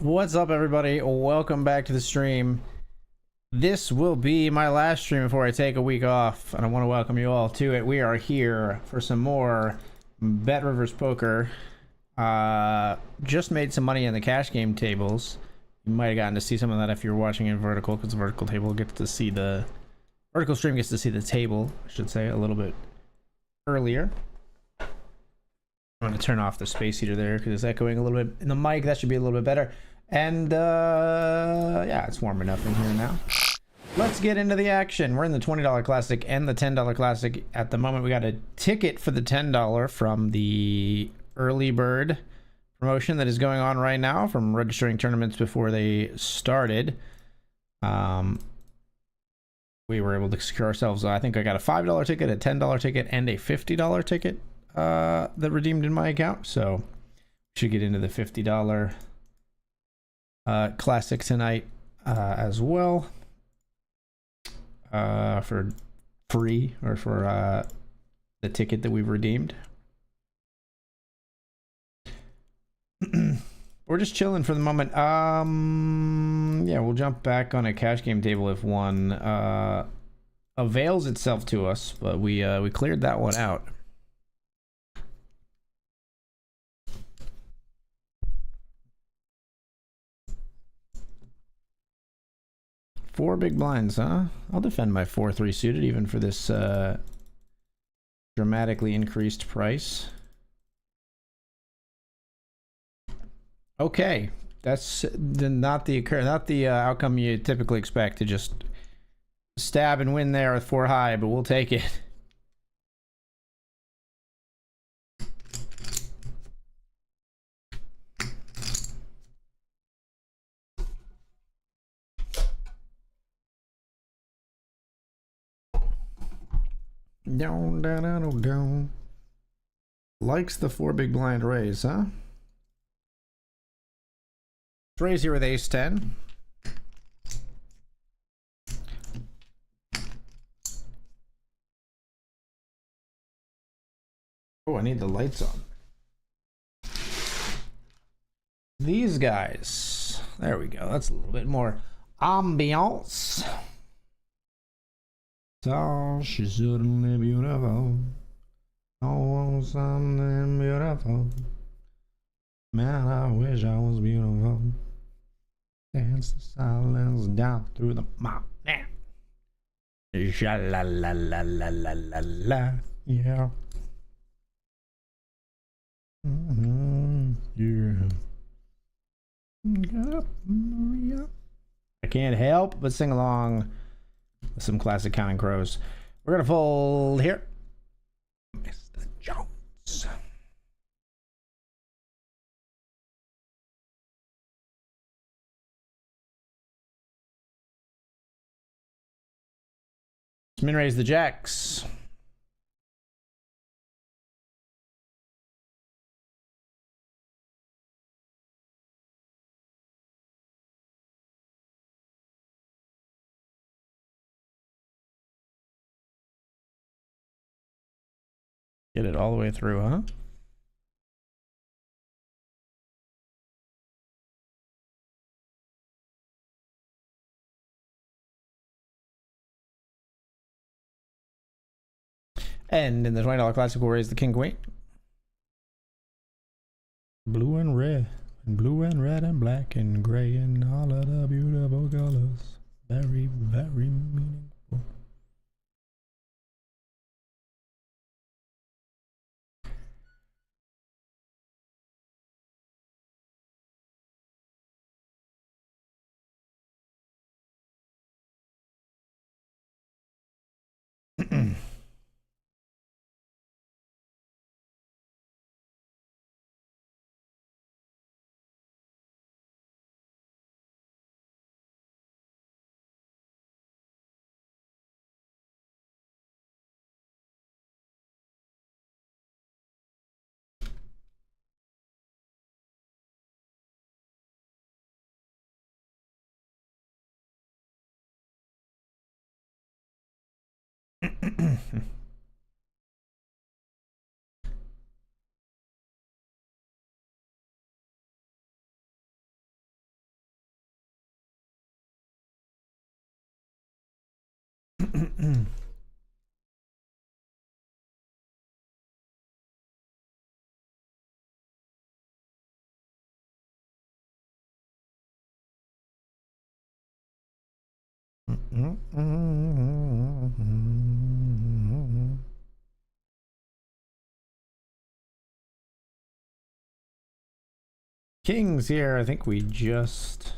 What's up, everybody? Welcome back to the stream. This will be my last stream before I take a week off, and I want to welcome you all to it. We are here for some more BetRivers poker. Just made some money in the cash game tables. You might have gotten to see some of that if you're watching in vertical, because the vertical table gets to see the vertical stream gets to see the table, I should say, a little bit earlier. I'm going to turn off the space heater there because it's echoing a little bit in the mic. That should be a little bit better. And yeah, it's warm enough in here now. Let's get into the action. We're in the $20 Classic and the $10 Classic. At the moment, we got a ticket for the $10 from the early bird promotion that is going on right now from registering tournaments before they started. We were able to secure ourselves, I think I got a $5 ticket, a $10 ticket, and a $50 ticket that redeemed in my account. So we should get into the $50 Classic tonight as well, for free, or for the ticket that we've redeemed. We're just chilling for the moment. Yeah, we'll jump back on a cash game table if one avails itself to us, but we cleared that one out. Four big blinds, huh? I'll defend my 4-3 suited even for this dramatically increased price. Okay, that's not the outcome you typically expect, to just stab and win there with 4 high, but we'll take it. Down. Likes the 4 big blind raise, huh? Let's raise here with ace 10. Oh, I need the lights on. These guys. There we go. That's a little bit more ambiance. So she's certainly beautiful. Oh, something beautiful. Man, I wish I was beautiful. Dance the silence down through the mountain. Sha la la la la la la la. Yeah. Yeah. Maria. I can't help but sing along with some classic Counting Crows. We're gonna fold here. Mr. Jones. Min raise the jacks. Get it all the way through, huh? And in the $20 Classic, we'll raise the king queen. Blue and red, and blue and red and black and gray and all of the beautiful colors. Very, very meaningful. Kings here. I think we just...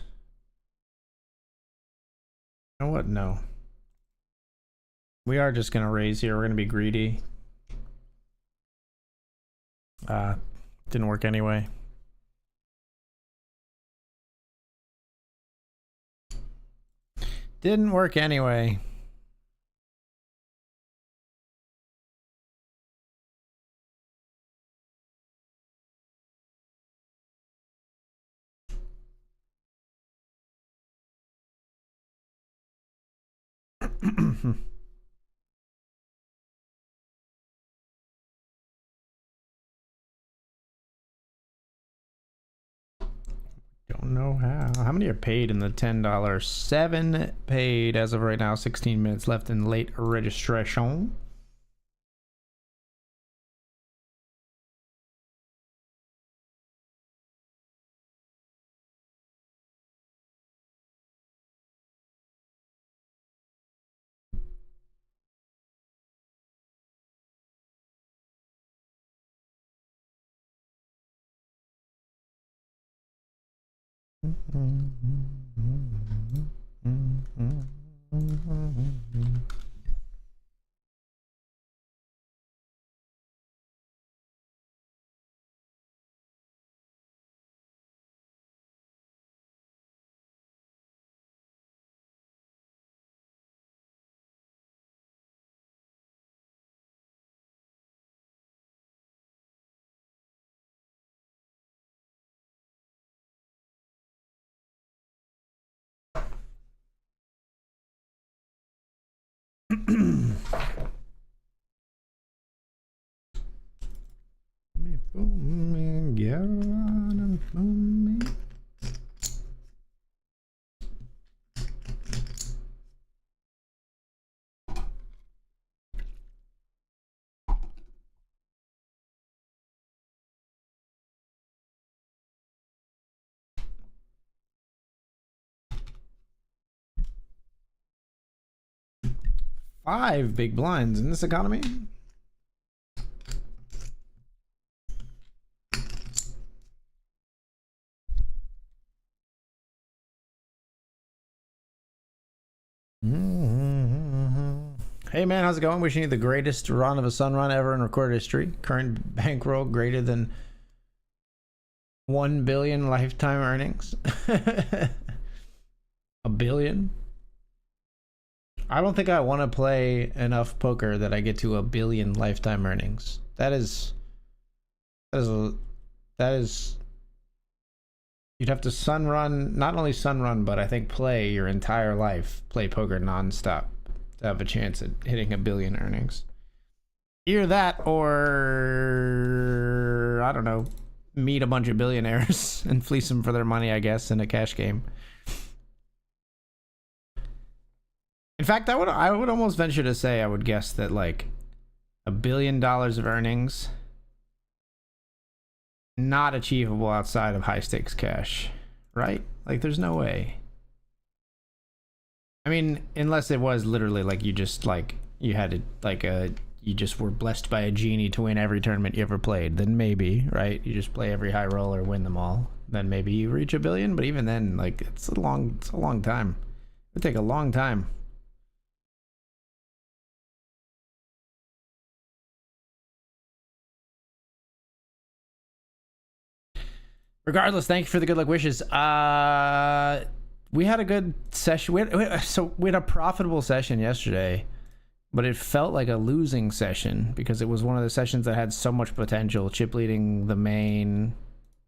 You know what? No. We are just going to raise here. We're going to be greedy. Didn't work anyway. Didn't work anyway. Don't know how. How many are paid in the $10? 7 paid as of right now. 16 minutes left in late registration. Five big blinds in this economy. Hey man, how's it going? Wishing you the greatest run of a sun run ever in recorded history. Current bankroll greater than 1 billion lifetime earnings. A billion? I don't think I want to play enough poker that I get to 1 billion lifetime earnings. That is you'd have to sun run, not only sun run, but I think play your entire life, play poker nonstop to have a chance at hitting 1 billion earnings. Either that or I don't know, meet a bunch of billionaires and fleece them for their money, I guess, in a cash game. In fact, I would almost venture to say I would guess that like $1 billion of earnings not achievable outside of high stakes cash, right? Like there's no way. I mean, unless it was literally like you just like you had to like you just were blessed by a genie to win every tournament you ever played, then maybe, right? You just play every high roll or win them all, then maybe you reach 1 billion. But even then, like it's a long time. It would take a long time. Regardless, thank you for the good luck wishes. We had a good session. We had a profitable session yesterday, but it felt like a losing session because it was one of the sessions that had so much potential. Chip leading the main,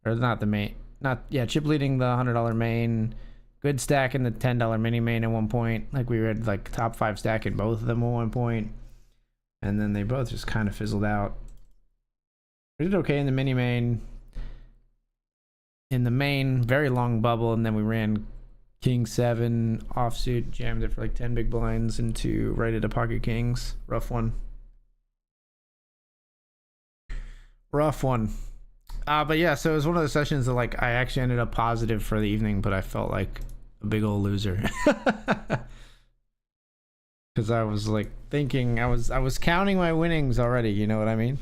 or not the main, chip leading the $100 main. Good stack in the $10 mini main at one point. Like we had like top 5 stack in both of them at one point, and then they both just kind of fizzled out. We did okay in the mini main. In the main, very long bubble, and then we ran King 7 offsuit, jammed it for like 10 big blinds into right into pocket kings. Rough one. Rough one. But yeah, so it was one of those sessions that like I actually ended up positive for the evening, but I felt like a big old loser. Because I was like thinking I was counting my winnings already, you know what I mean?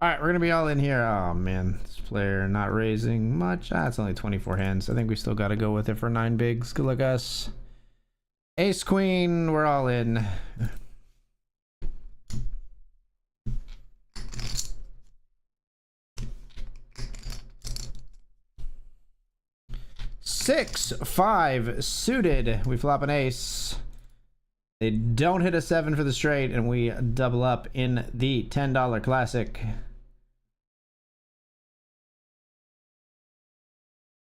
All right, we're gonna be all in here. Oh man, this player not raising much. It's only 24 hands. I think we still got to go with it for 9 bigs. Good luck us. Ace queen, we're all in. Six, 5 suited. We flop an ace. They don't hit a 7 for the straight, and we double up in the $10 classic.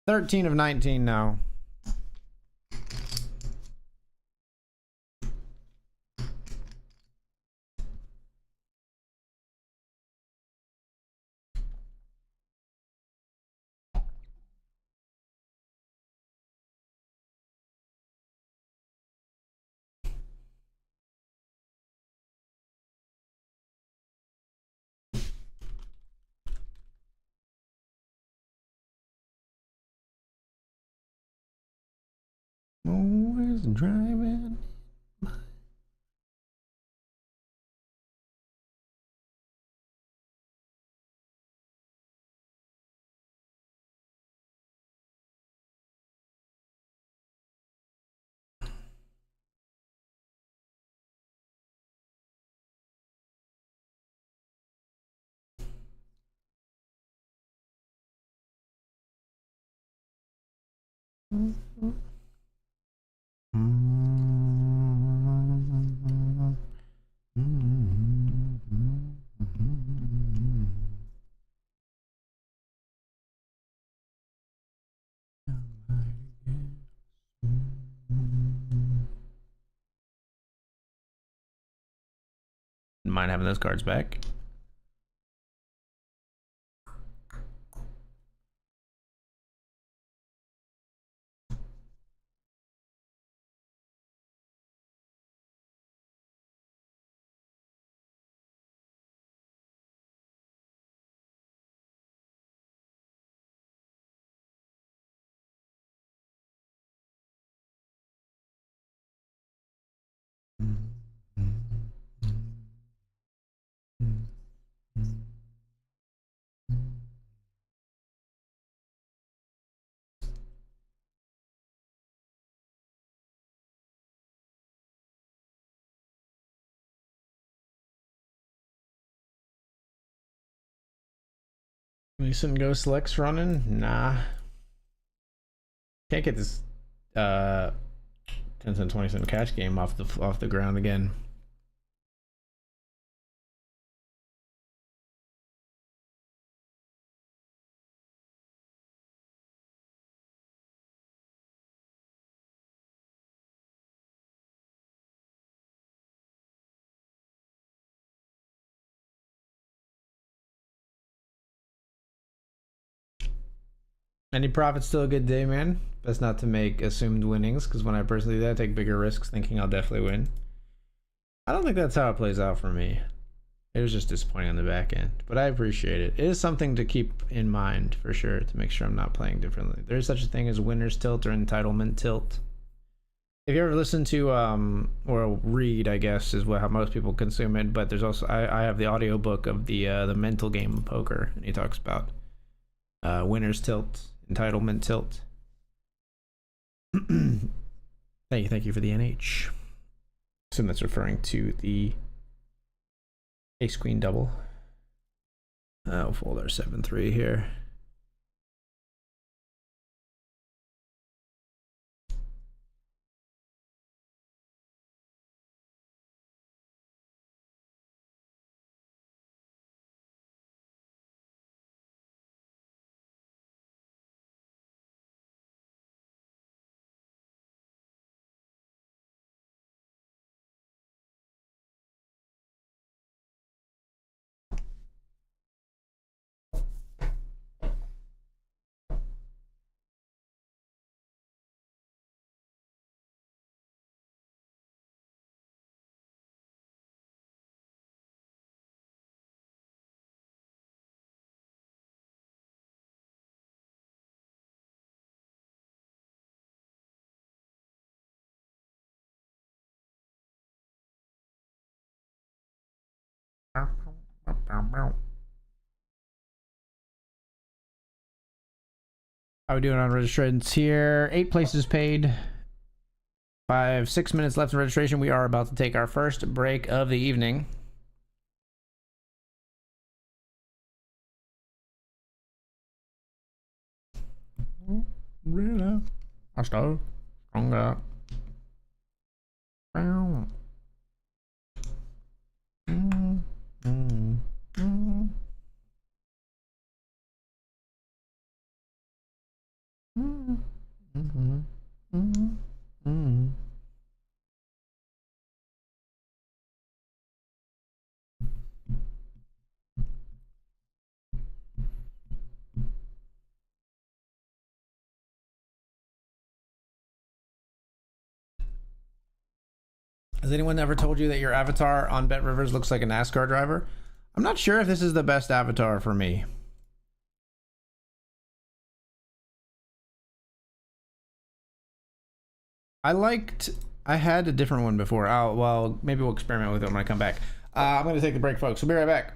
13 of 19 now. Always driving. Mind having those cards back. Recent Ghost Lex running? Nah. Can't get this 10-cent, 20-cent cash game off the ground again. Any profit's still a good day, man. Best not to make assumed winnings, because when I personally do that, I take bigger risks thinking I'll definitely win. I don't think that's how it plays out for me. It was just disappointing on the back end, but I appreciate it. It is something to keep in mind for sure to make sure I'm not playing differently. There's such a thing as winner's tilt or entitlement tilt. If you ever listen to or read, I guess is how most people consume it, but there's also I have the audiobook of the mental game of poker, and he talks about winner's tilt, entitlement tilt. Thank you for the NH. Assume that's referring to the ace queen double. I'll fold our 7-3 here. How are we doing on registrants here? 8 places paid. 6 minutes left in registration. We are about to take our first break of the evening. Really? Faster. Stronger. Has anyone ever told you that your avatar on BetRivers looks like a NASCAR driver? I'm not sure if this is the best avatar for me. I had a different one before. Oh, well, maybe we'll experiment with it when I come back. I'm going to take the break, folks. We'll be right back.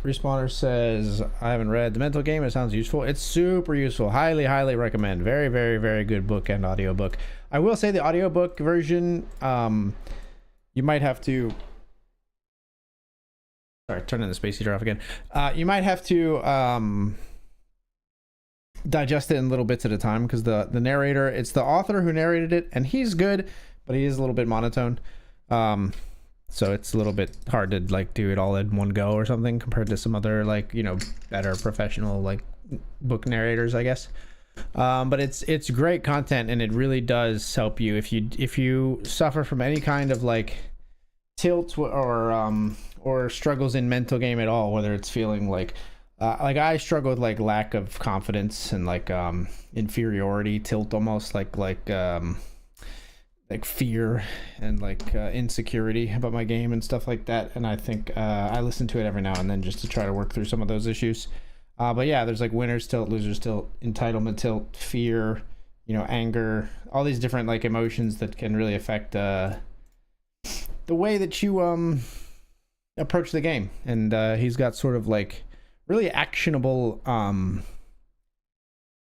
Respawner says, I haven't read the mental game. It sounds useful. It's super useful. Highly, highly recommend. Very, very, very good book and audiobook. I will say the audiobook version, you might have to... Sorry, turning the space heater off again. You might have to digest it in little bits at a time, because the narrator, it's the author who narrated it, and he's good, but he is a little bit monotone. So it's a little bit hard to like do it all in one go or something, compared to some other, like, you know, better professional like book narrators, I guess. But it's great content, and it really does help you if you suffer from any kind of like tilt or struggles in mental game at all, whether it's feeling like I struggle with like lack of confidence and like inferiority tilt, almost like fear and like insecurity about my game and stuff like that. And I think I listen to it every now and then just to try to work through some of those issues. But yeah, there's like winners tilt, losers tilt, entitlement tilt, fear, you know, anger, all these different like emotions that can really affect the way that you approach the game. And he's got sort of like really actionable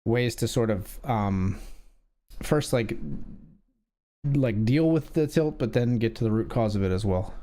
ways to sort of first like deal with the tilt, but then get to the root cause of it as well.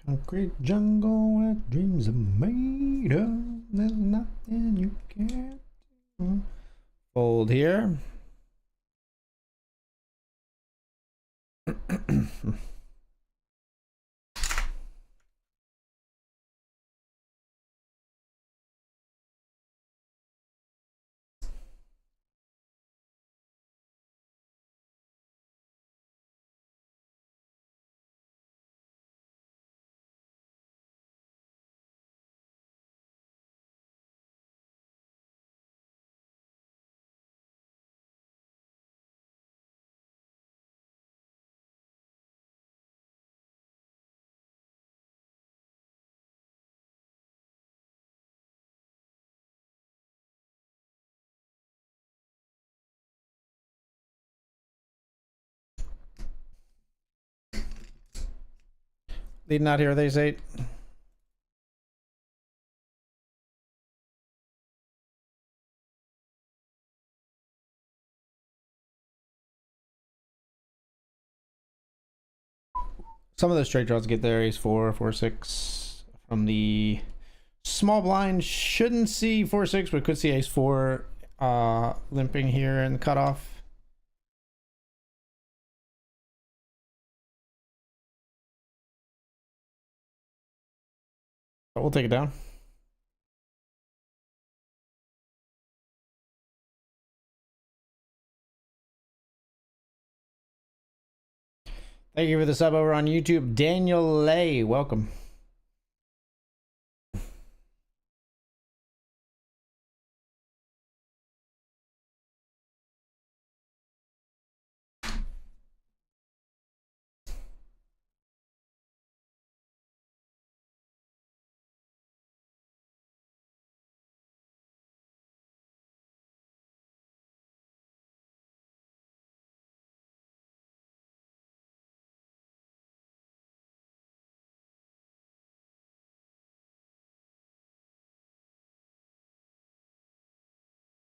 Concrete jungle where dreams are made of. There's nothing you can't do. Fold here. Leading out here, they say. Some of the straight draws get there. Ace 4, 4, 6 from the small blind. Shouldn't see 4, 6, but could see ace 4 limping here in the cutoff. But we'll take it down. Thank you for the sub over on YouTube, Daniel Lay. Welcome.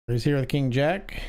He's here with King Jack.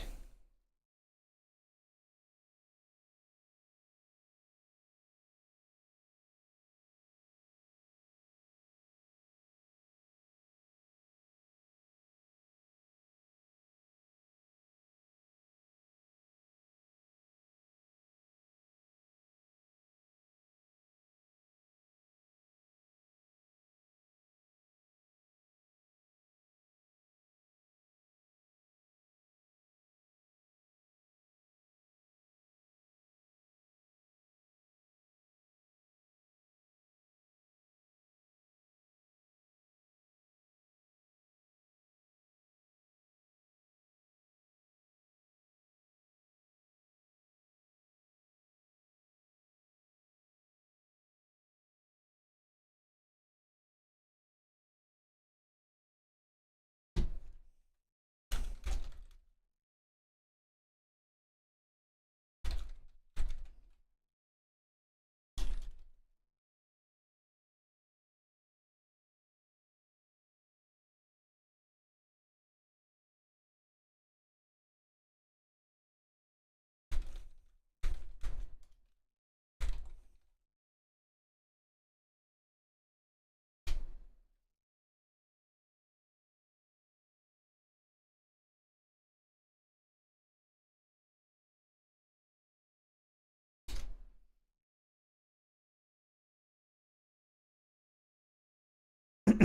I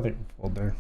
think we fold there.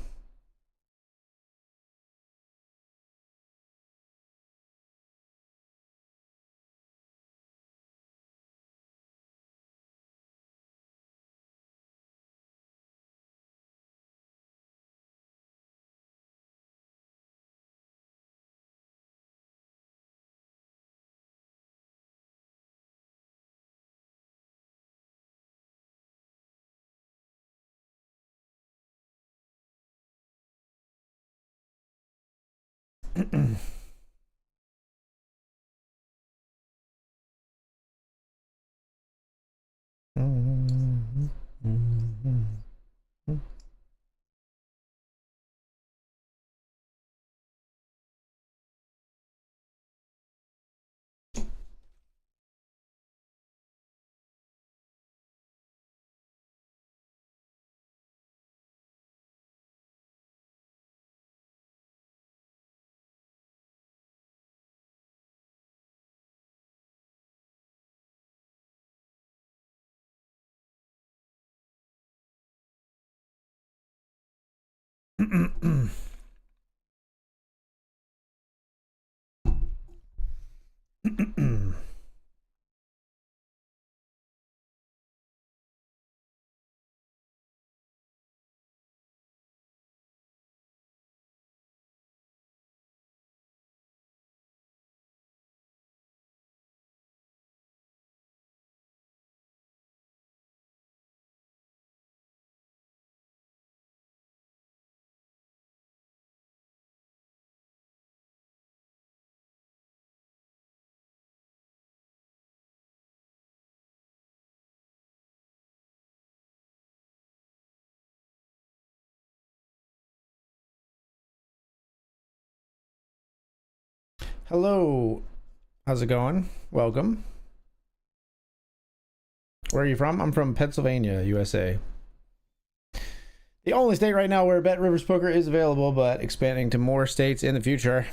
Hello, how's it going? Welcome. Where are you from? I'm from Pennsylvania, USA. The only state right now where BetRivers Poker is available, but expanding to more states in the future.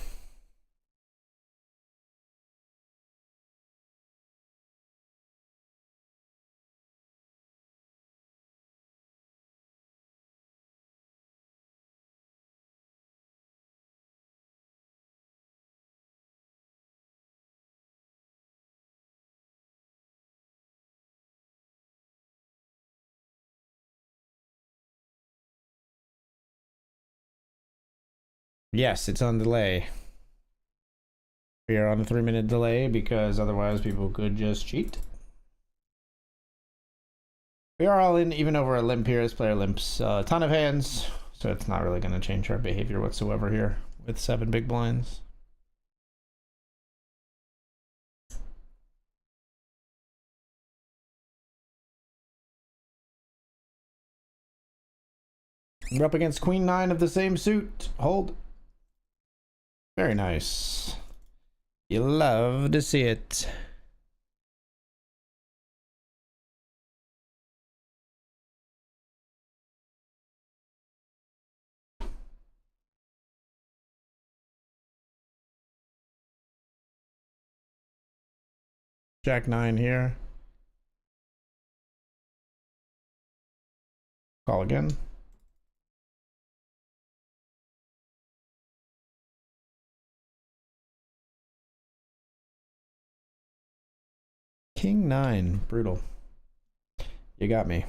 Yes, it's on delay. We are on a 3-minute delay because otherwise people could just cheat. We are all in even over a limp here. This player limps a ton of hands, so it's not really going to change our behavior whatsoever here with 7 big blinds. We're up against Queen 9 of the same suit. Hold. Very nice. You love to see it. Jack 9 here. Call again. King 9. Brutal. You got me.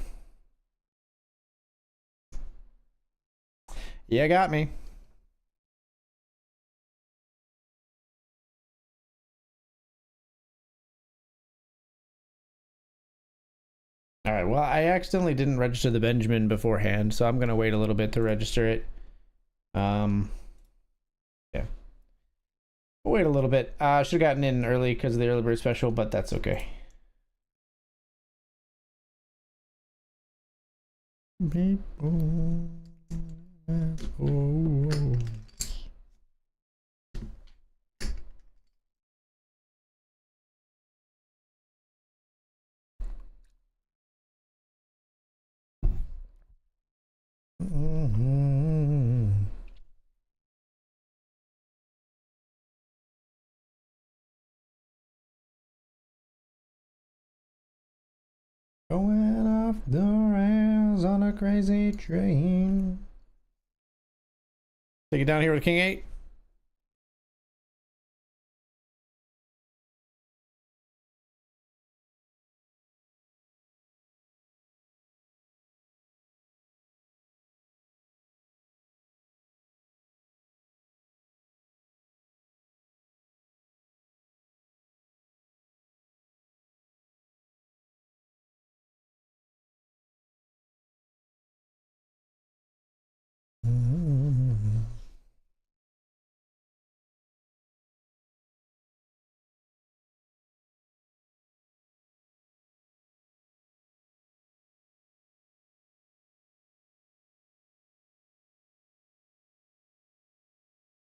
You got me. All right, well, I accidentally didn't register the Benjamin beforehand, so I'm going to wait a little bit to register it. Yeah. We'll wait a little bit. I should have gotten in early because of the early bird special, but that's okay. crazy train. Take it down here with King 8.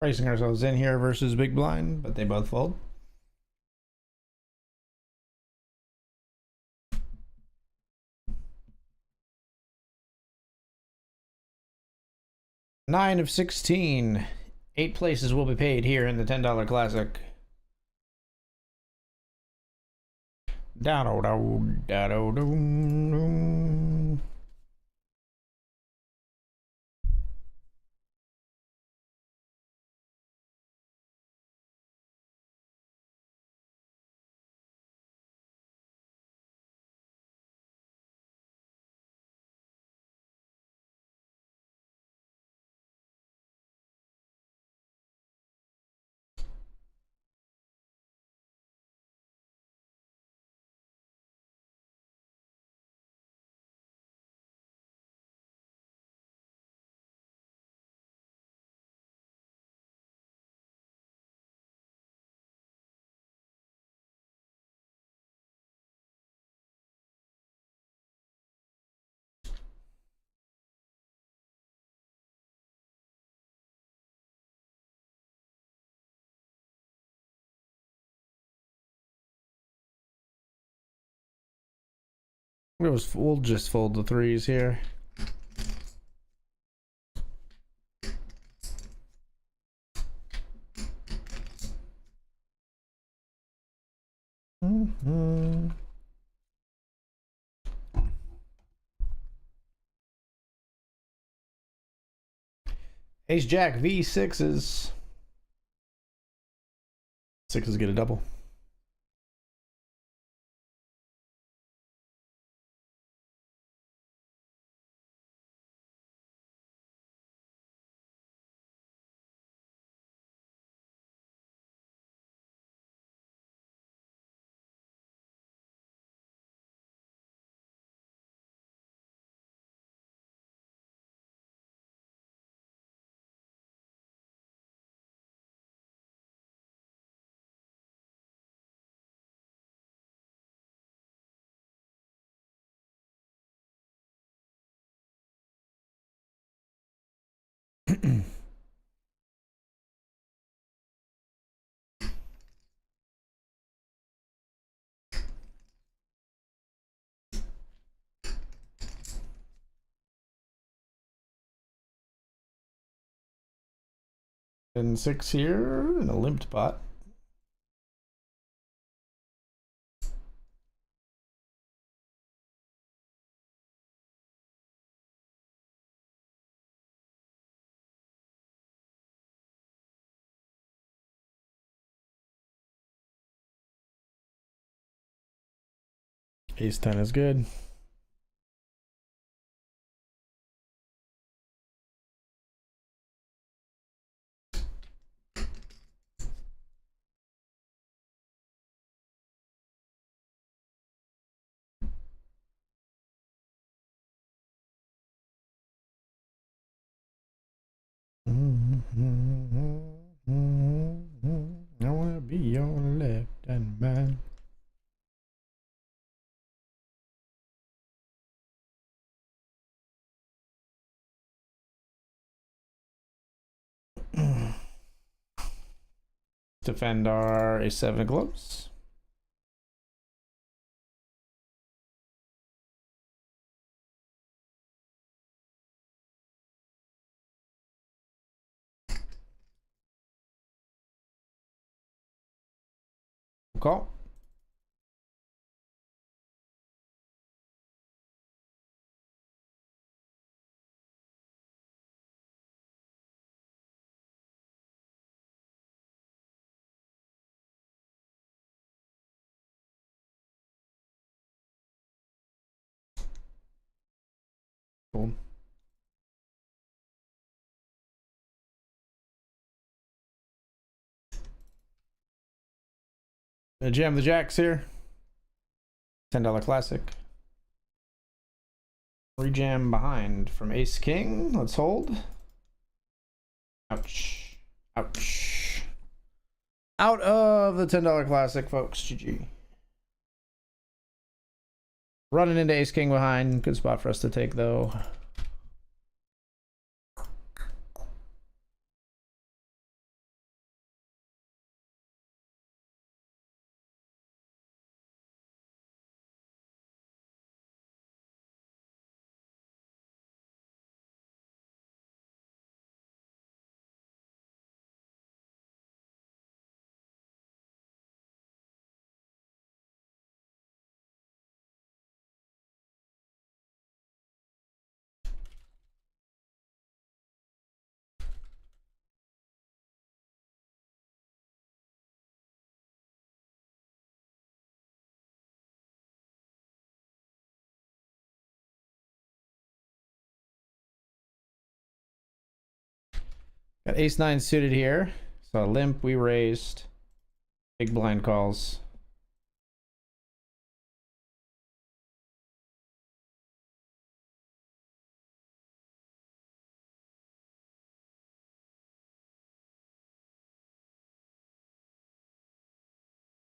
Pricing ourselves in here versus big blind, but they both fold. Nine of 16. 8 places will be paid here in the $10 classic. Da-do-do, we'll just fold the 3s here. Ace Jack V6s. 6s get a double. And 6 here and a limped pot. Ace 10 is good. I wanna be your left hand man. Defend our A7 of clubs. Call. Cool. Jam the jacks here. $10 classic. Rejam behind from Ace King. Let's hold. Ouch. Ouch. Out of the $10 classic, folks. GG. Running into Ace King behind. Good spot for us to take, though. Got ace nine suited here. So limp, we raised. Big blind calls.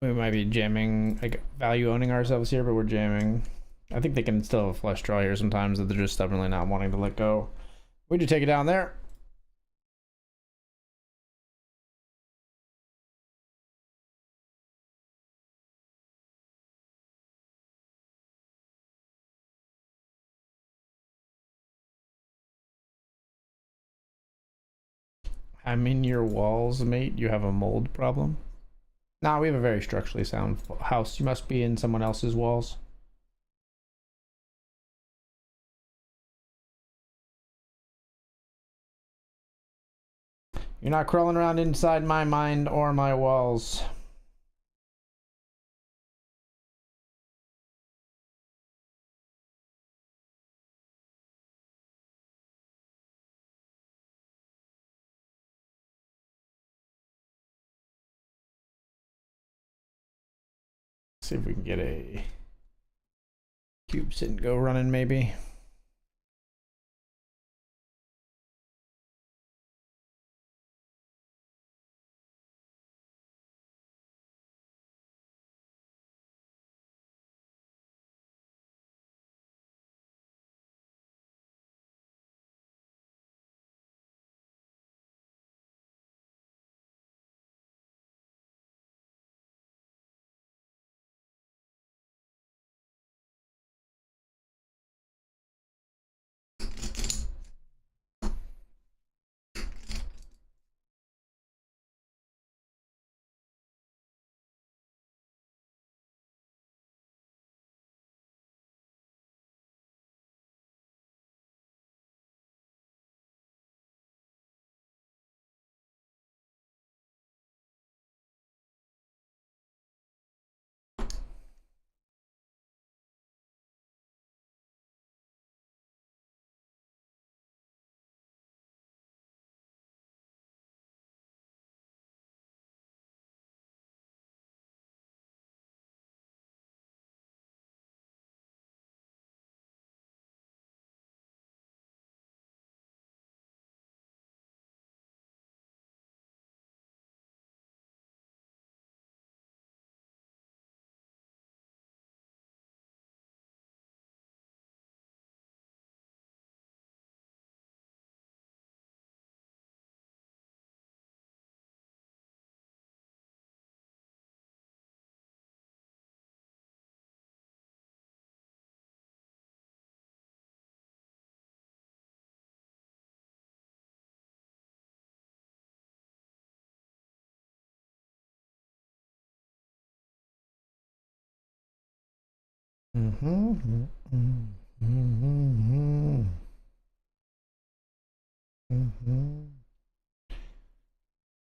We might be jamming, like value owning ourselves here, but we're jamming. I think they can still have a flush draw here sometimes that they're just stubbornly not wanting to let go. We do take it down there. I'm in your walls, mate. You have a mold problem? Nah, we have a very structurally sound house. You must be in someone else's walls. You're not crawling around inside my mind or my walls. See if we can get a cube sit and go running maybe.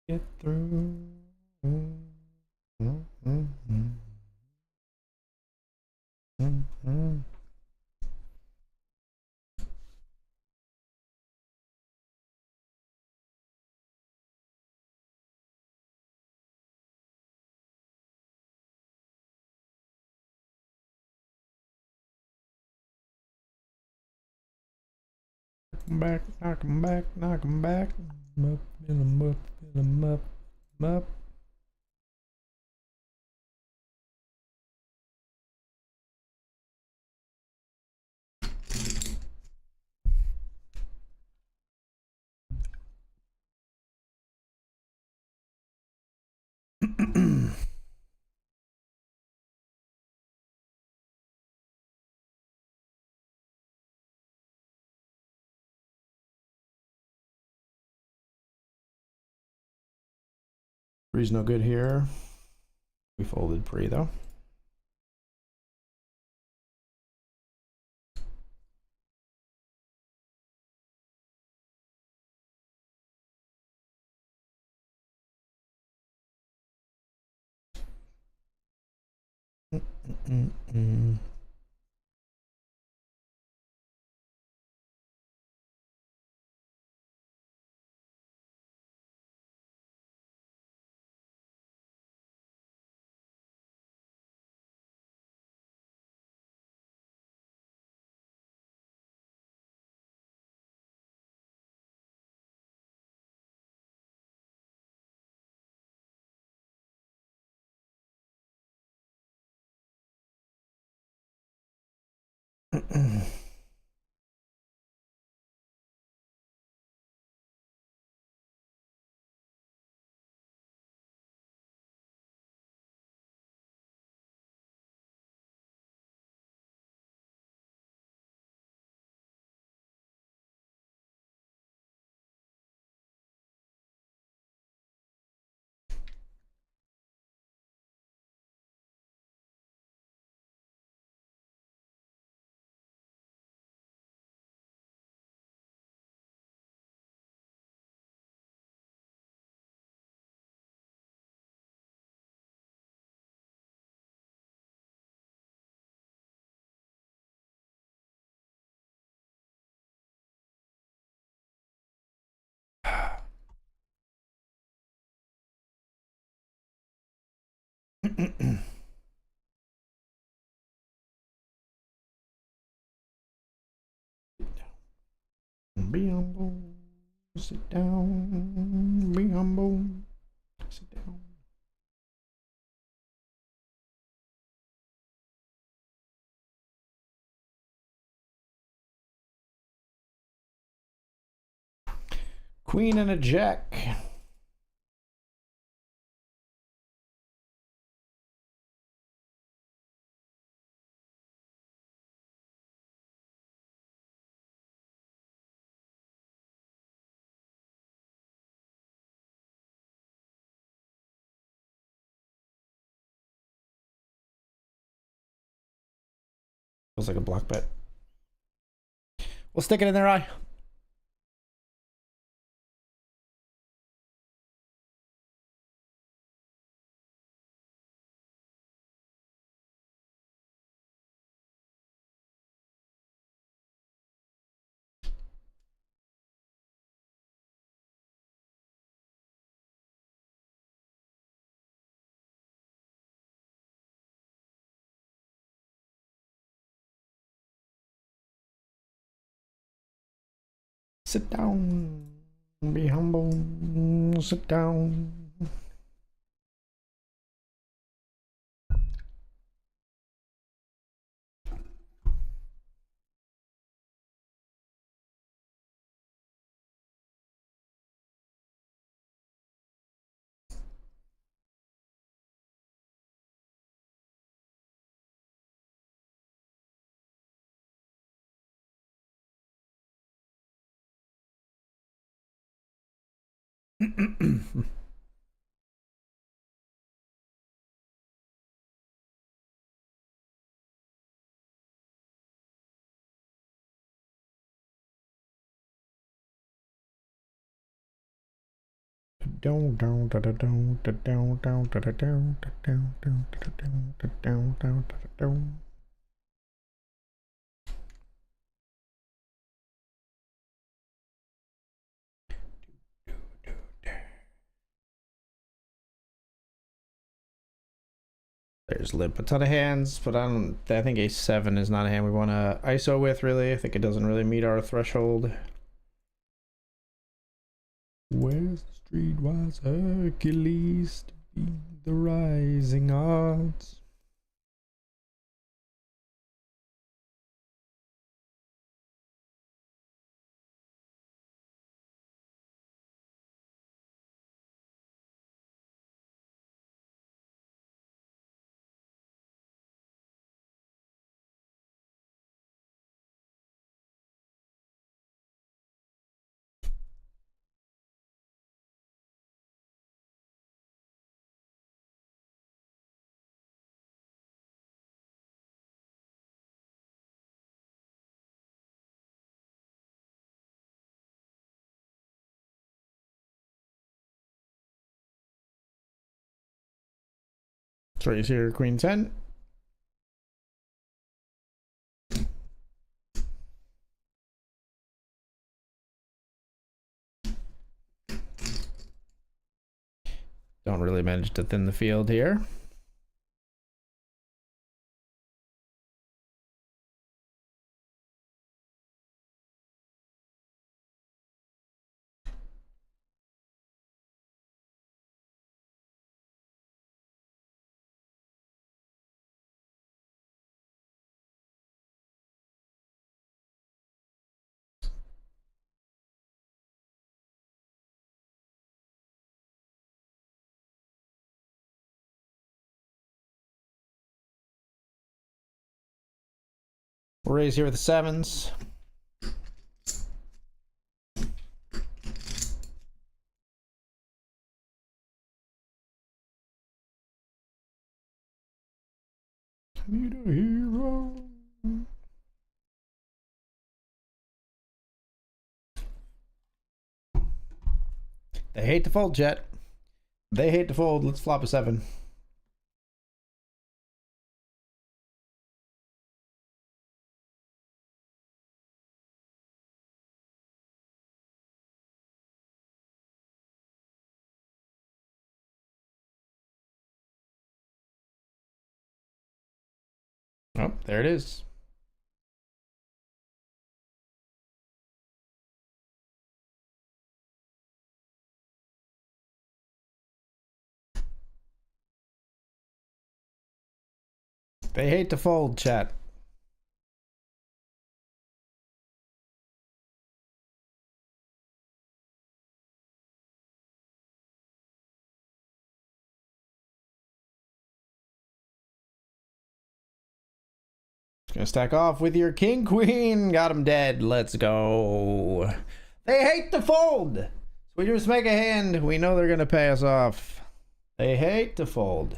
Get through. 'em back, knock 'em back, knock 'em back. 'Em up, fill 'em up, fill 'em up, 'em up. Pre's no good here. We folded pre though. Be humble, sit down, be humble, sit down. Queen and a jack. Feels like a block bet. We'll stick it in their eye. Sit down, be humble, sit down. There's limp a ton of hands, but I think a 7 is not a hand we want to ISO with, really. I think it doesn't really meet our threshold. Streetwise Hercules to beat the rising odds. Trace here, Queen 10. Don't really manage to thin the field here. We'll raise here with the sevens. Need a hero. They hate to fold, Jet. They hate to fold. Let's flop a 7. Oh, there it is. They hate to fold, chat. Gonna stack off with your king queen. Got him dead. Let's go. They hate to fold. So we just make a hand. We know they're gonna pay us off. They hate to fold.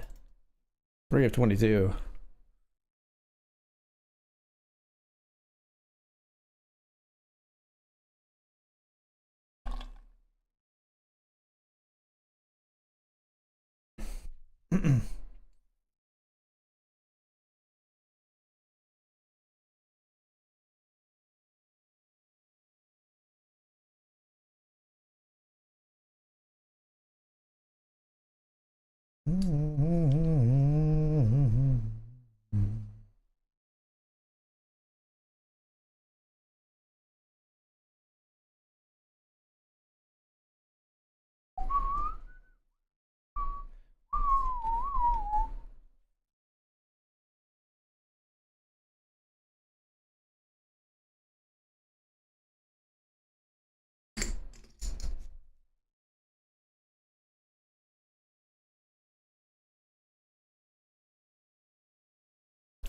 3 of 22.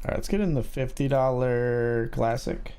All right, let's get in the $50 classic.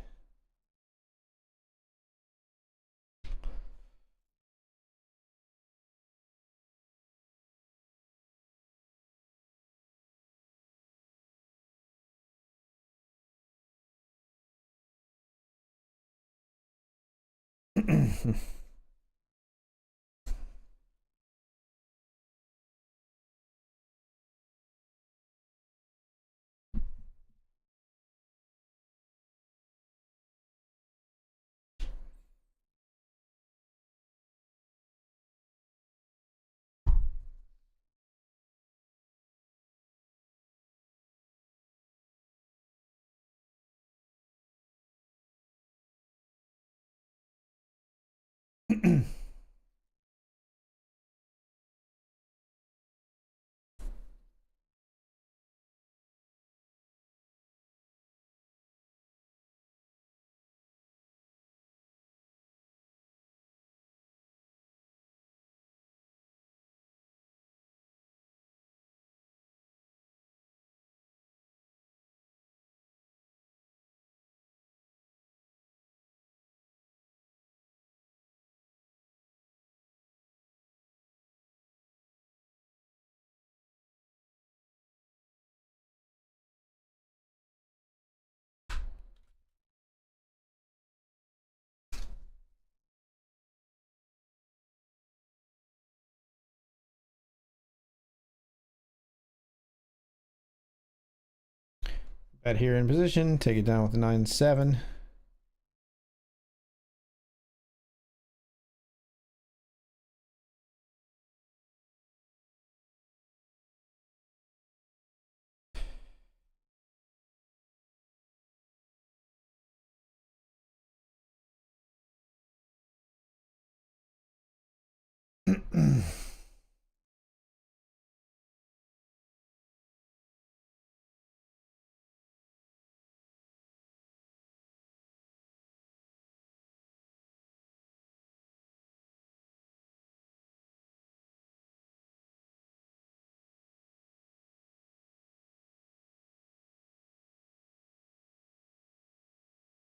Bet here in position. Take it down with the 9-7.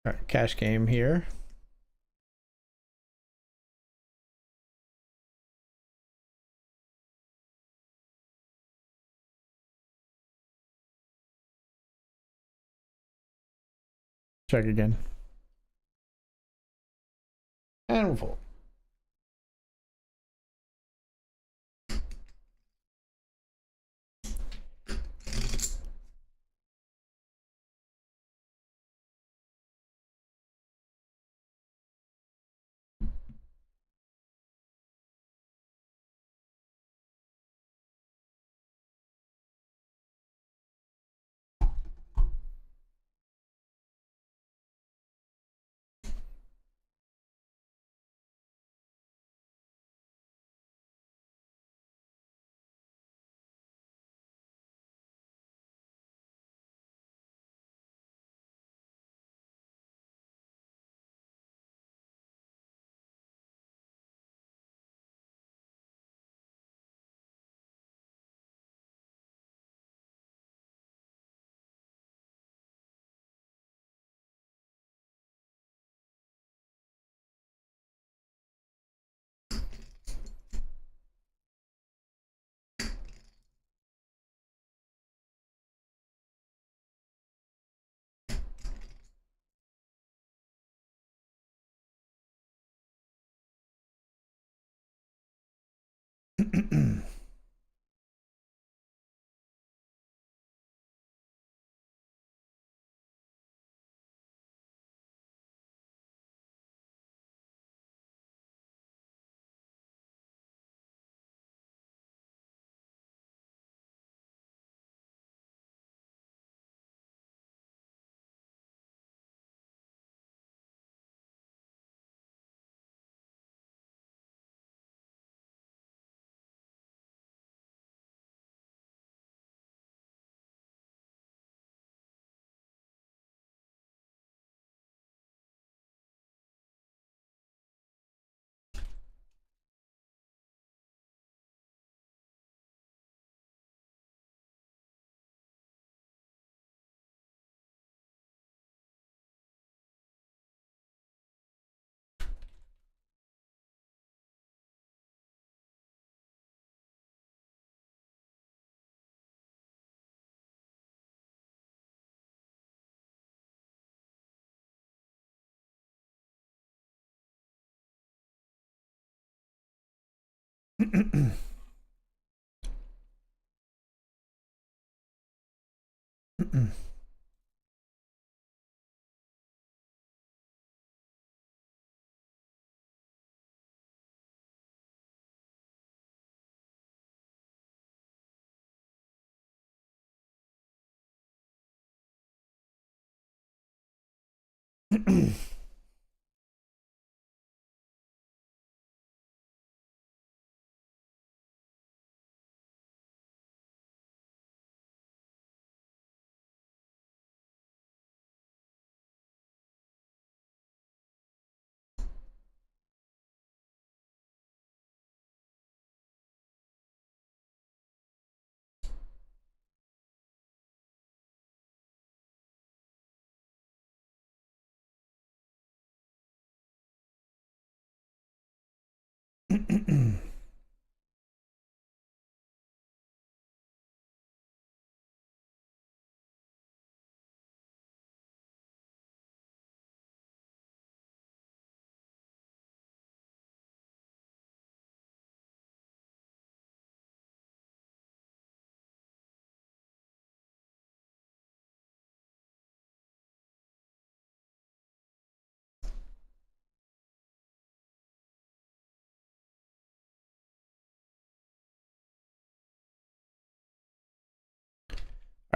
All right, cash game here. Check again. And we're full.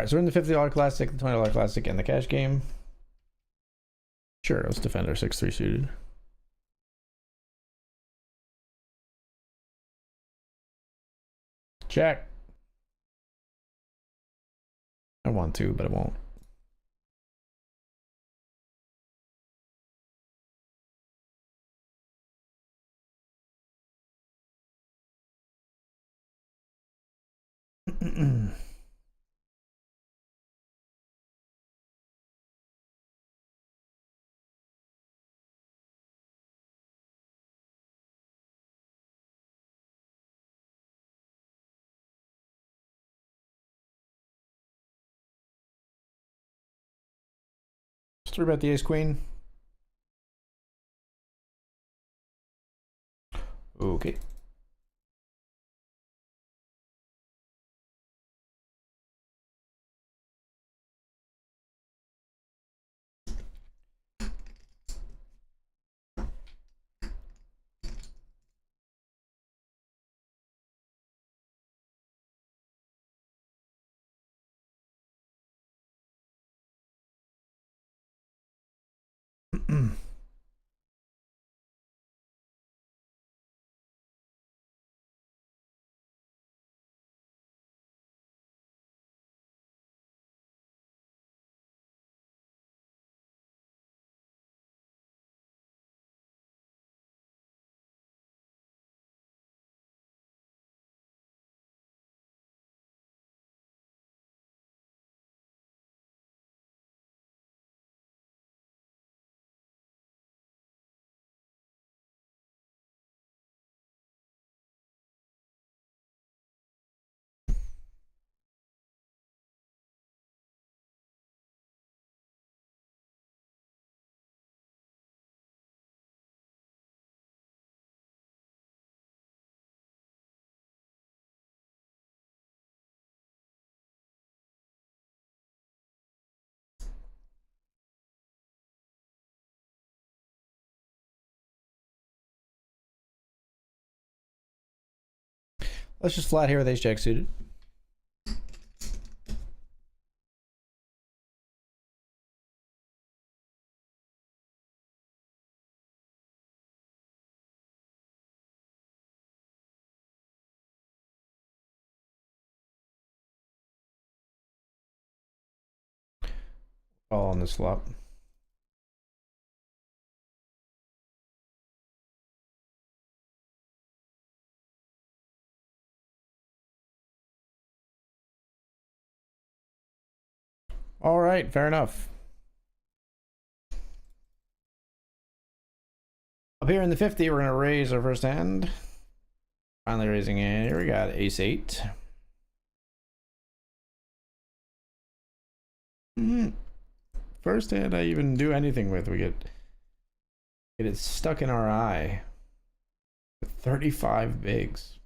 All right, so we're in the $50 classic, the $20 classic, and the cash game. Sure, let's defend our 6-3 suited. Check. I want to, but I won't. Just about the ace queen. Okay. Let's just flat here with ace jack suited. All on this flop. All right, fair enough. Up here in the 50, we're going to raise our first hand. Finally raising in. Here we got ace 8. First hand I even do anything with, we get it stuck in our eye with 35 bigs.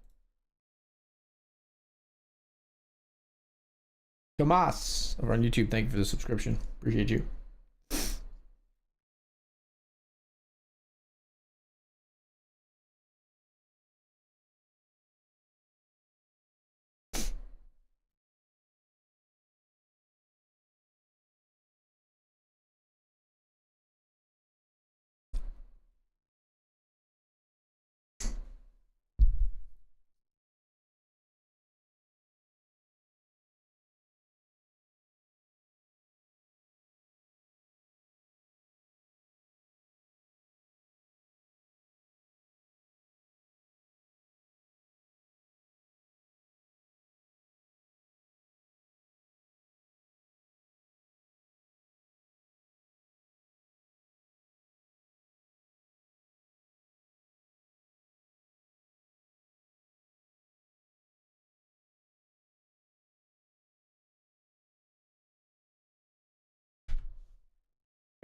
Tomas over on YouTube, thank you for the subscription. Appreciate you.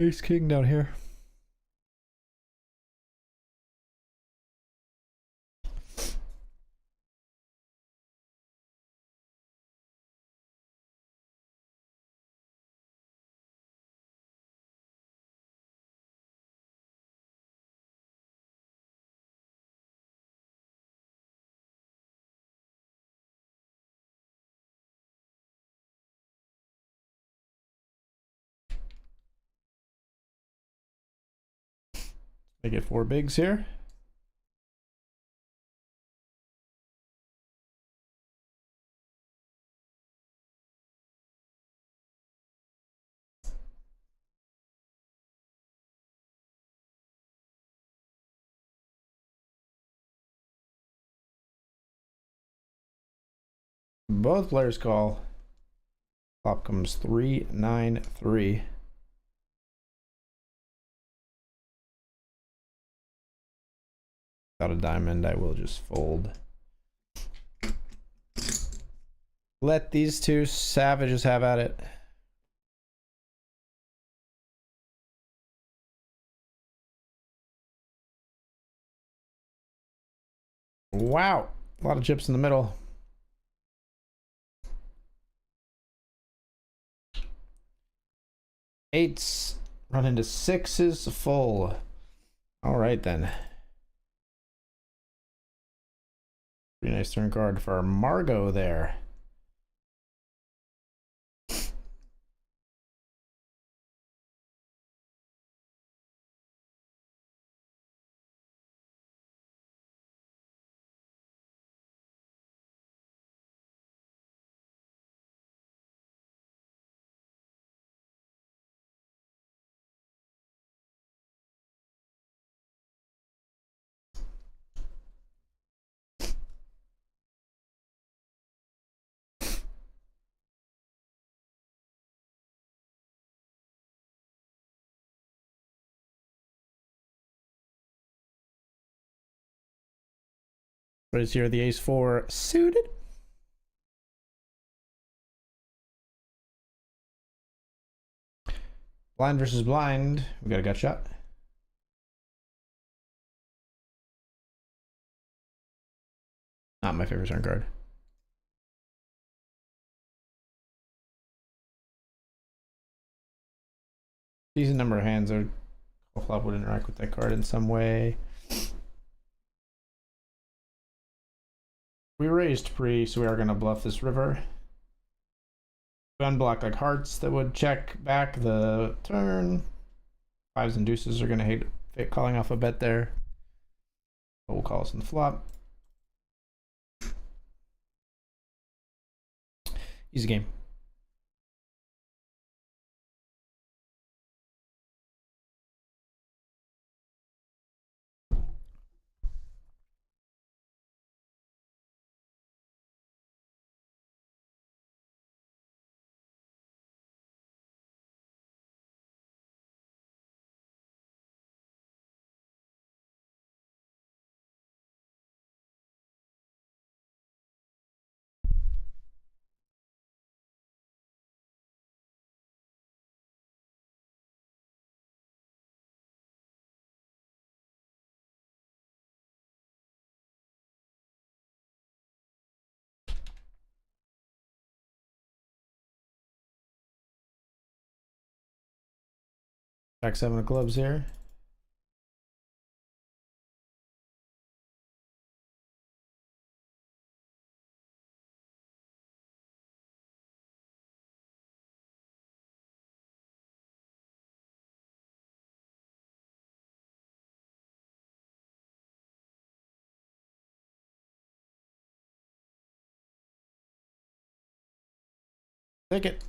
Ace king down here. I get 4 bigs here. Both players call. Flop comes 3-9-3. Without a diamond, I will just fold. Let these two savages have at it. Wow, a lot of chips in the middle. Eights run into sixes full. All right then. Pretty nice turn card for Margot there. Right here, the ace-4 suited. Blind versus blind. We got a gut shot. Not my favorite turn card. Decent number of hands are flop would interact with that card in some way. We raised pre, so we are gonna bluff this river. We unblock like hearts that would check back the turn. Fives and deuces are gonna hate calling off a bet there. But we'll call us in the flop. Easy game. Jack 7 of clubs here. Take it.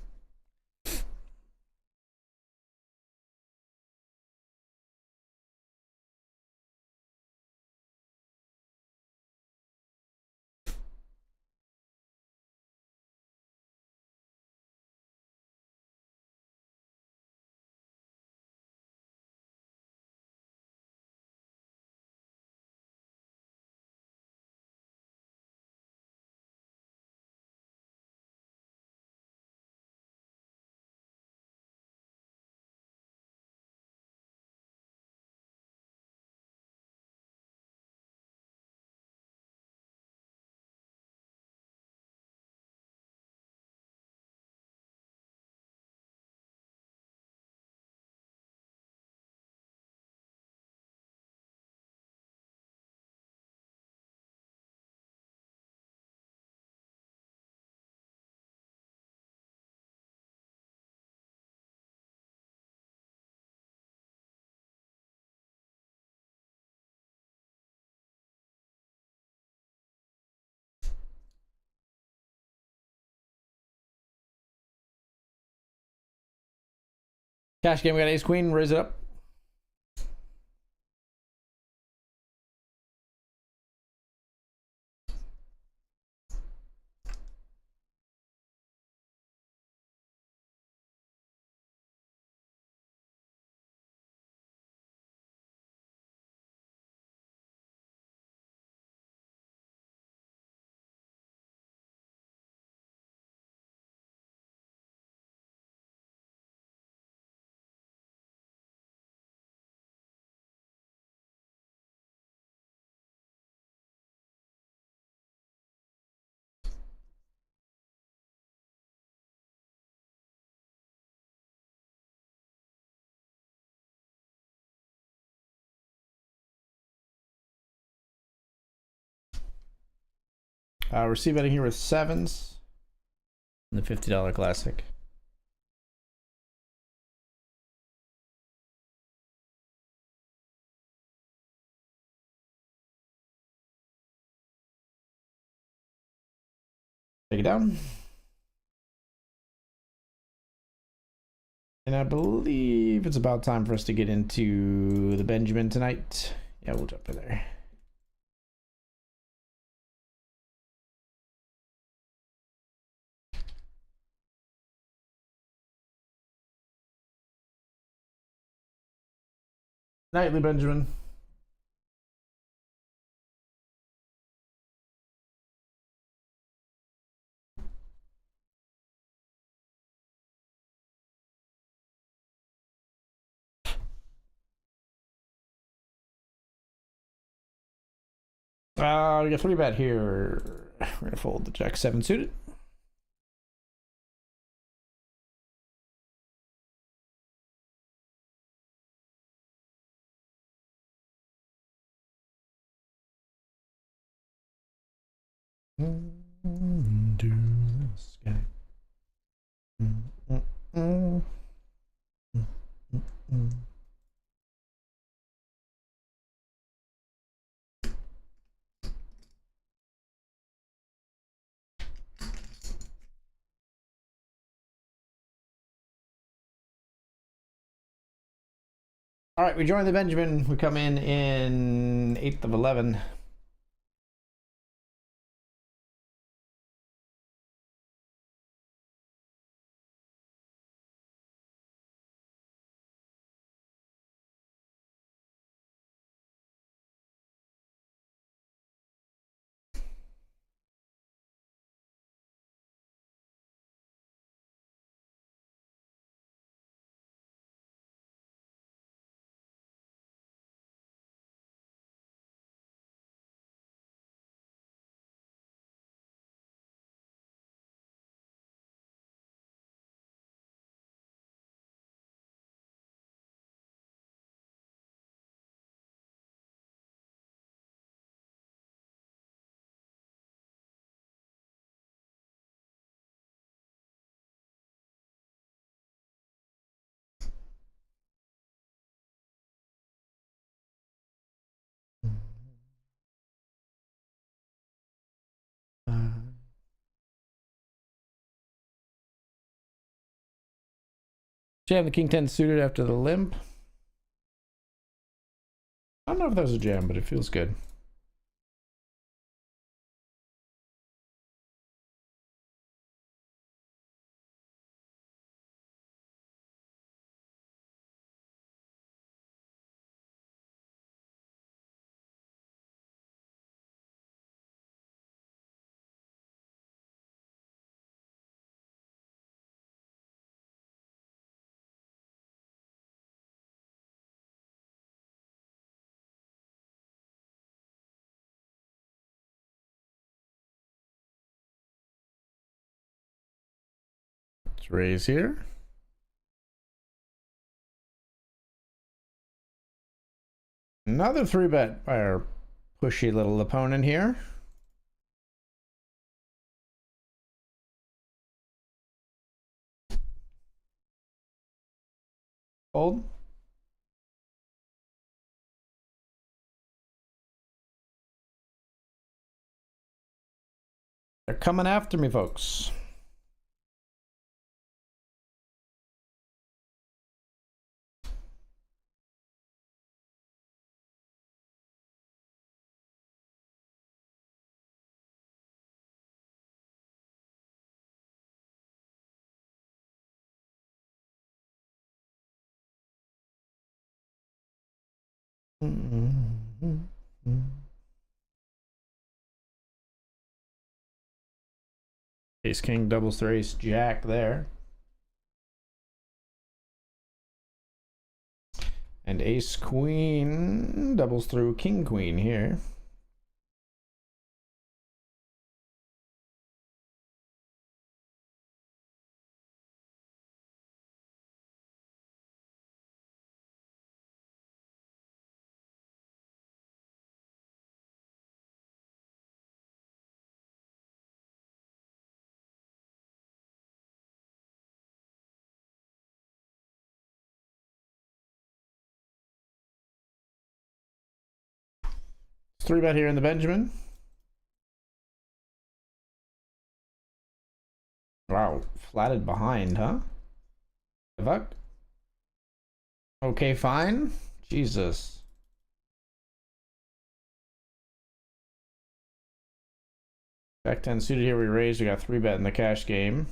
Cash game, we got ace queen, raise it up. We're c-betting here with sevens in the $50 classic. Take it down. And I believe it's about time for us to get into the Benjamin tonight. Yeah, we'll jump in there. Nightly Benjamin. We got 3-bet here. We're gonna fold the jack 7 suited. Into the sky. All right, we join the Benjamin. We come in 8th of 11. Jam the king 10 suited after the limp. I don't know if that was a jam, but it feels good. Let's raise here. Another 3-bet by our pushy little opponent here. Fold. They're coming after me, folks. Ace king doubles through ace jack there. And ace queen doubles through king queen here. Three bet here in the Benjamin. Wow, flatted behind, huh? The fuck? Okay, fine. Jesus. Jack 10 suited here, we raised. We got three bet in the cash game.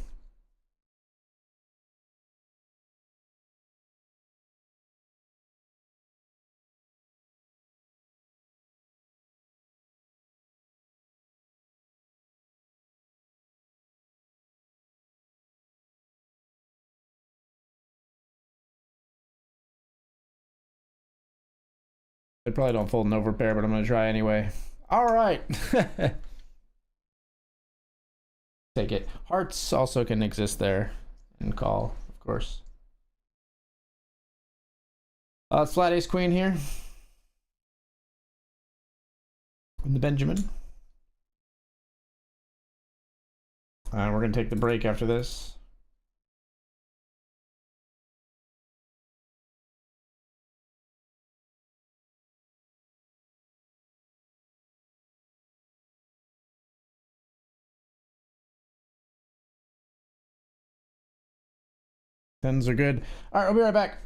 They probably don't fold an overpair, but I'm going to try anyway. All right. Take it. Hearts also can exist there and call, of course. Flat ace queen here. In the Benjamin. We're going to take the break after this. Tens are good. All right, I'll be right back.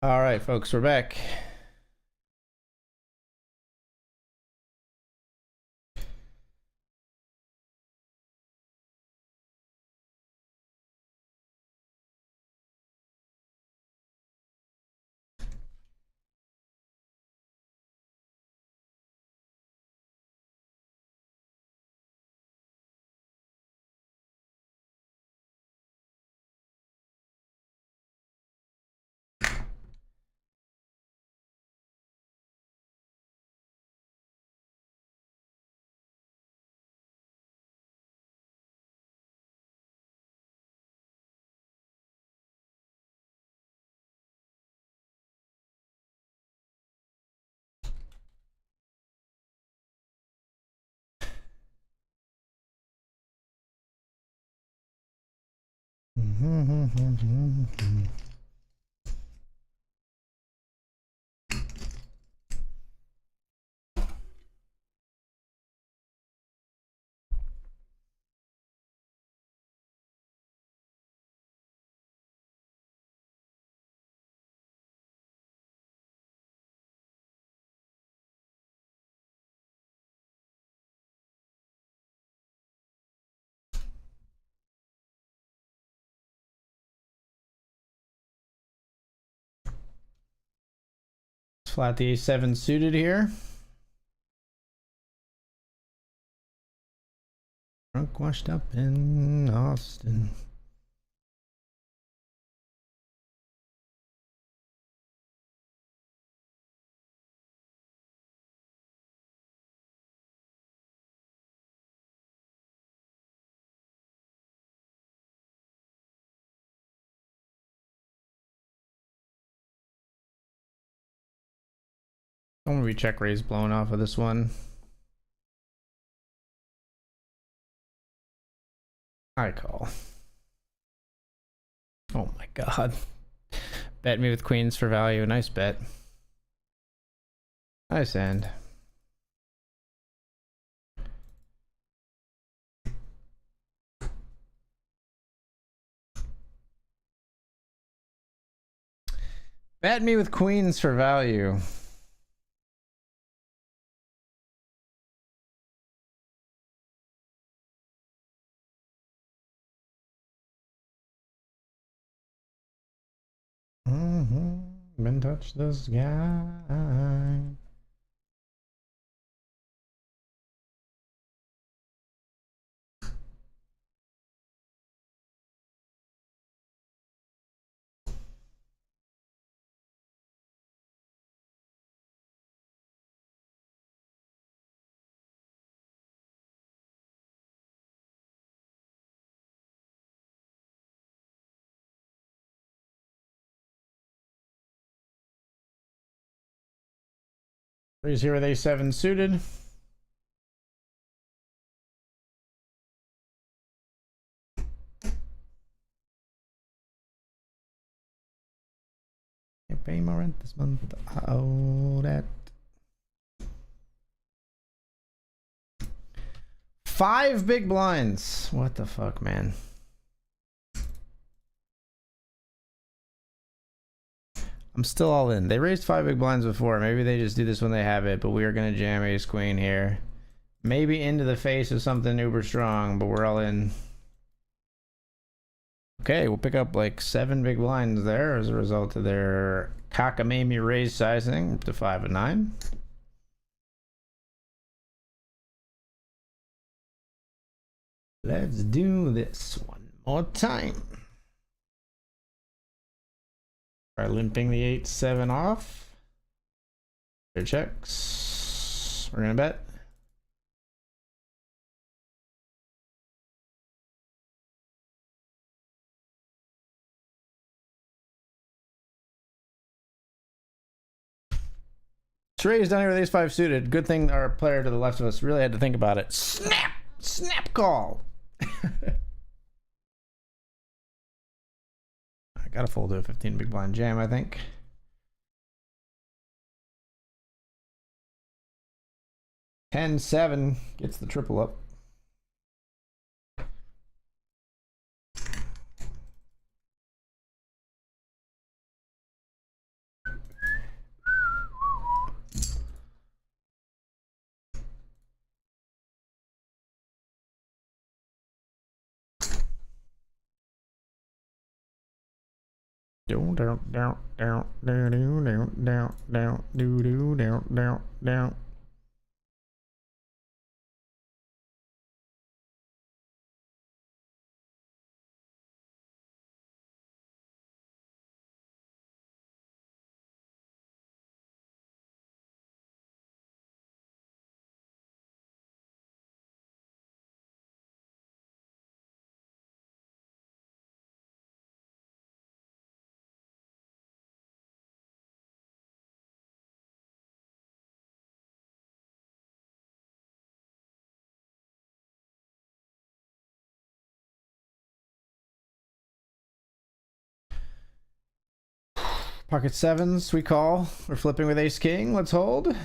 All right, folks, we're back. Flat the A7 suited here. Drunk washed up in Austin. I'm gonna be check raise blown off of this one. I call. Oh my god. Bet me with queens for value. Nice bet. Nice hand. Bet me with queens for value. Been touch this guy. Raise here with A7 suited. Can't pay my rent this month. Oh, that. 5 big blinds. What the fuck, man? I'm still all in. They raised 5 big blinds before. Maybe they just do this when they have it, but we are going to jam ace queen here. Maybe into the face of something uber strong, but we're all in. Okay, we'll pick up like 7 big blinds there as a result of their cockamamie raise sizing up to 5 and 9. Let's do this one more time. Try limping the 8-7 off. Their checks. We're gonna bet. Raised down here with ace-5 suited. Good thing our player to the left of us really had to think about it. Snap! Snap call! I gotta fold to a 15 big blind jam, I think. 10-7 gets the triple up. Down, down, down, down, down, down, down, down, down, down, down, down. Pocket sevens, we call. We're flipping with ace king. Let's hold.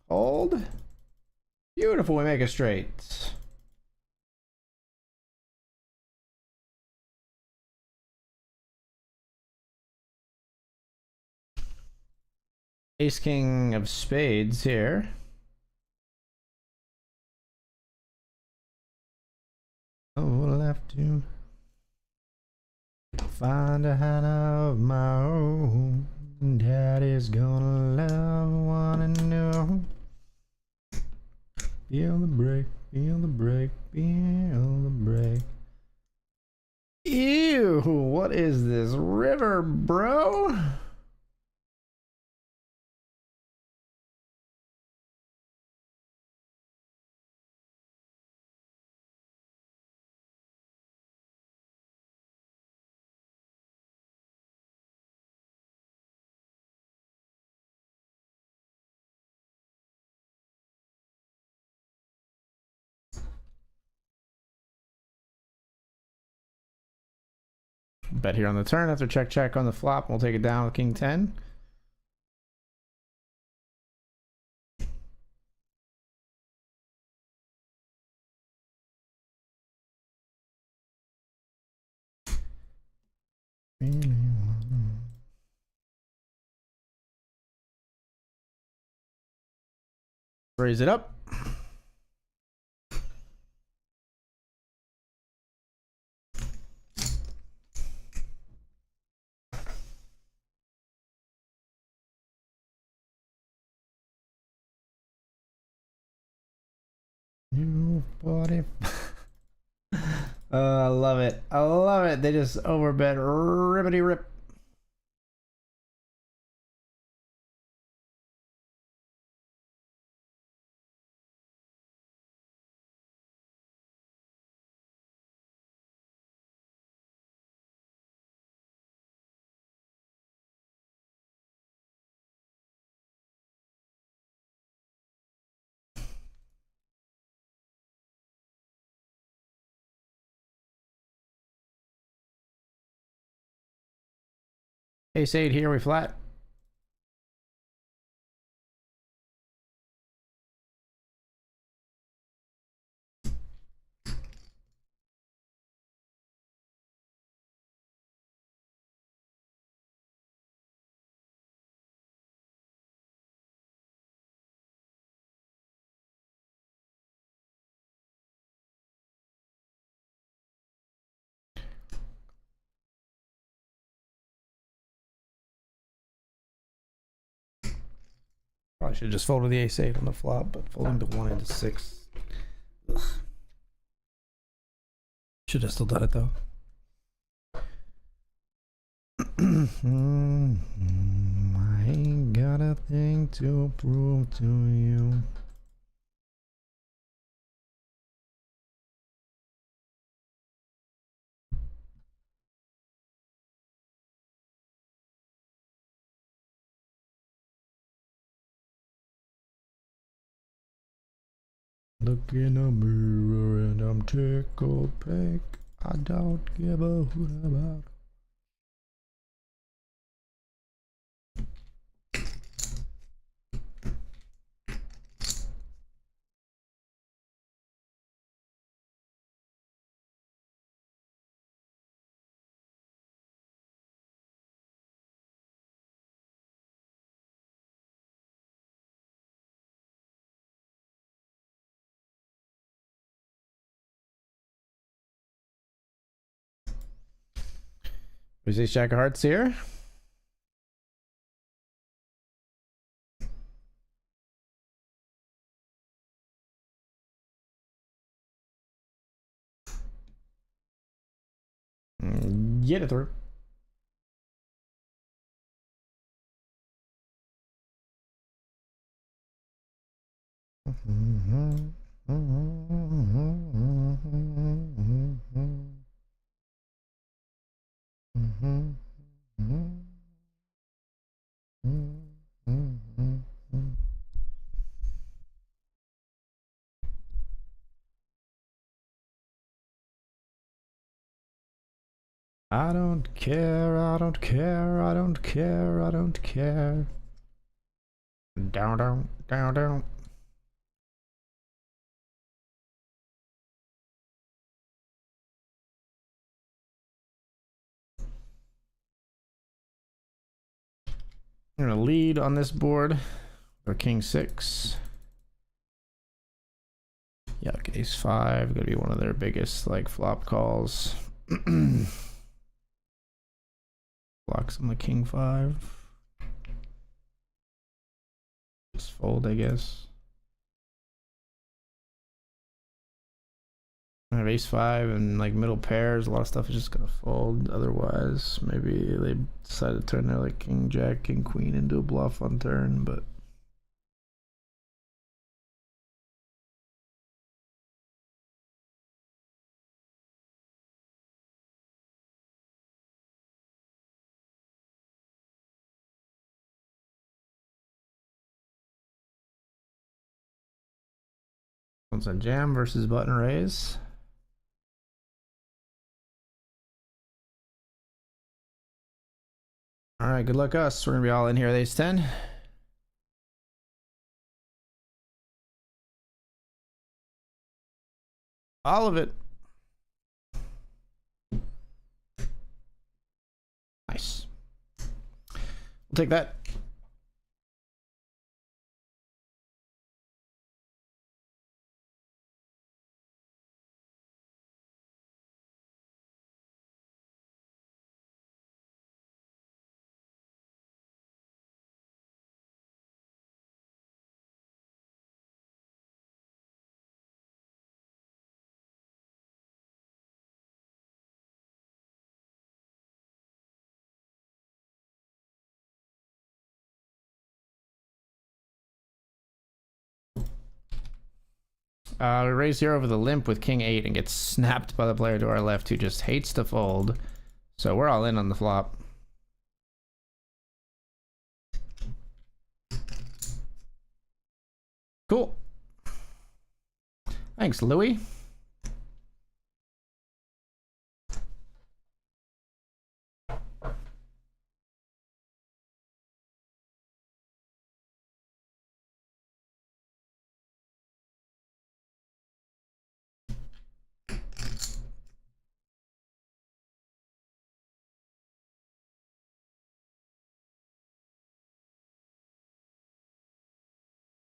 Hold. Beautiful, we make a straight. Ace king of spades here. Oh, we'll have to find a hand of my own. Daddy's gonna love, wanna know. Feel the break, feel the break, feel the break. Ew, what is this river, bro? Bet here on the turn after check check on the flop. We'll take it down with king 10. Raise it up. New 40. I love it. I love it. They just overbet ribbity rip. Ace 8 here, we flat. Probably should have just folded the ace 8 on the flop, but folding to 1 into 6. Ugh. Should have still done it though. I ain't got a thing to prove to you. Look in the mirror and I'm tickled pink. I don't give a hoot about. Is ace jack of hearts here? Get it through. I don't care, I don't care, I don't care, I don't care. Down, down, down, down. I'm gonna lead on this board for king 6. Yuck, ace 5, gonna be one of their biggest like flop calls. Blocks on the king 5. Just fold, I guess. I have ace 5 and like middle pairs. A lot of stuff is just gonna fold. Otherwise, maybe they decide to turn their like king jack, king queen into a bluff on turn, but. What's a jam versus button raise? All right, good luck us. We're gonna be all in here with ace 10. All of it. Nice. We'll take that. We raise here over the limp with king 8 and get snapped by the player to our left who just hates to fold. So we're all in on the flop. Cool. Thanks, Louis.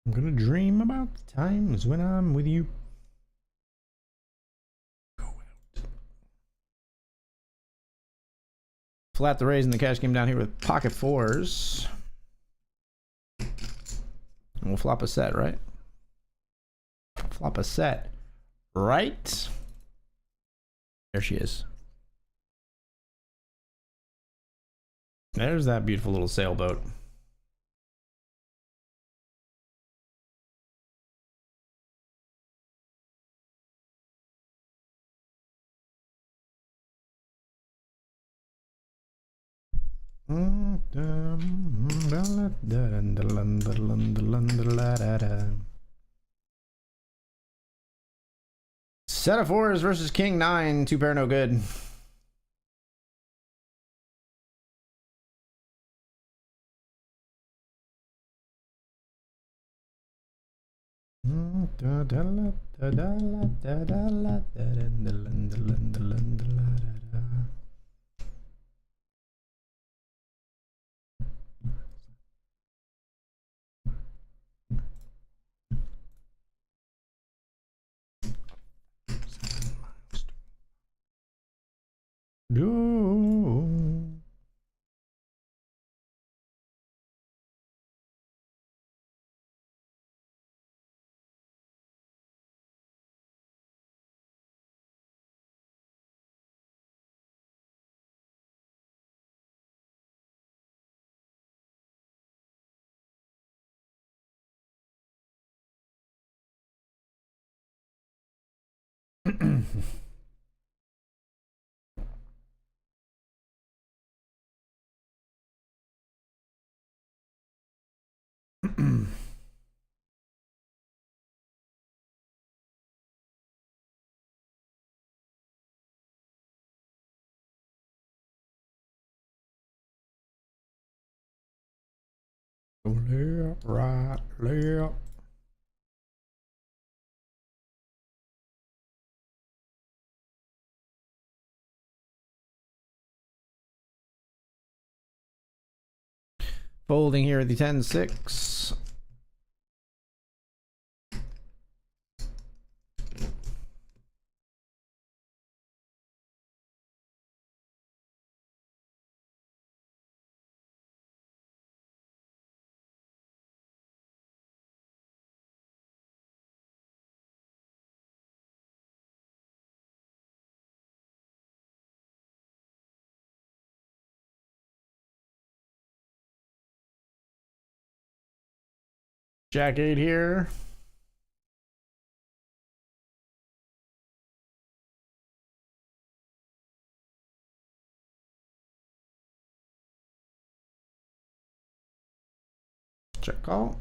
I'm gonna dream about the times when I'm with you. Go out. Flat the raise and the cash came down here with pocket 4s. And we'll flop a set, right? Flop a set, right? There she is. There's that beautiful little sailboat. Set of 4s versus king 9, 2 pair no good. Left, right, left. Folding here at the 10-6. Jack 8 here. Check call.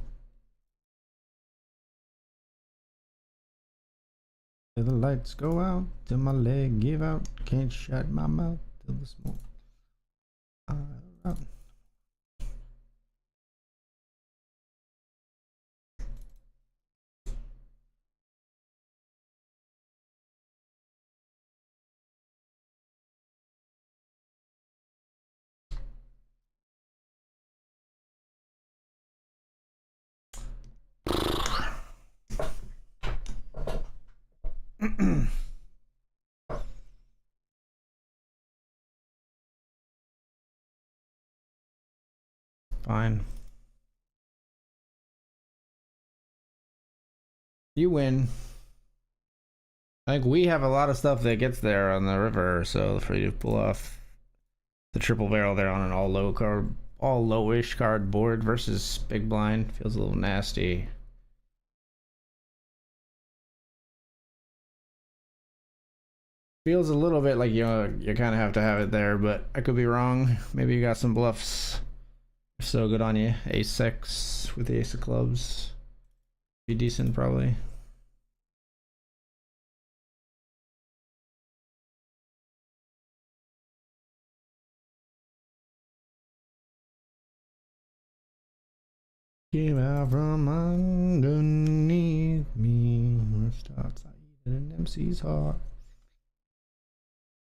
Till the lights go out, till my leg give out. Can't shut my mouth till the smoke. Fine. You win. I think we have a lot of stuff that gets there on the river, so for you to pull off the triple barrel there on an all lowish card board versus big blind feels a little nasty. Feels a little bit like you kind of have to have it there, but I could be wrong. Maybe you got some bluffs. So good on you. Ace 6 with the ace of clubs. Be decent probably. Came out from underneath me. Starts I eat an MC's heart.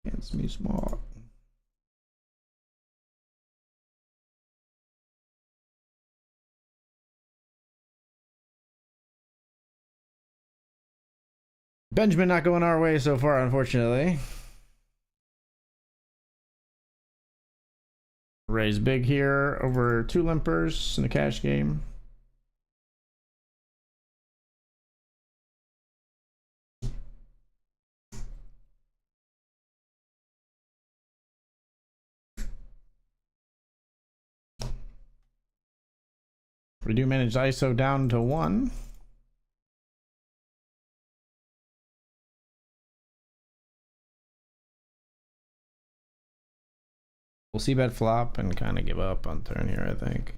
Against me smart. Benjamin not going our way so far, unfortunately. Raise big here over 2 limpers in the cash game. We do manage ISO down to 1. We'll see bet flop and kind of give up on turn here, I think.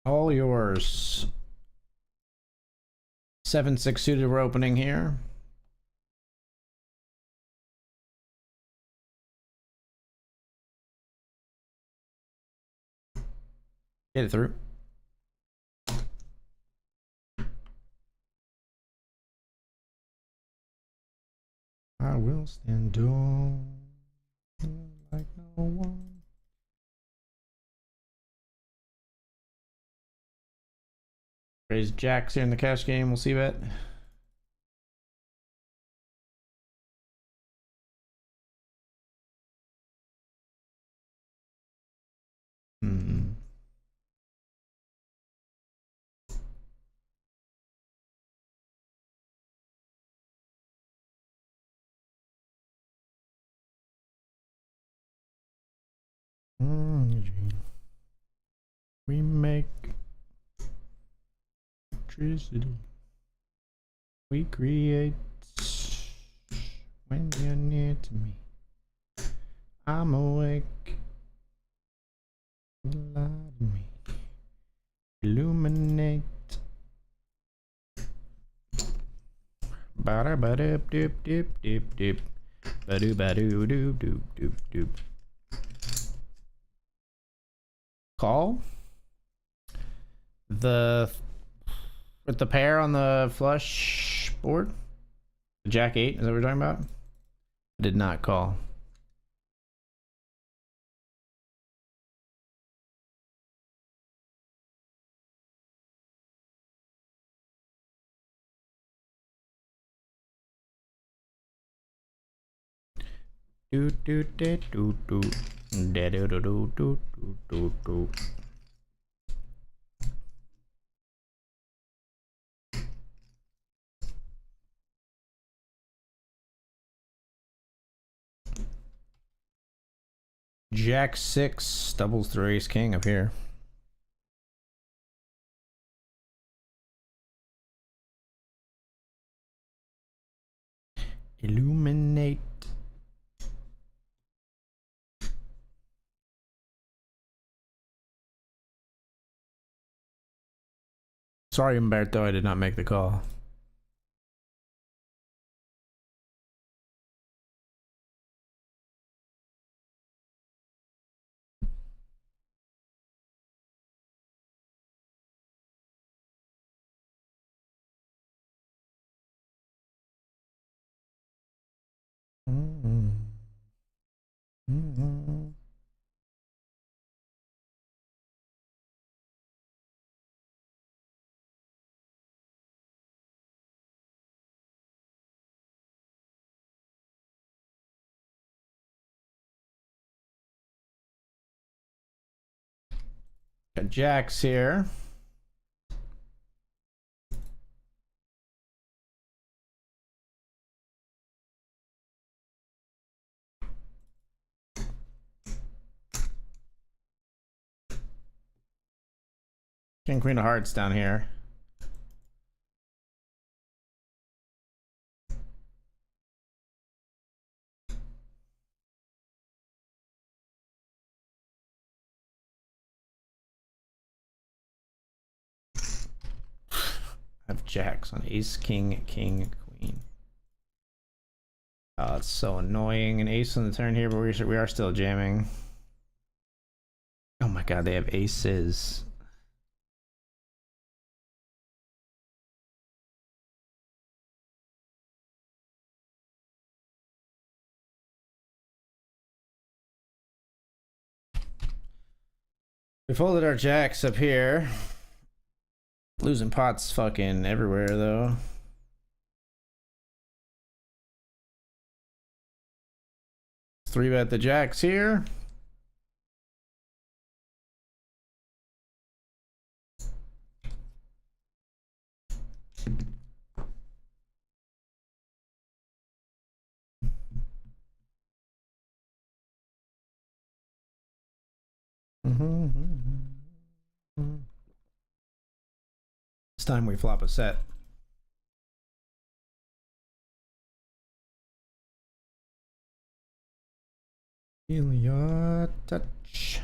All yours. 7-6 suited we're opening here. Get it through. I will stand tall like no one. Raise jacks here in the cash game. We'll see bet. We make electricity we create when you're near to me. I'm awake. Light me. Illuminate. Ba ba dip dip dip dip dip. Ba doo doo doo doo doo. Call the with the pair on the flush board. Jack 8, is that what we're talking about? I did not call. Do do do do do do do do do do do. Jack 6 doubles through ace king up here. Illuminate. Sorry, Umberto, I did not make the call. Got jacks here. King, queen of hearts down here. I have jacks on ace, king, king, queen. Oh, it's so annoying. An ace on the turn here, but we are still jamming. Oh my god, they have aces. We folded our jacks up here. Losing pots fucking everywhere though. Three bet the jacks here. This time we flop a set. Feel your touch.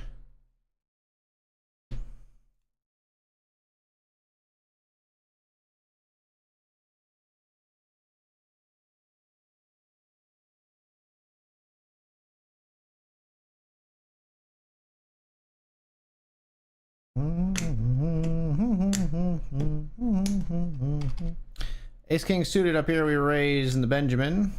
Ace king suited up here. We raise in the Benjamin.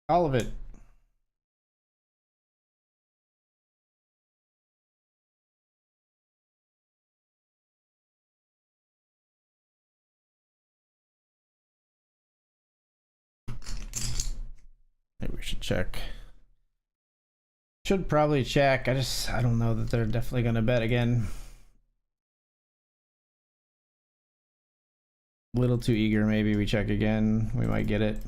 All of it. should check. Should probably check. I don't know that they're definitely gonna bet again. A little too eager, maybe we check again. We might get it.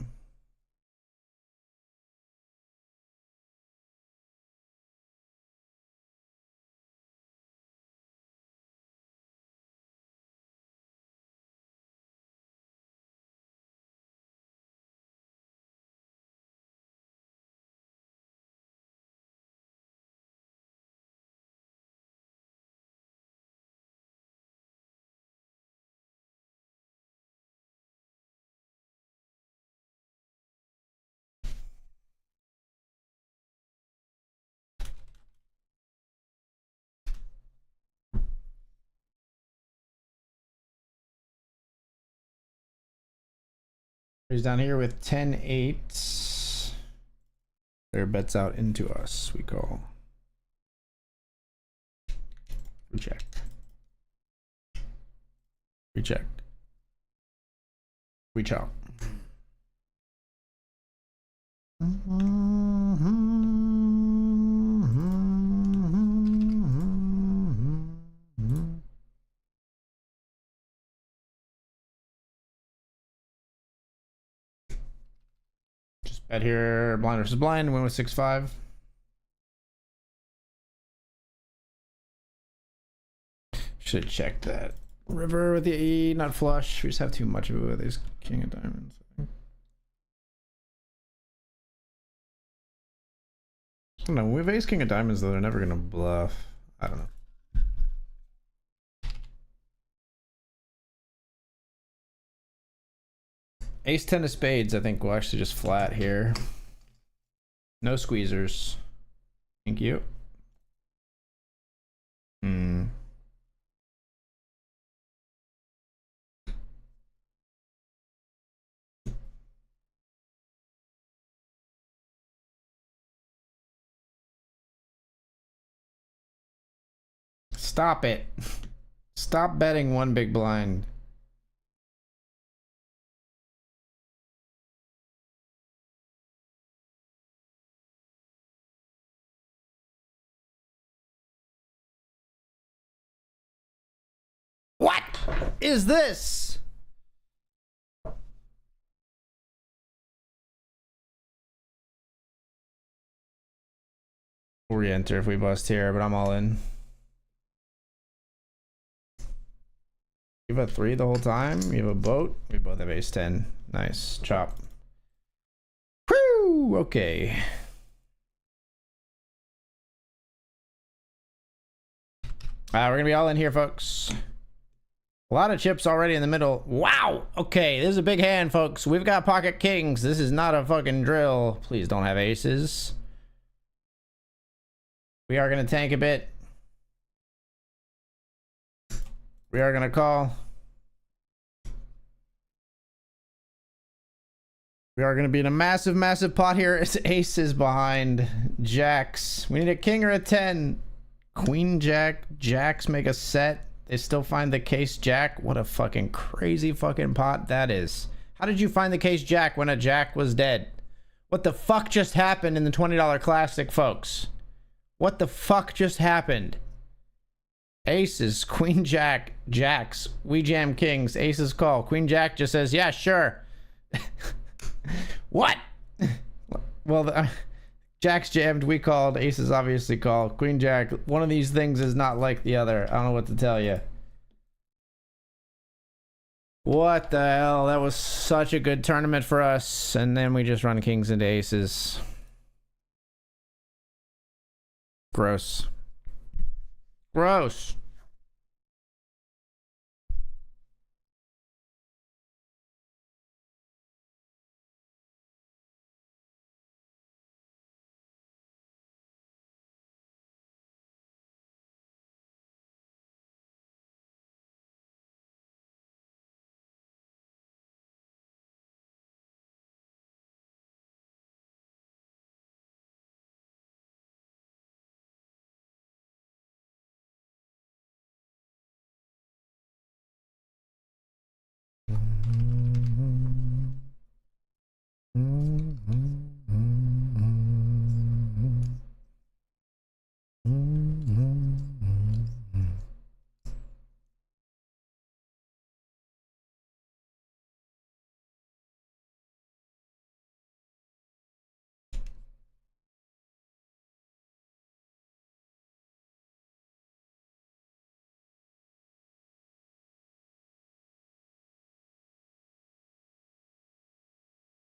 He's down here with 10-8. Their bets out into us, we call. We check. We check. We chop. Just bet here, blind versus blind, win with 6-5. Should have checked that. River with the E, not flush. We just have too much of it with his king of diamonds. I don't know. With ace king of diamonds, though, they're never gonna bluff. I don't know. Ace 10 of spades, I think, will actually just flat here. No squeezers. Thank you. Stop it. Stop betting one big blind. What is this? We'll re-enter if we bust here, but I'm all in. You have a 3 the whole time? You have a boat? We both have ace 10. Nice. Chop. Whew! Okay. We're gonna be all in here, folks. A lot of chips already in the middle. Wow! Okay, this is a big hand, folks. We've got pocket kings. This is not a fucking drill. Please don't have aces. We are gonna tank a bit. We are gonna call. We are gonna be in a massive, massive pot here. It's aces behind jacks. We need a king or a 10. Queen jack. Jacks make a set. They still find the case jack. What a fucking crazy fucking pot that is. How did you find the case jack when a jack was dead? What the fuck just happened in the $20 classic, folks? What the fuck just happened? Aces, queen jack, jacks, we jam kings, aces call. Queen jack just says, yeah, sure. What? Well, jacks jammed, we called, aces obviously call. Queen jack, one of these things is not like the other. I don't know what to tell you. What the hell? That was such a good tournament for us. And then we just run kings into aces. Gross. Gross.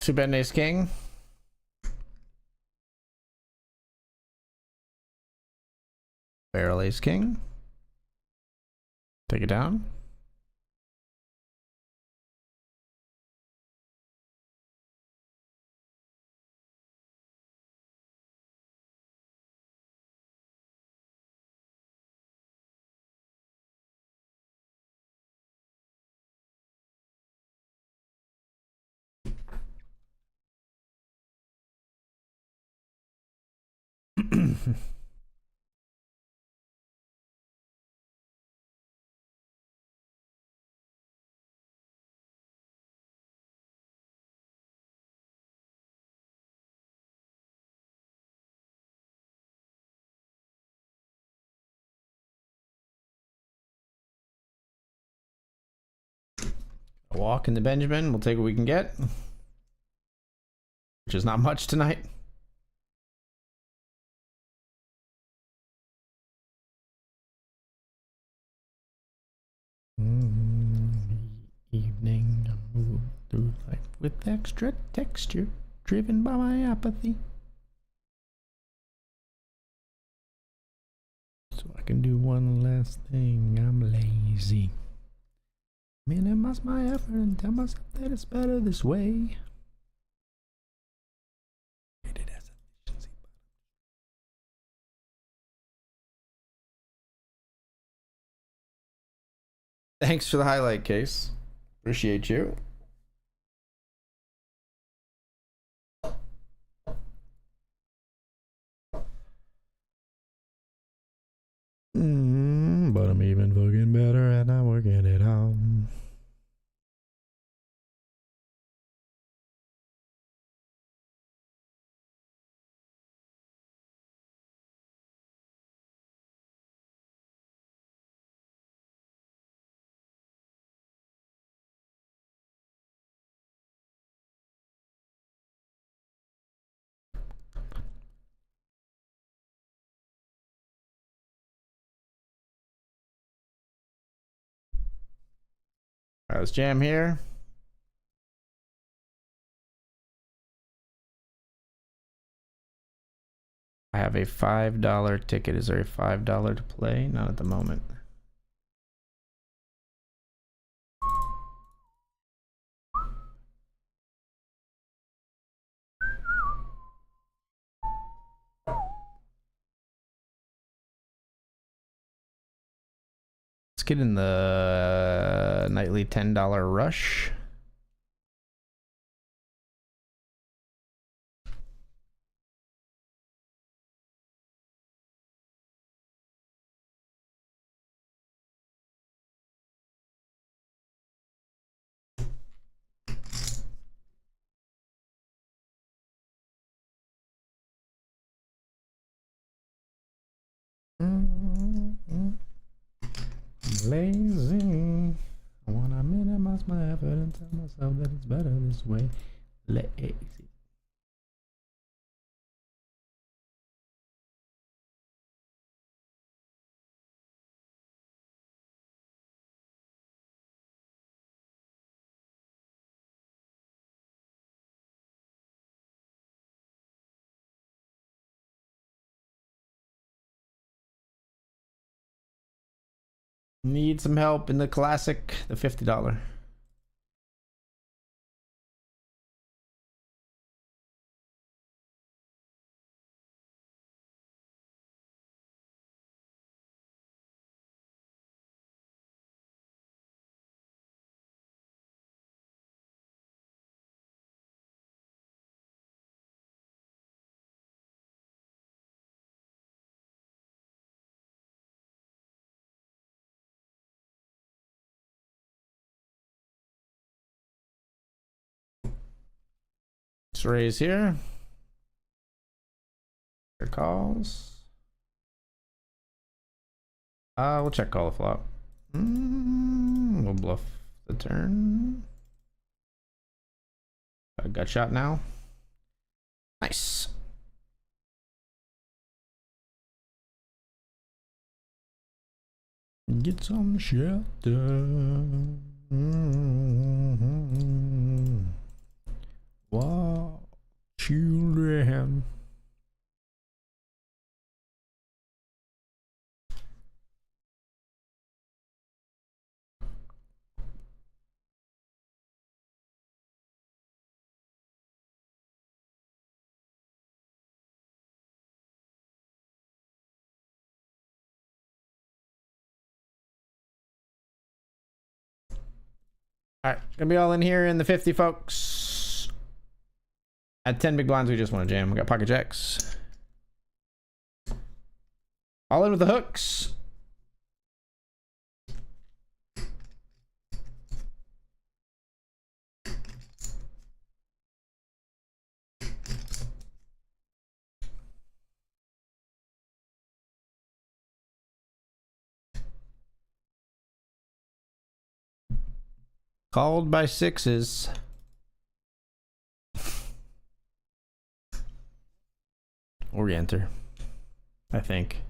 Two bet ace king. Barrel ace king. Take it down. Walk in the Benjamin. We'll take what we can get, which is not much tonight. Evening, I move through life with extra texture, driven by my apathy. So I can do one last thing. I'm lazy. Minimize my effort and tell myself that it's better this way. Thanks for the highlight, Case. Appreciate you. But I'm even fucking better at not working it out. Alright, let's jam here. I have a $5 ticket. Is there a $5 to play? Not at the moment. Let's get in the nightly $10 rush. Lazy. I wanna minimize my effort and tell myself that it's better this way. Lazy. Need some help in the classic, the $50. Let's raise here. Your calls. We'll check call the flop. We'll bluff the turn. Got a gut shot now. Nice. Get some shelter. What? children. All right, gonna be all in here in the 50, folks. At 10 big blinds, we just want to jam. We got pocket jacks. All in with the hooks. Called by sixes. Orienter, I think.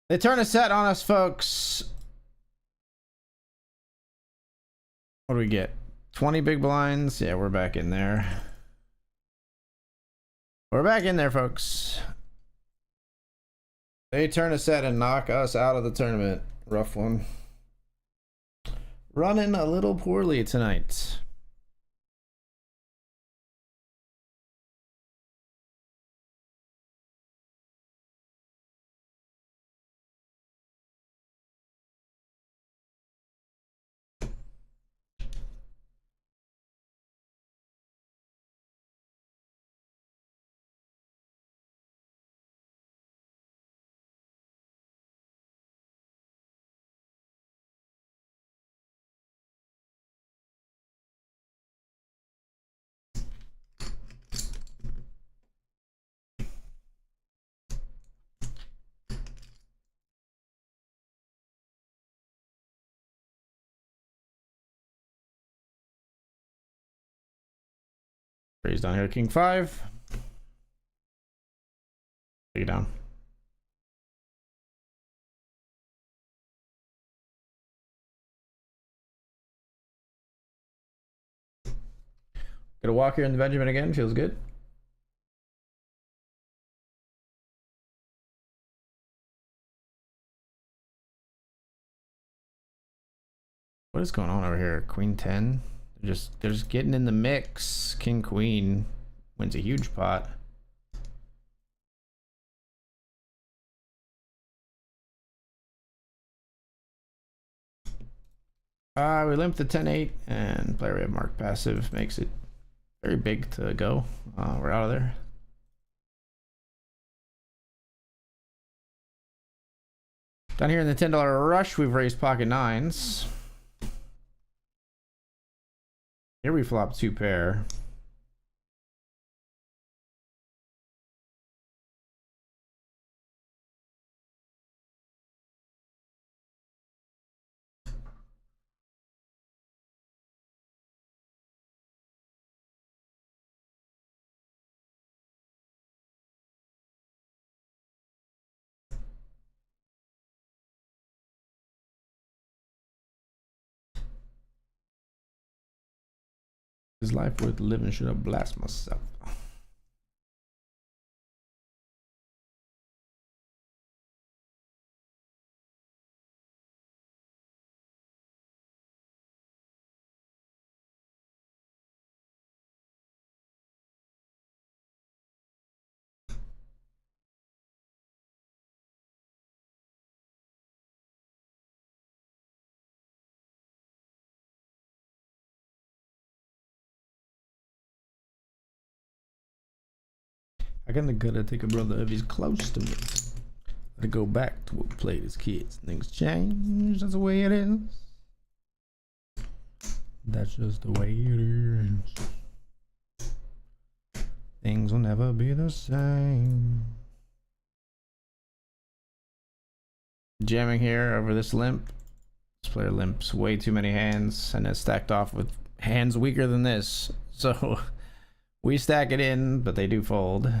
They turn a set on us, folks. What do we get? 20 big blinds. Yeah, we're back in there. We're back in there, folks. They turn a set and knock us out of the tournament. Rough one. Running a little poorly tonight. Raise down here, king 5. Take it down. Get a walk here in the Benjamin again. Feels good. What is going on over here? Queen 10. They're just getting in the mix. King Queen wins a huge pot. We limp the 10-8 and player we have marked passive makes it very big to go. We're out of there. Down here in the $10 rush, we've raised pocket 9s. Here we flop 2 pair. Is life worth living? Should I blast myself? I kinda gotta take a brother if he's close to me. Let it go back to what we played as kids. Things change, that's the way it is. That's just the way it is. Things will never be the same. Jamming here over this limp. This player limps way too many hands and it's stacked off with hands weaker than this. So we stack it in, but they do fold.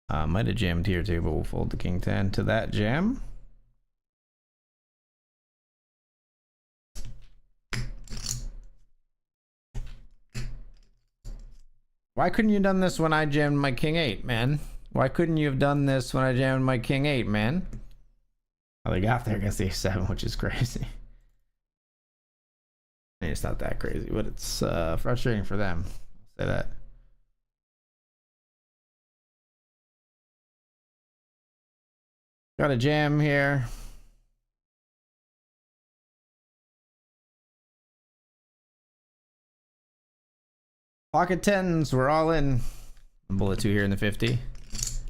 Might have jammed here too, but we'll fold the king 10 to that jam. Why couldn't you have done this when I jammed my king 8, man? Why couldn't you have done this when I jammed my king 8, man? Oh, they got there against the a7, which is crazy. I mean, it's not that crazy, but it's frustrating for them. I'll say that. Got a jam here. Pocket 10s, we're all in. Bullet 2 here in the 50. What's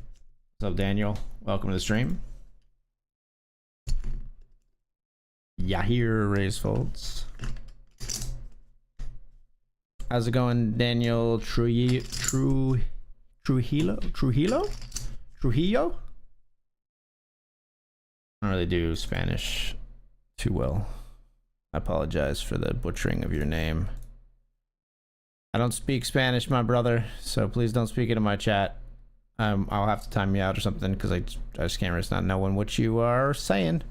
up, Daniel? Welcome to the stream. Yahir raise folds. How's it going, Daniel Trujillo? I don't really do Spanish too well. I apologize for the butchering of your name. I don't speak Spanish, my brother, so please don't speak it in my chat. I'll have to time you out or something because I just can't risk not knowing what you are saying.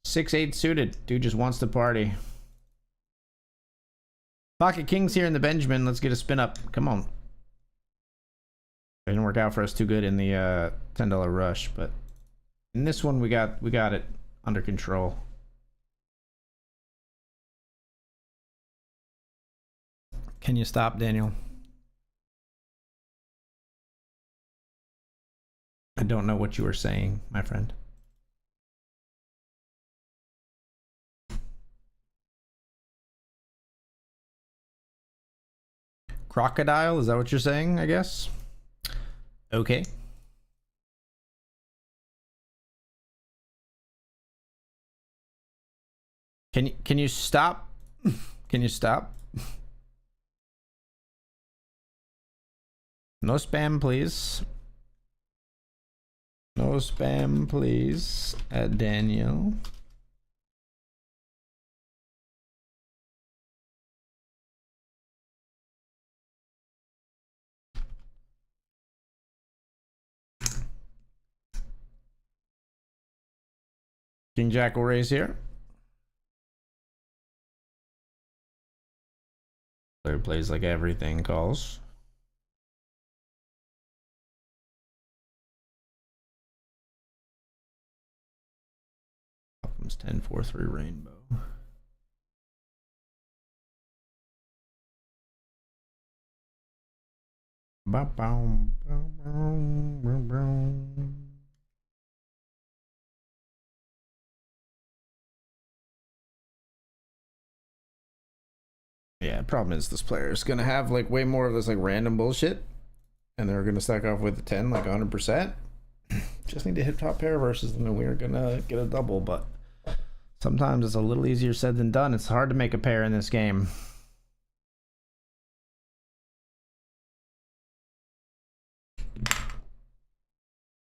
6-8 suited. Dude just wants to party. Pocket kings here in the Benjamin. Let's get a spin up. Come on. It didn't work out for us too good in the $10 rush, but in this one we got it under control. Can you stop, Daniel? I don't know what you were saying, my friend. Crocodile, is that what you're saying, I guess? Okay. Can you stop? Can you stop? No spam, please. No spam, please, at Daniel. King Jack will raise here. Player plays like everything calls. Comes 10-4-3 rainbow. Yeah, problem is this player is gonna have like way more of this like random bullshit, and they're gonna stack off with the 10 like 100%. Just need to hit top pair versus them, and we're gonna get a double. But sometimes it's a little easier said than done. It's hard to make a pair in this game.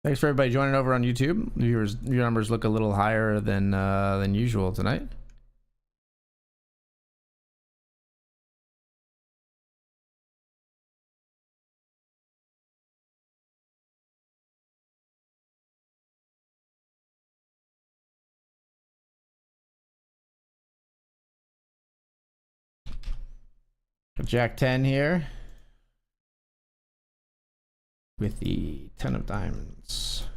Thanks for everybody joining over on YouTube. Your numbers look a little higher than usual tonight. Jack 10 here with the 10 of diamonds.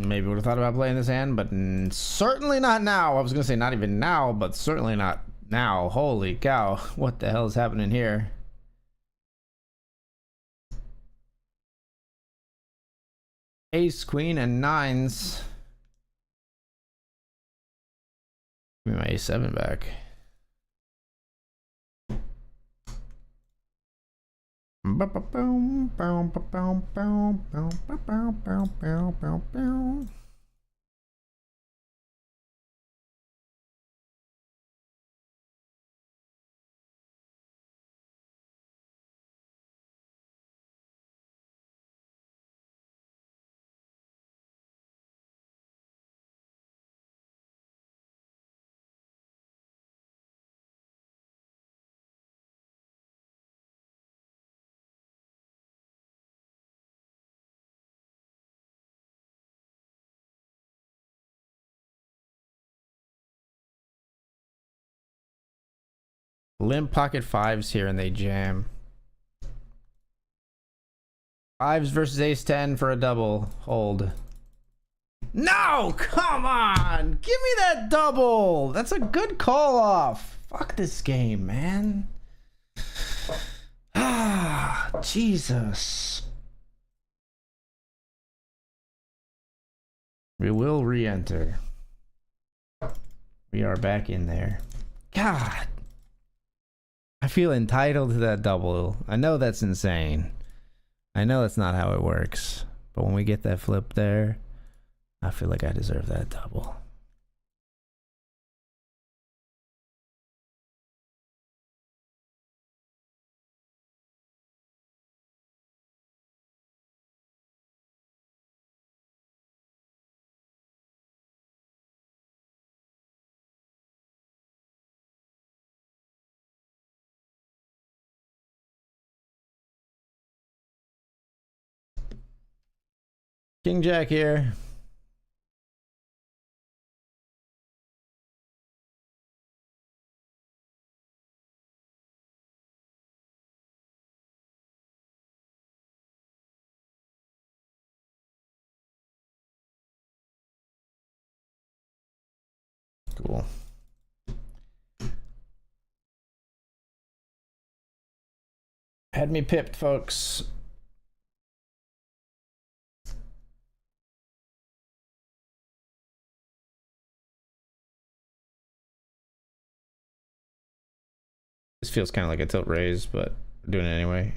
Maybe would have thought about playing this hand, but certainly not now. I was gonna say not even now, but certainly not now. Holy cow, what the hell is happening here? Ace, queen, and nines. Give me my A7 back. Limp pocket fives here and they jam. Fives versus ace 10 for a double. Hold. No, come on. Give me that double. That's a good call off. Fuck this game, man. Ah, Jesus. We will re-enter. We are back in there. God. I feel entitled to that double. I know that's insane. I know that's not how it works. But when we get that flip there, I feel like I deserve that double. King Jack here. Cool. Had me pipped, folks. This feels kind of like a tilt raise, but I'm doing it anyway.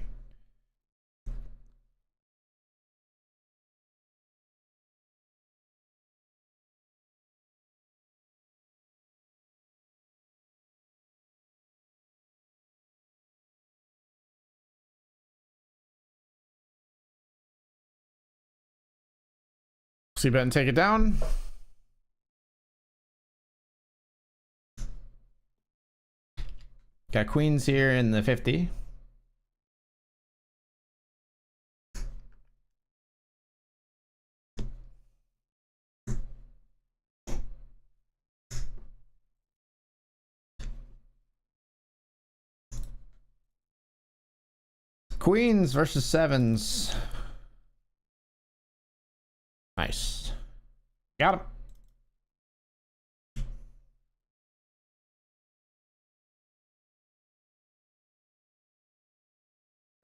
See bet and take it down. Got queens here in the 50. Queens versus sevens. Nice. Got him.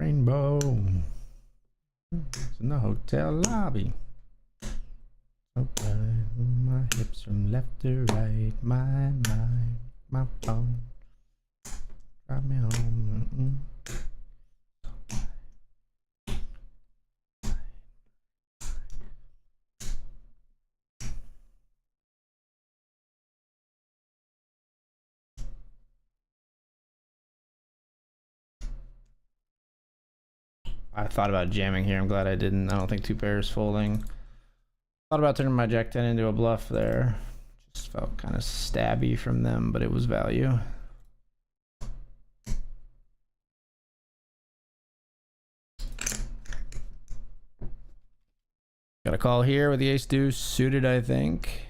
Rainbow. It's in the hotel lobby. Okay, my hips from left to right. My mind, my phone. Drive me home. I thought about jamming here. I'm glad I didn't. I don't think two pairs folding. Thought about turning my Jack 10 into a bluff there. Just felt kind of stabby from them, but it was value. Got a call here with the ace deuce suited, I think.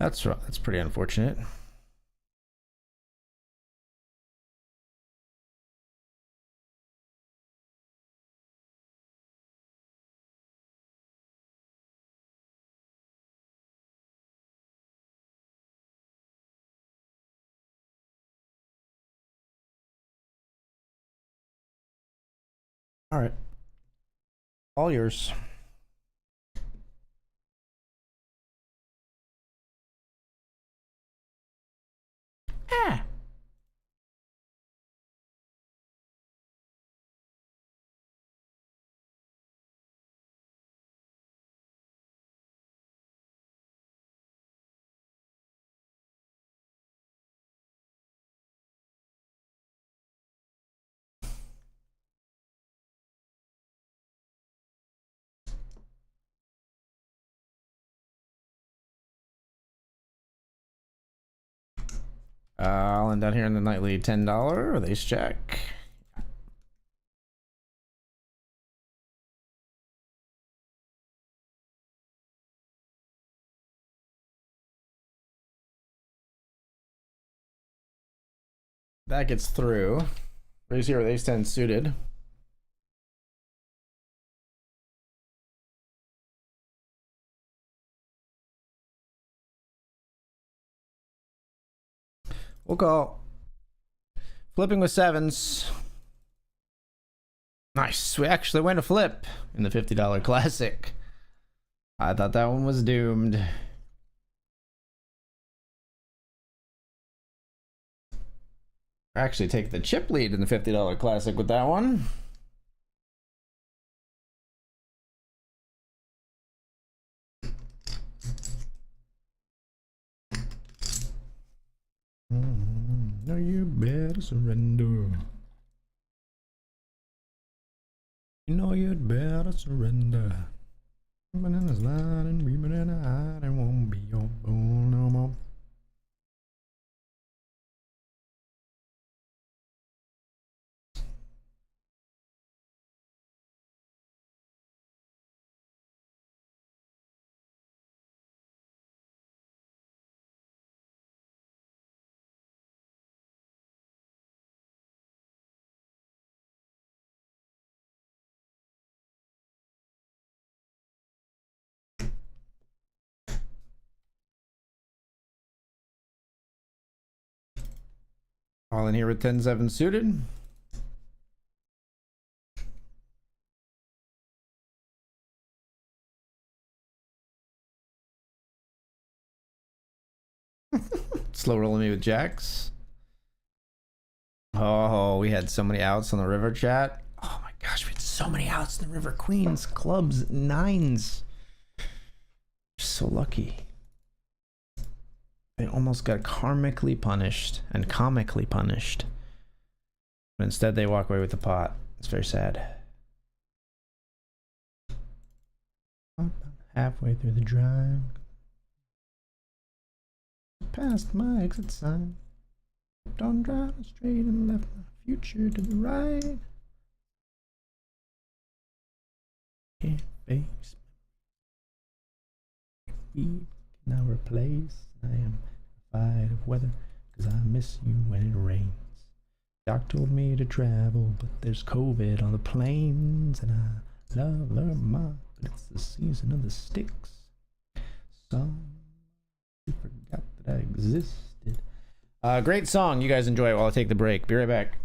That's right. That's pretty unfortunate. All right. All yours. Ah. I'll end down here in the nightly $10 with ace jack. That gets through. Raise here with ace 10 suited. We'll call. Flipping with sevens. Nice. We actually went a flip in the $50 classic. I thought that one was doomed. Actually take the chip lead in the $50 classic with that one. No, you better surrender. You know you'd better surrender. Bananas line and we banana I won't be your bone no more. All in here with 10-7 suited. Slow rolling me with jacks. Oh, we had so many outs on the river chat. Oh my gosh, we had so many outs in the river. Queens, clubs, nines. So lucky. They almost got karmically punished and comically punished. But instead they walk away with the pot. It's very sad. Halfway through the drive. Past my exit sign. Kept on driving straight and left my future to the right. Can't face we can now replace. I am terrified of weather because I miss you when it rains. Doc told me to travel, but there's COVID on the planes, and I love Vermont, but it's the season of the sticks. Some forgot that I existed. Great song. You guys enjoy it while I take the break. Be right back.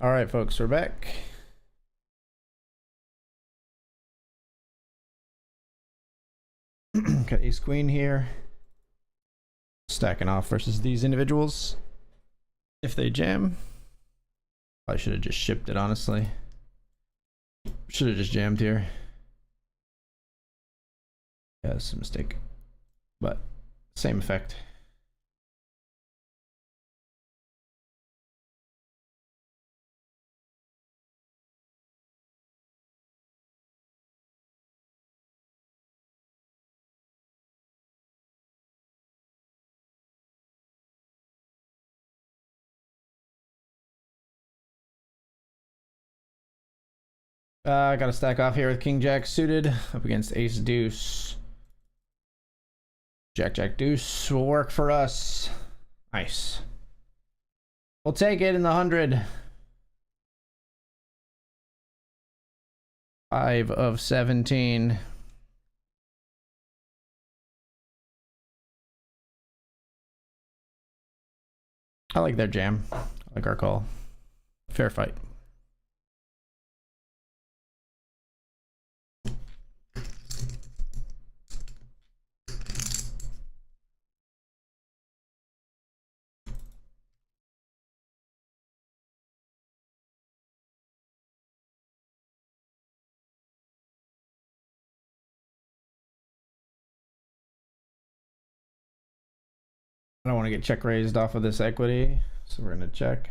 All right, folks, we're back. Got ace queen here. Stacking off versus these individuals. If they jam, I should have just shipped it, honestly. Should have just jammed here. Yeah, that's a mistake. But same effect. I got to stack off here with King Jack suited up against Ace Deuce. Jack Jack Deuce will work for us. Nice. We'll take it in the 100. 5 of 17. I like their jam. I like our call. Fair fight. I don't want to get check raised off of this equity, so we're going to check.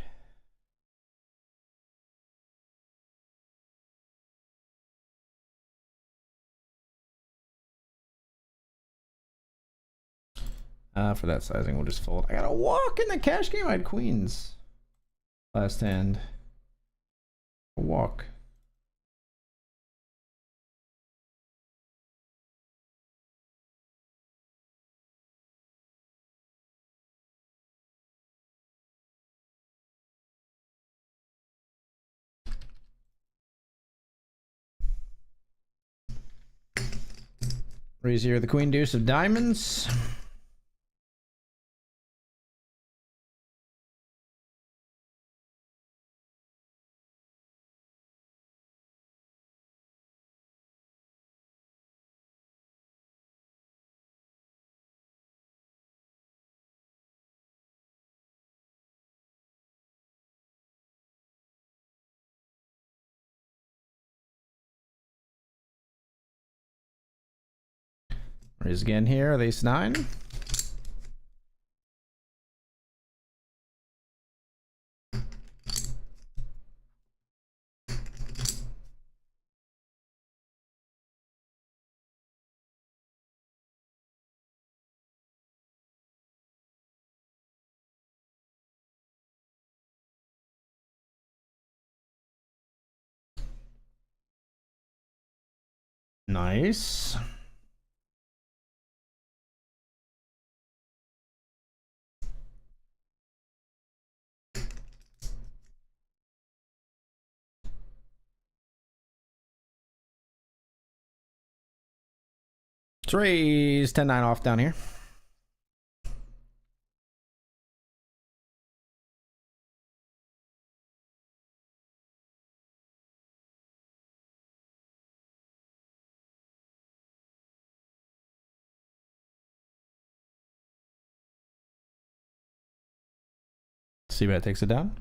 For that sizing, we'll just fold. I got to walk in the cash game. I had queens last hand. A walk. Raise here the queen deuce of diamonds. Raise again here, ace 9. Nice. Let's raise 10-9 off down here. See bet takes it down.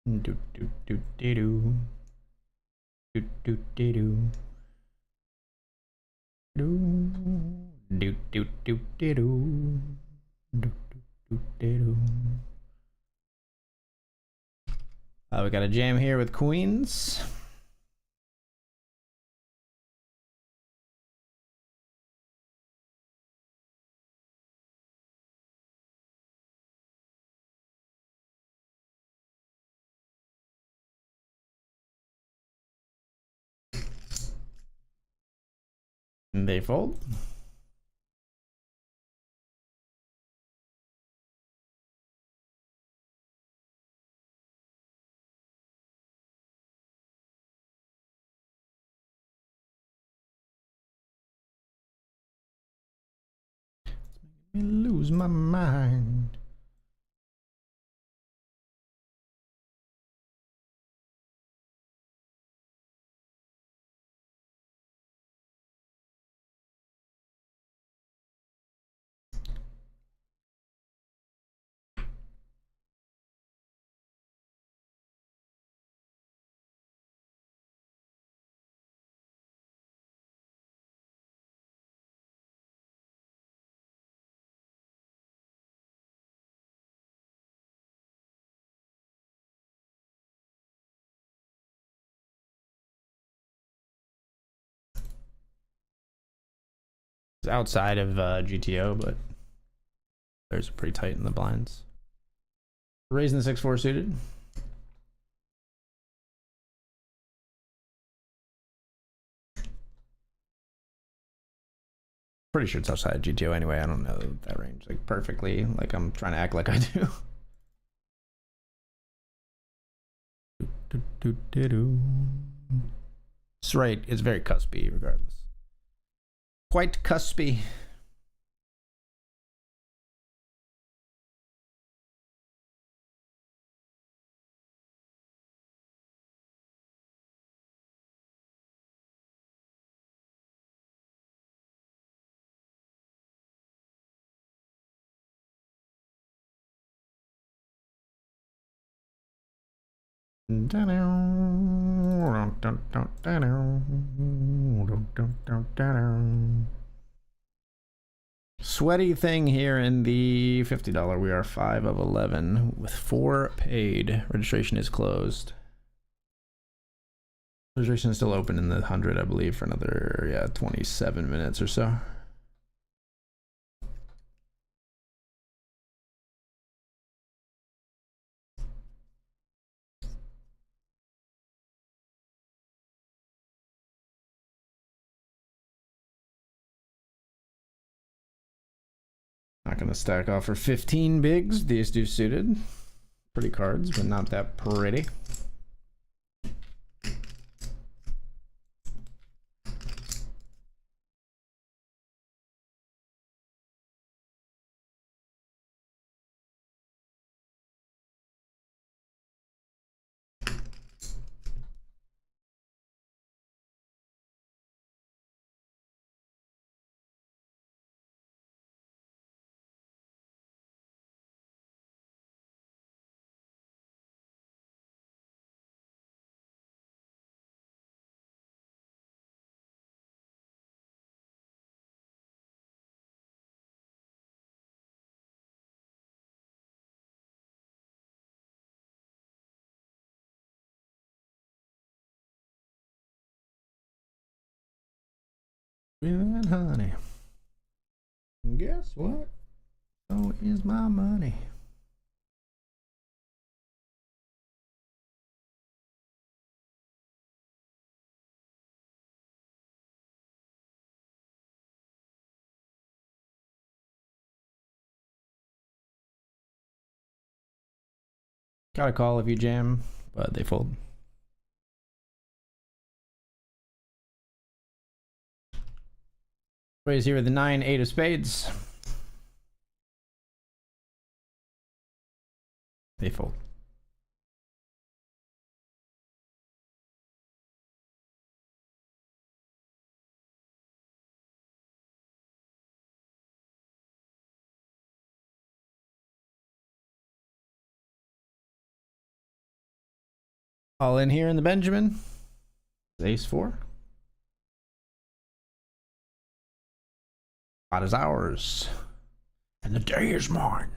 Do do do do do do do do do do do do do do do do. We got a jam here with queens. And they fold. I lose my mind. It's outside of GTO, but there's pretty tight in the blinds. Raising the 6-4 suited. Pretty sure it's outside of GTO anyway. I don't know that range like perfectly. Like I'm trying to act like I do. It's right. It's very cuspy, regardless. Quite cuspy. Sweaty thing here in the $50. We are 5 of 11 with 4 paid. Registration is closed. Registration is still open in the 100, I believe, for another 27 minutes or so. Not gonna stack off for 15 bigs. These do suited. Pretty cards, but not that pretty. And honey, guess what? So is my money. Got a call if you jam, but they fold. Raise here with the 9-8 of spades. They fold. All in here in the Benjamin. Ace-4. Pot is ours. And the day is mine.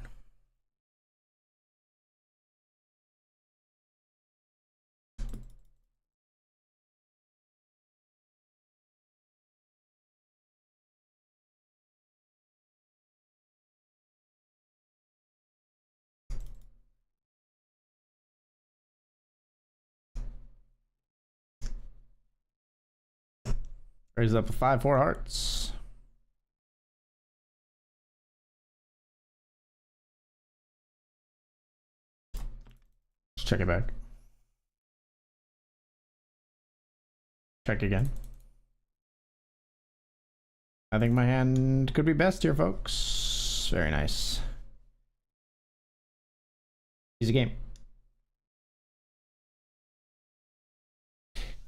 Raise up a 5-4 hearts. Let's check it back. Check again. I think my hand could be best here, folks. Very nice. Easy game.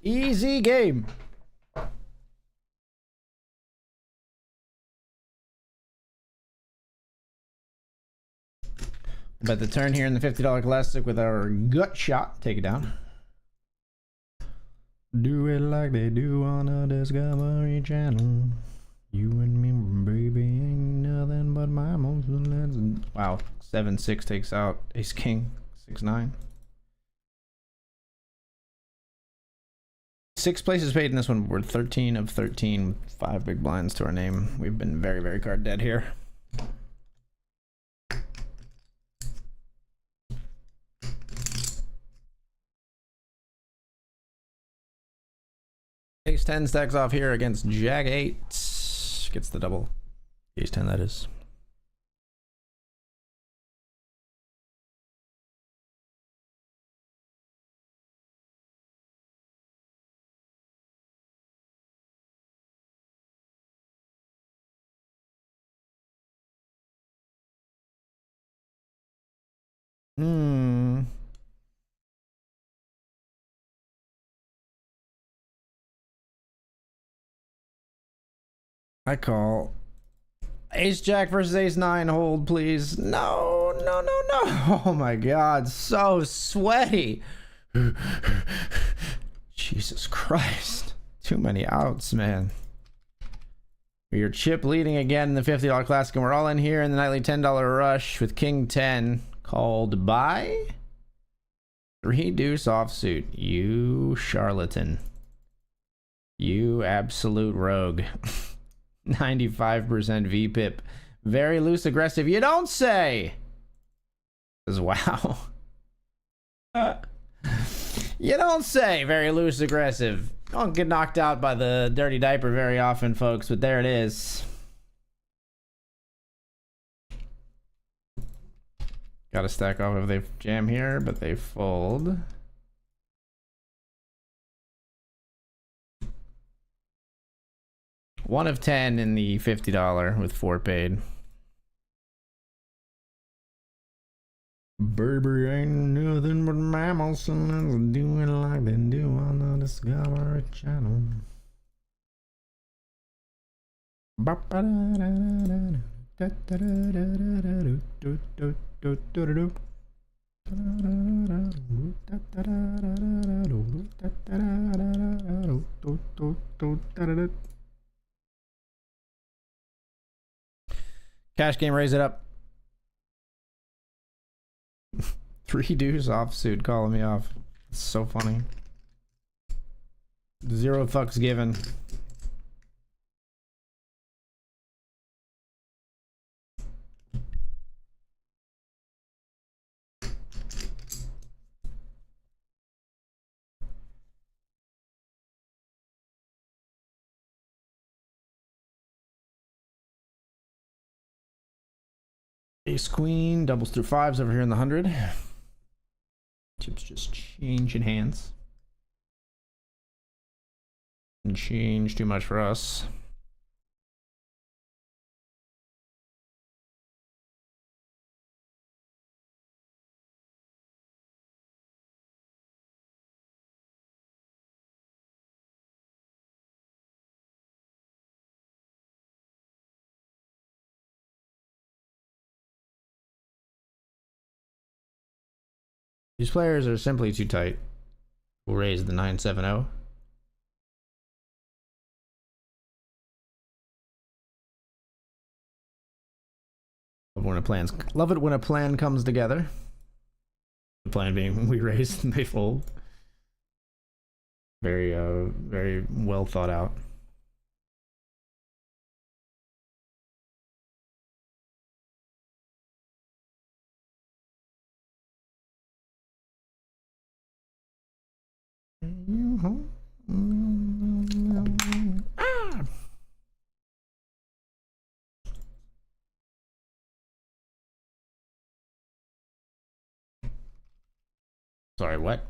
Easy game. Bet the turn here in the $50 classic with our gut shot. Take it down. Do it like they do on the Discovery Channel. You and me, baby, ain't nothing but mammals. Wow, 7-6 takes out Ace King, 6-9. 6 places paid in this one. We're 13 of 13 with 5 big blinds to our name. We've been very, very card dead here. Ace 10 stacks off here against Jack 8. Gets the double. Ace 10, that is. I call. Ace Jack versus Ace 9. Hold, please. No, no, no, no. Oh my God. So sweaty. Jesus Christ. Too many outs, man. We are chip leading again in the $50 classic, and we're all in here in the nightly $10 rush with King 10 called by 3 deuce offsuit. You charlatan. You absolute rogue. 95% VPIP. Very loose aggressive. You don't say. Wow. You don't say. Very loose aggressive. Don't get knocked out by the dirty diaper very often, folks, but there it is. Got to stack off if they jam here, but they fold. One of 10 in the $50 with 4 paid. Baby ain't nothing but mammals, and let's do it like they do on the Discovery Channel. Cash game, raise it up. 3 deuce offsuit calling me off. It's so funny. 0 fucks given. Ace queen doubles through 5s over here in the 100. Chips just changing hands. Didn't change too much for us. These players are simply too tight. We'll raise the 970. Love it when a plan comes together. The plan being we raise and they fold. Very very well thought out. Sorry, what?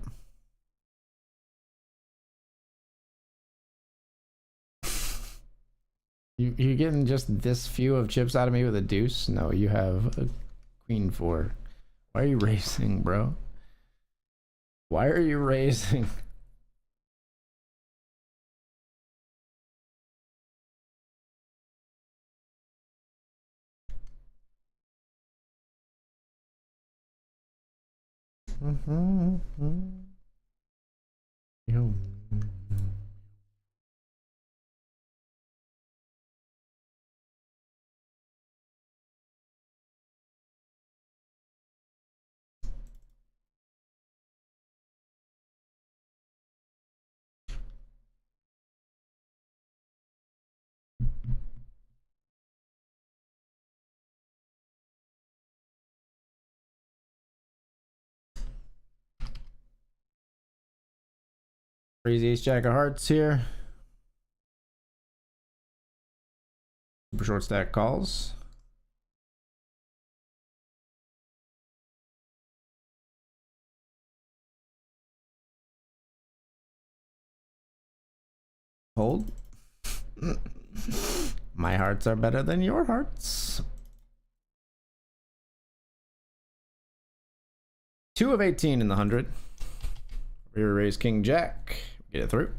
You're getting just this few of chips out of me with a deuce? No, you have a queen four. Why are you racing, bro? Why are you racing? Crazy ace jack of hearts here. Super short stack calls. Hold. My hearts are better than your hearts. 2 of 18 in the 100. Rear raise king jack. Get it through.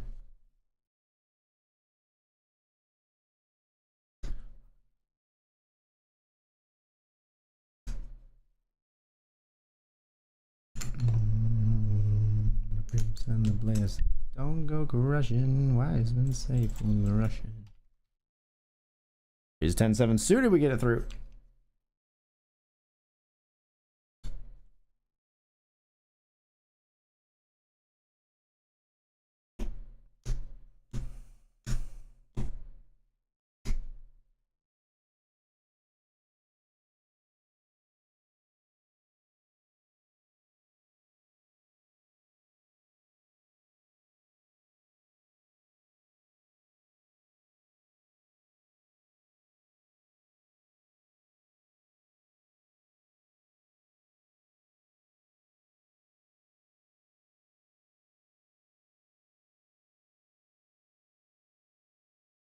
The pimps and the bliss. Don't go crushing. Wise men say fools are rushing. Here's 10-7 suited. We get it through.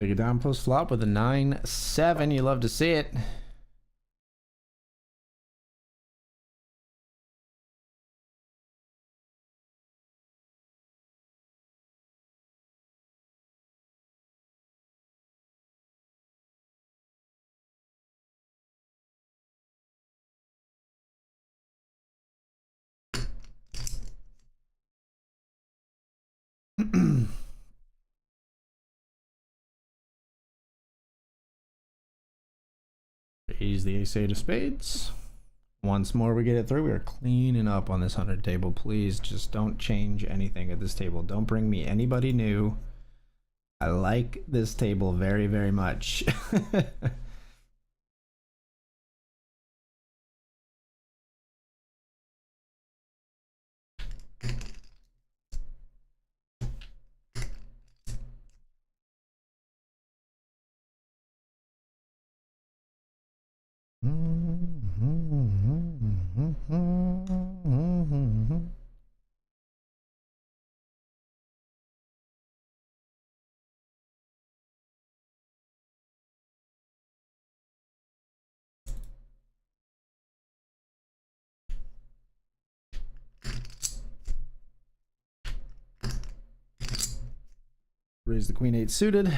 Take it down post flop with a 9-7. You love to see it. Raise the ace-8 of spades. Once more we get it through. We are cleaning up on this 100 table. Please just don't change anything at this table. Don't bring me anybody new. I like this table very, very much. Raise the queen 8 suited.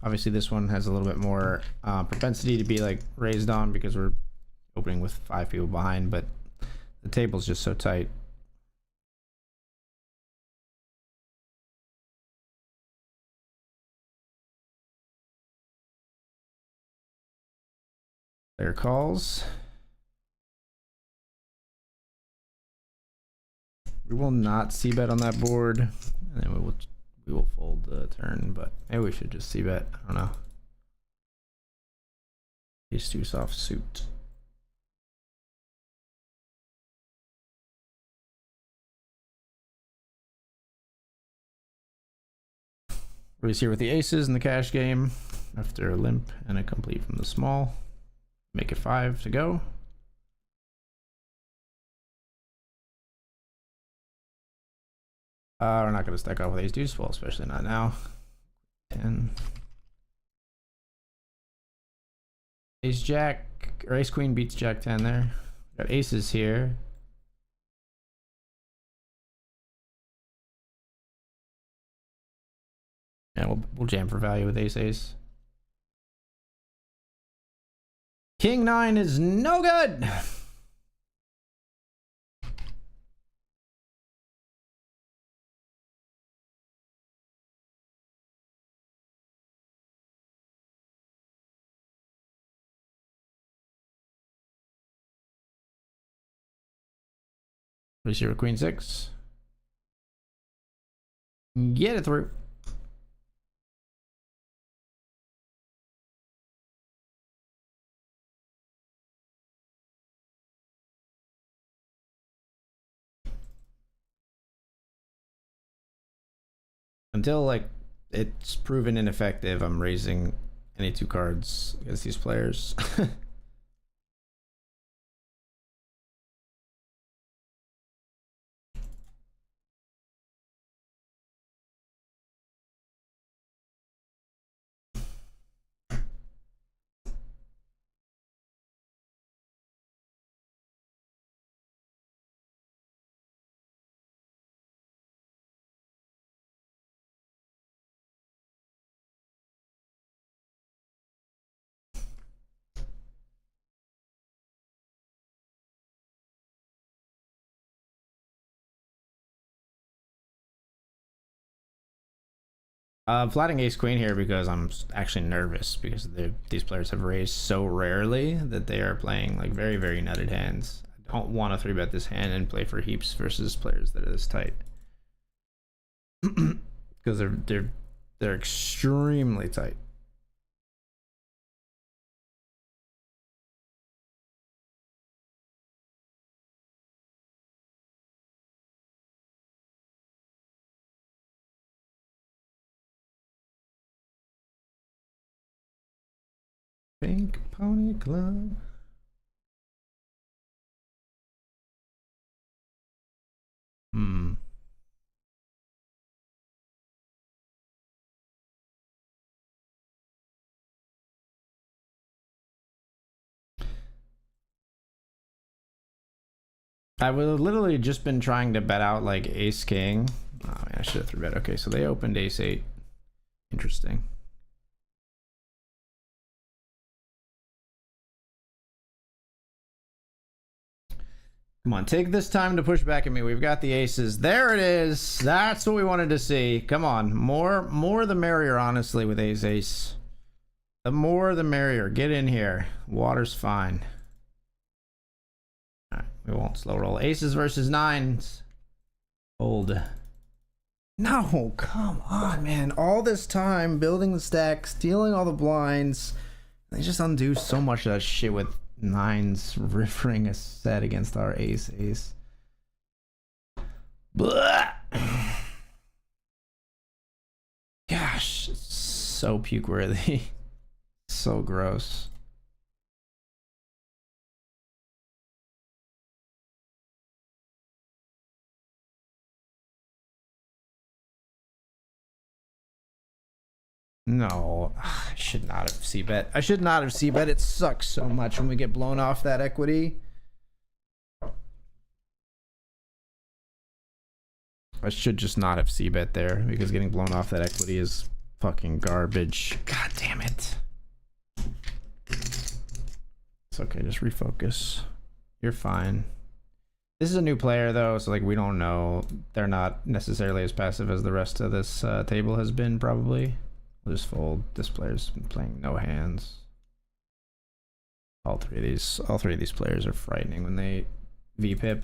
Obviously this one has a little bit more propensity to be like raised on because we're opening with 5 people behind, but the table's just so tight. Player calls. We will not c-bet on that board, and then we will fold the turn, but maybe we should just c-bet. I don't know. Ace 2 soft suit. He's here with the aces in the cash game after a limp and a complete from the small. Make it 5 to go. We're not going to stack off with ace deuce full, especially not now. 10. Ace jack or ace queen beats jack 10 there. Got aces here. And we'll jam for value with ace ace. King 9 is no good. Receiver queen 6. Get it through. Until like it's proven ineffective, I'm raising any 2 cards against these players. Flatting ace queen here because I'm actually nervous because these players have raised so rarely that they are playing like very, very nutted hands. I don't want to 3-bet this hand and play for heaps versus players that are this tight. Because they're extremely tight. Pink Pony Club. I would have literally just been trying to bet out like ace king. Oh man, I should have 3-bet. Okay, so they opened ace 8. Interesting. Come on, take this time to push back at me. We've got the aces. There it is. That's what we wanted to see. Come on, more the merrier, honestly, with ace ace. The more the merrier. Get in here. Water's fine. All right, we won't slow roll. Aces versus 9s. Hold. No, come on, man. All this time building the stack, stealing all the blinds. They just undo so much of that shit with 9s riffing a set against our ace ace. Blah. Gosh, it's so puke worthy. So gross. No, I should not have c-bet. I should not have c-bet. It sucks so much when we get blown off that equity. I should just not have c-bet there because getting blown off that equity is fucking garbage. God damn it. It's okay, just refocus. You're fine. This is a new player though, so like we don't know. They're not necessarily as passive as the rest of this table has been probably. We'll just fold. This player's been playing no hands. All three of these players are frightening when they VPip.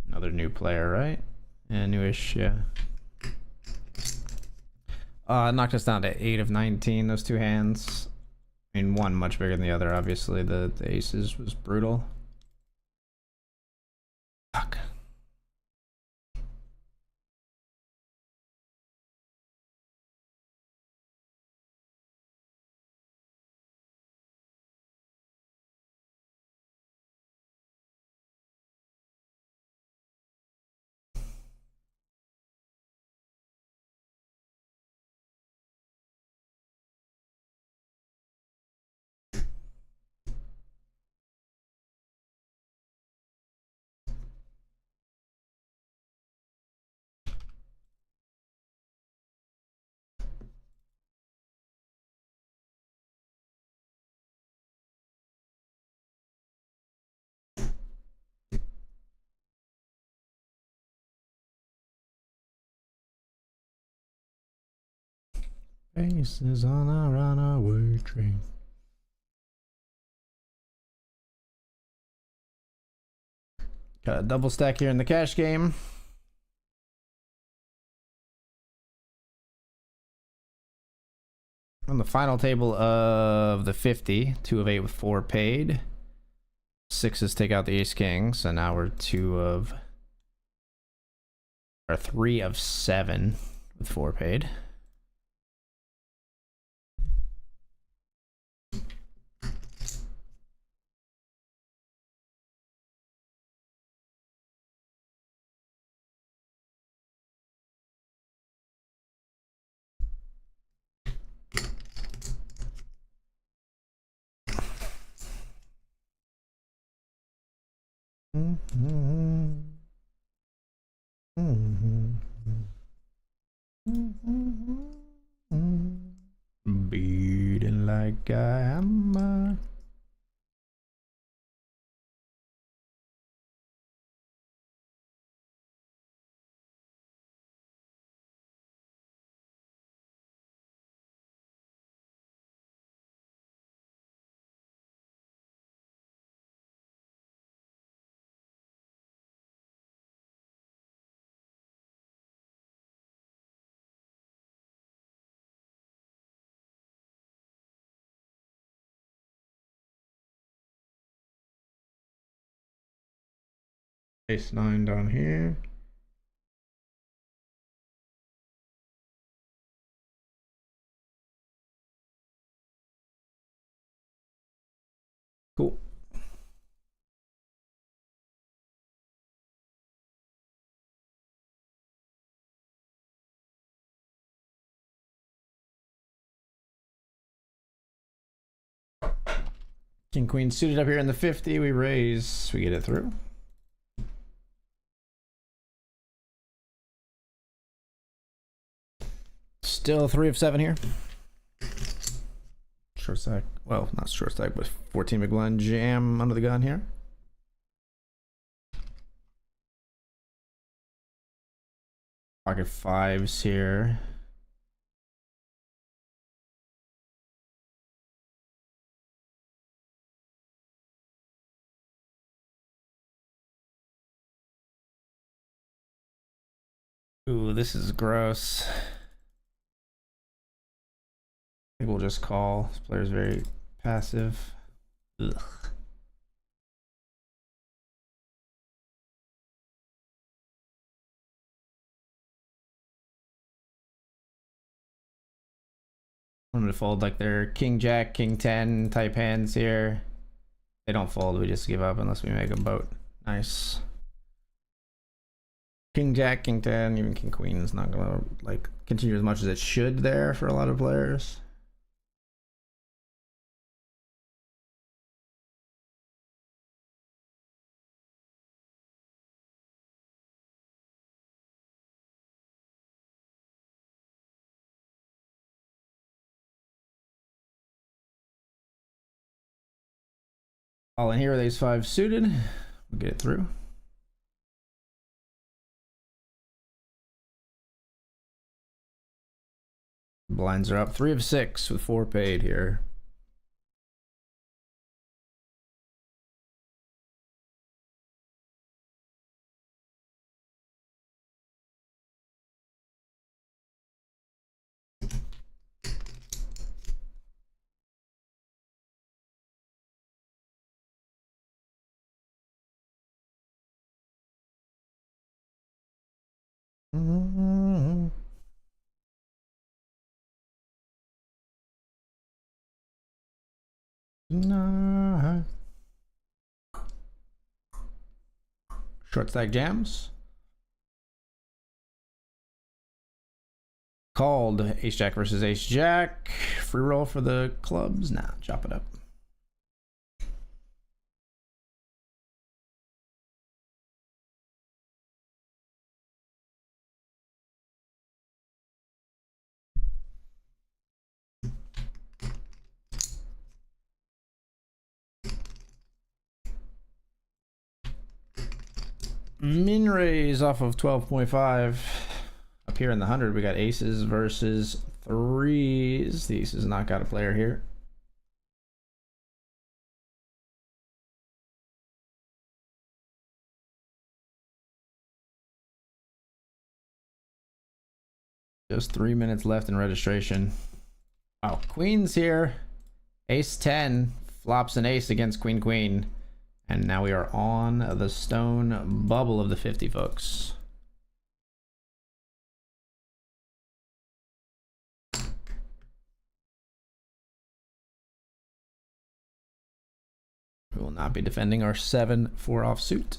Another new player, right? Yeah, newish, yeah. Knocked us down to 8 of 19, those two hands. I mean, one much bigger than the other, obviously. The aces was brutal. Fuck. Faces on a runaway train. Got a double stack here in the cash game. On the final table of the 50, 2 of 8 with 4 paid. Sixes take out the ace king, so now we're 3 of 7 with 4 paid. Beating like I am. Ace 9 down here. Cool. King queen suited up here in the 50. We raise. We get it through. Still 3 of 7 here. Short stack. Well, not short stack, but 14 big blind jam under the gun here. Pocket 5s here. Ooh, this is gross. I think we'll just call. This player's very passive. Ugh. I'm gonna fold like their king jack, king 10 type hands here. They don't fold, we just give up unless we make them boat. Nice. King jack, king 10, even king queen is not gonna like continue as much as it should there for a lot of players. All in here with ace 5 suited. We'll get it through. Blinds are up. 3 of 6 with 4 paid here. No. Short stack jams. Called ace jack versus ace jack. Free roll for the clubs. Nah, chop it up. Min raise off of 12.5. Up here in the 100, we got aces versus threes. The aces not got a player here. Just 3 minutes left in registration. Oh, queen's here. Ace 10 flops an ace against queen queen. And now we are on the stone bubble of the 50, folks. We will not be defending our 7-4 offsuit.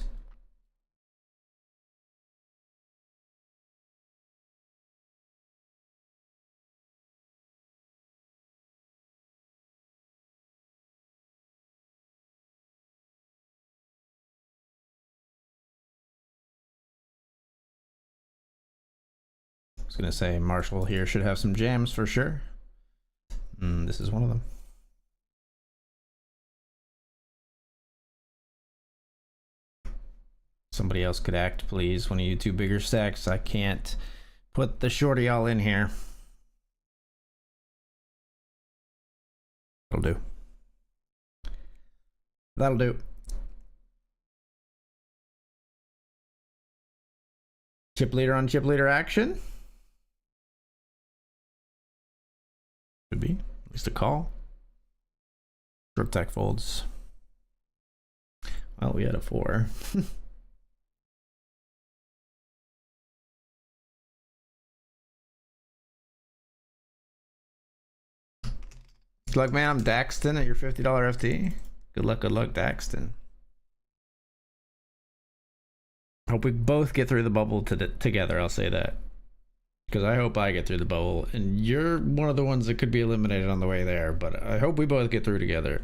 I was gonna say Marshall here should have some jams for sure. This is one of them. Somebody else could act, please. One of you two bigger stacks. I can't put the shorty all in here. That'll do. That'll do. Chip leader on chip leader action. Could be. At least a call. Short stack folds. Well, we had a 4. Good luck, man. I'm Daxton at your $50 FT. Good luck, Daxton. Hope we both get through the bubble together, I'll say that. Because I hope I get through the bubble, and you're one of the ones that could be eliminated on the way there, but I hope we both get through together.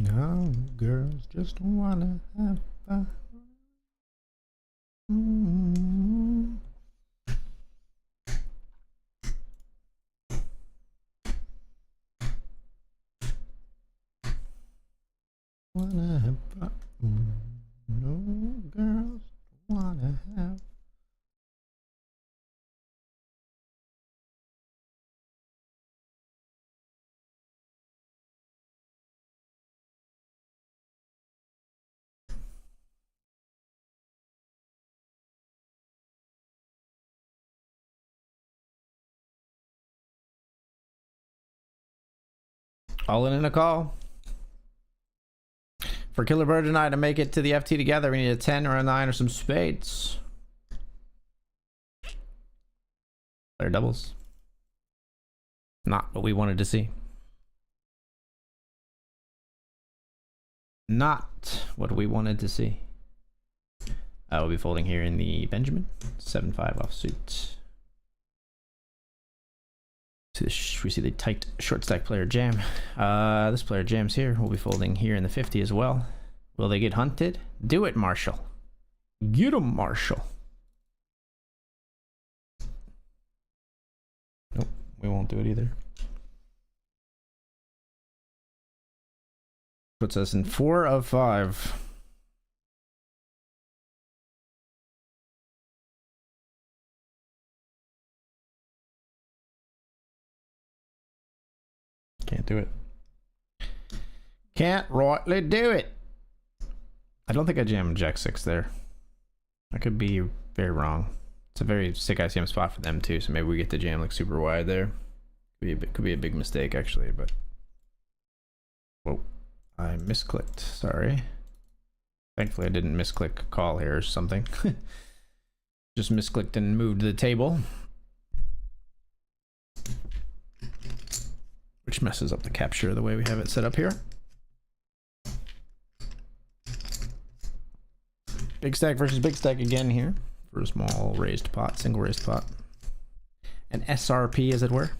Now girls just wanna have fun. Wanna have fun. No girls wanna have. All in a call. For Killer Bird and I to make it to the FT together, we need a 10 or a 9 or some spades. Player doubles. Not what we wanted to see. Not what we wanted to see. I will be folding here in the Benjamin. 7-5 offsuit. We see the tight short stack player jam. This player jams here. We'll be folding here in the 50 as well. Will they get hunted? Do it, Marshall. Get 'em, Marshall. we won't do it either. Puts us in 4 of 5. Can't do it. Can't rightly do it. I don't think I jammed Jack 6 there. I could be very wrong. It's a very sick ICM spot for them too, so maybe we get to jam like super wide there. Could be a big mistake actually, but whoa, I misclicked. Sorry. Thankfully I didn't misclick call here or something. Just misclicked and moved the table, which messes up the capture the way we have it set up here. Big stack versus big stack again here for a small raised pot, single raised pot. An SRP, as it were.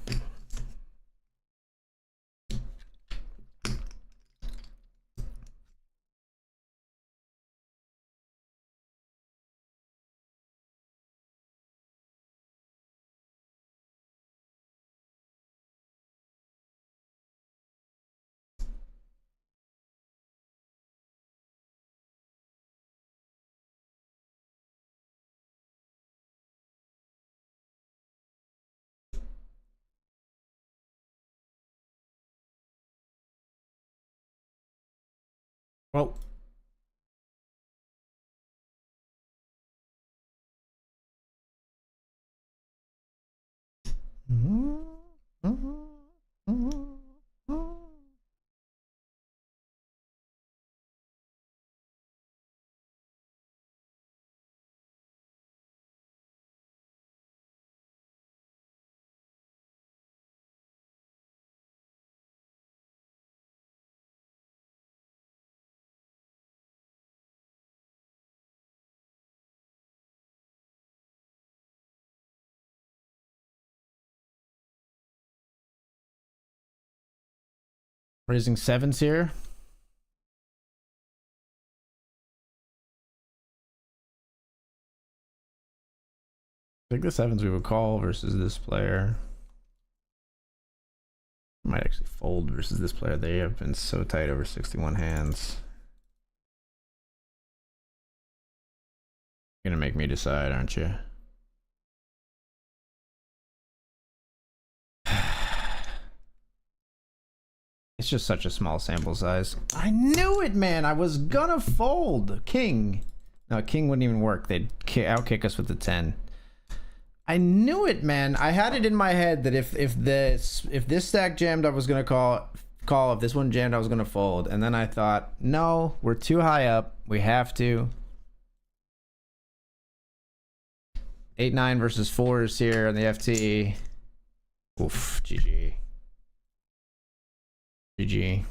Well, raising 7s here. I think the 7s we would call versus this player. Might actually fold versus this player. They have been so tight over 61 hands. You're gonna make me decide, aren't you? It's just such a small sample size. I knew it, man. I was gonna fold. King. No, king wouldn't even work. They'd outkick us with the 10. I knew it, man. I had it in my head that if this stack jammed, I was gonna call. If this one jammed, I was gonna fold. And then I thought, no, we're too high up. We have to. 8-9 versus 4s here on the FT. Oof, GG. GG.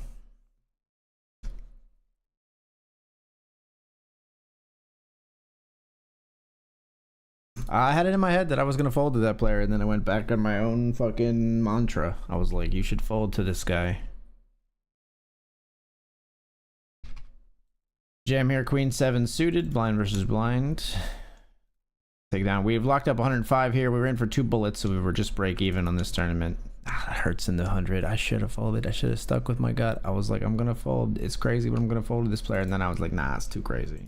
I had it in my head that I was gonna fold to that player, and then I went back on my own fucking mantra. I was like, you should fold to this guy. Jam here, queen 7 suited, blind versus blind. Take down. We've locked up 105 here. We were in for 2 bullets, so we were just break even on this tournament. That hurts in the 100. I should have folded. I should have stuck with my gut. I was like, I'm gonna fold. It's crazy, but I'm gonna fold to this player. And then I was like, nah, it's too crazy.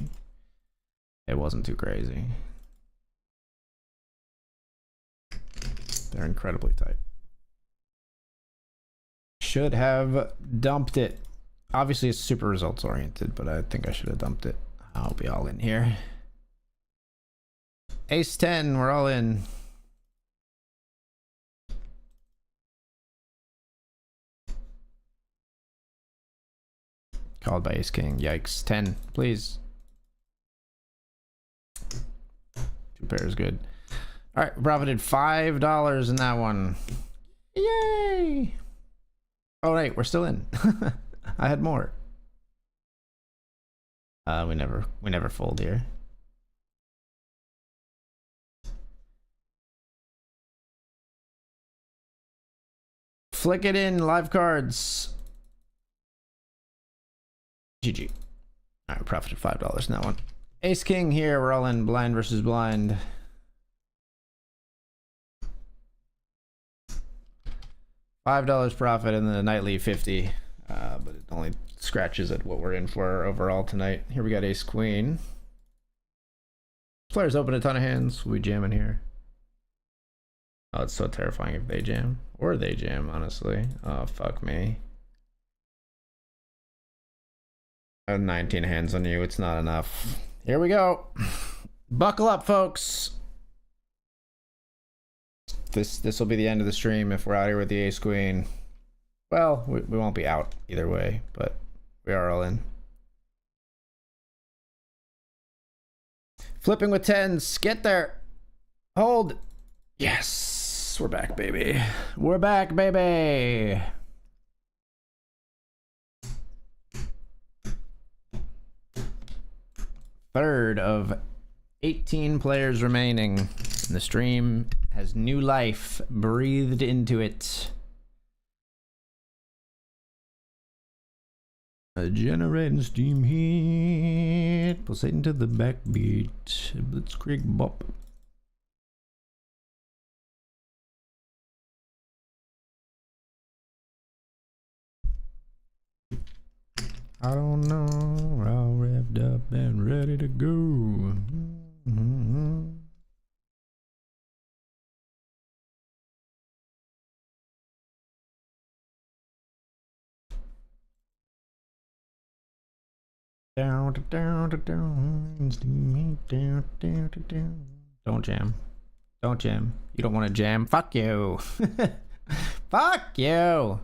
It wasn't too crazy. They're incredibly tight. Should have dumped it. Obviously, it's super results oriented, but I think I should have dumped it. I'll be all in here. Ace 10, we're all in. Called by ace king. Yikes. 10, please. 2 pairs, good. All right, we profited $5 in that one. Yay! Oh, wait, we're still in. I had more. We never fold here. Flick it in, live cards. GG. All right, profited $5 in that one. Ace king here, we're all in blind versus blind. $5 profit and then a nightly 50, but it only scratches at what we're in for overall tonight. Here we got ace queen. Players open a ton of hands. We jamming here. Oh, it's so terrifying if they jam. Or they jam, honestly. Oh, fuck me. I have 19 hands on you. It's not enough. Here we go. Buckle up, folks. This will be the end of the stream if we're out here with the ace queen. Well, we won't be out either way, but we are all in. Flipping with tens. Get there. Hold. Yes. We're back, baby. We're back, baby. Third of 18 players remaining. And the stream has new life breathed into it. Generating steam heat, pulsating to the backbeat. Blitzkrieg bop. I don't know, we're all revved up and ready to go. Mm-hmm. Down, steam heat, down. Don't jam. Don't jam. You don't want to jam. Fuck you. Fuck you.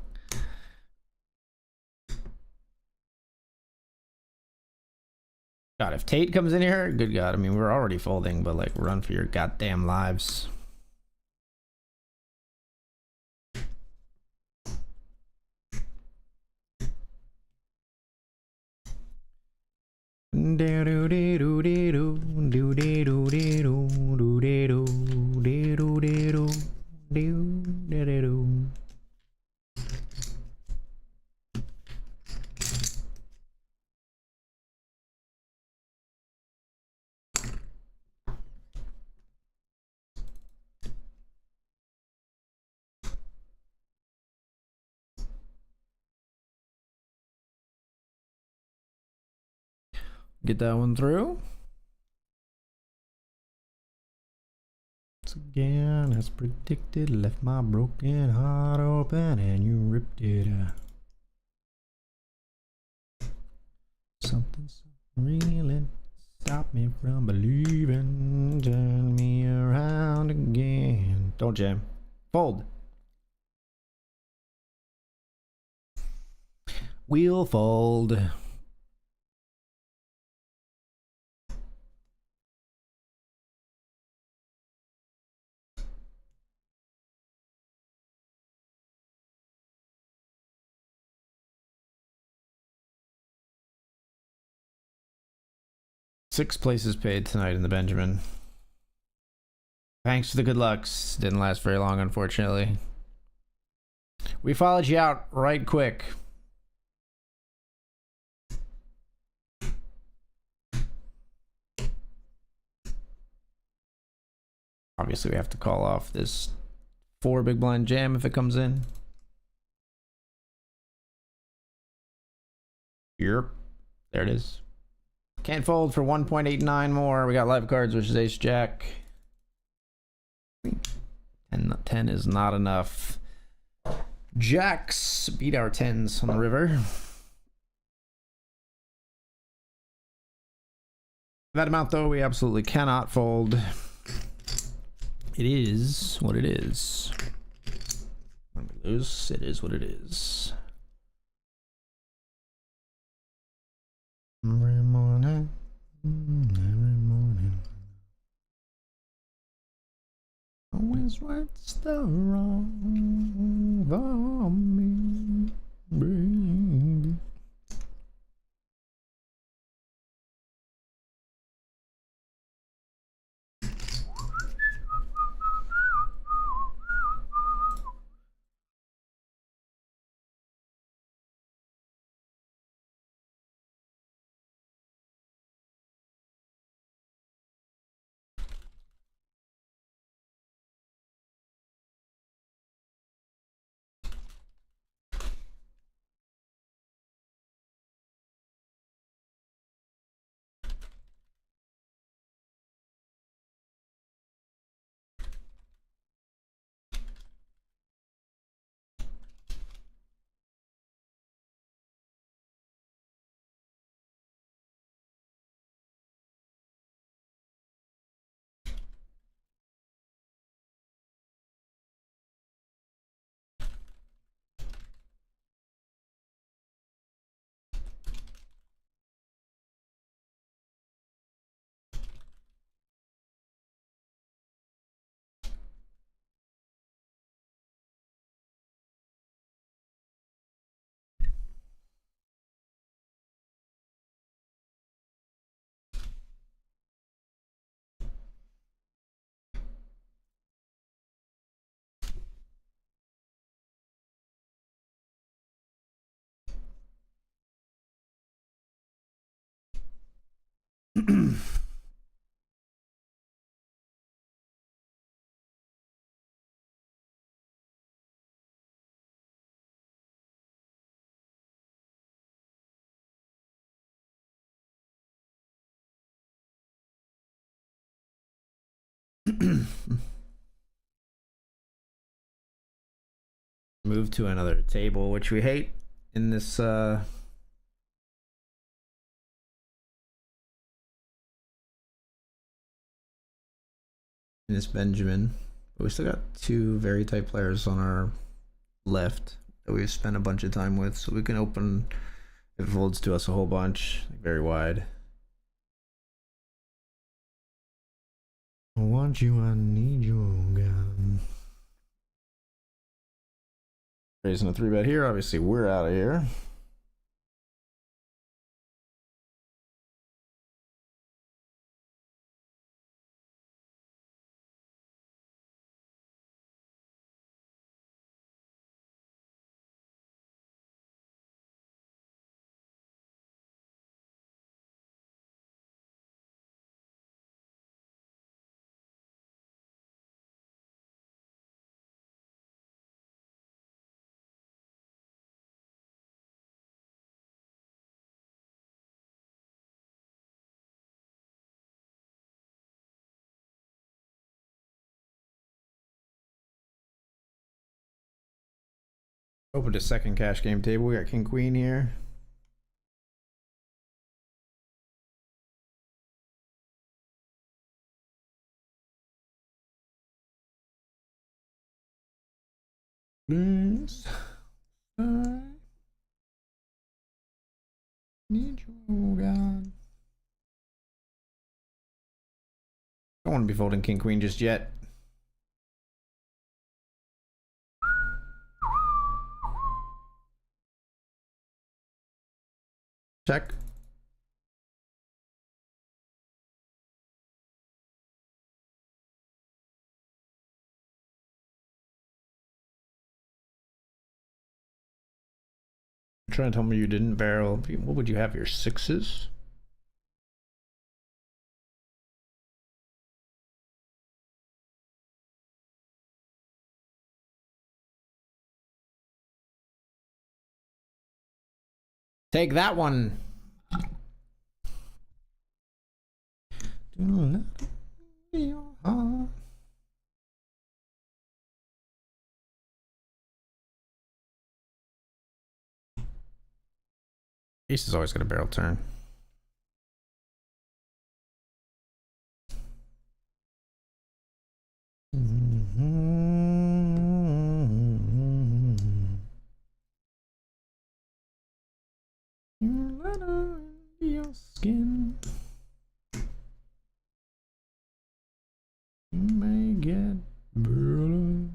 God, if Tate comes in here, good God. I mean, we're already folding, but like, run for your goddamn lives. Get that one through. Once again, as predicted, left my broken heart open and you ripped it out. Something reeling, stop me from believing, turn me around again. Don't jam. Fold. We'll fold. Six places paid tonight in the Benjamin. Thanks for the good lucks. Didn't last very long, unfortunately. We followed you out right quick. Obviously, we have to call off this 4 big blind jam if it comes in. Yep. There it is. Can't fold for 1.89 more. We got live cards, which is ace jack. And 10 is not enough. Jacks beat our 10s on the river. That amount, though, we absolutely cannot fold. It is what it is. When we lose, it is what it is. Every morning, always what's the wrong for me, baby. Move to another table, which we hate in this Benjamin. But we still got two very tight players on our left that we've spent a bunch of time with, so we can open if it folds to us a whole bunch, like very wide. I want you, I need you, oh God. Raising a 3-bet here. Obviously, we're out of here. Opened a second cash game table. We got King Queen here. Please, I need you, oh God. Don't want to be folding King Queen just yet. Check. You're trying to tell me you didn't barrel. What would you have? Your sixes? Take that one. Ace is always got a barrel turn. You let her into your skin. You may get barrel.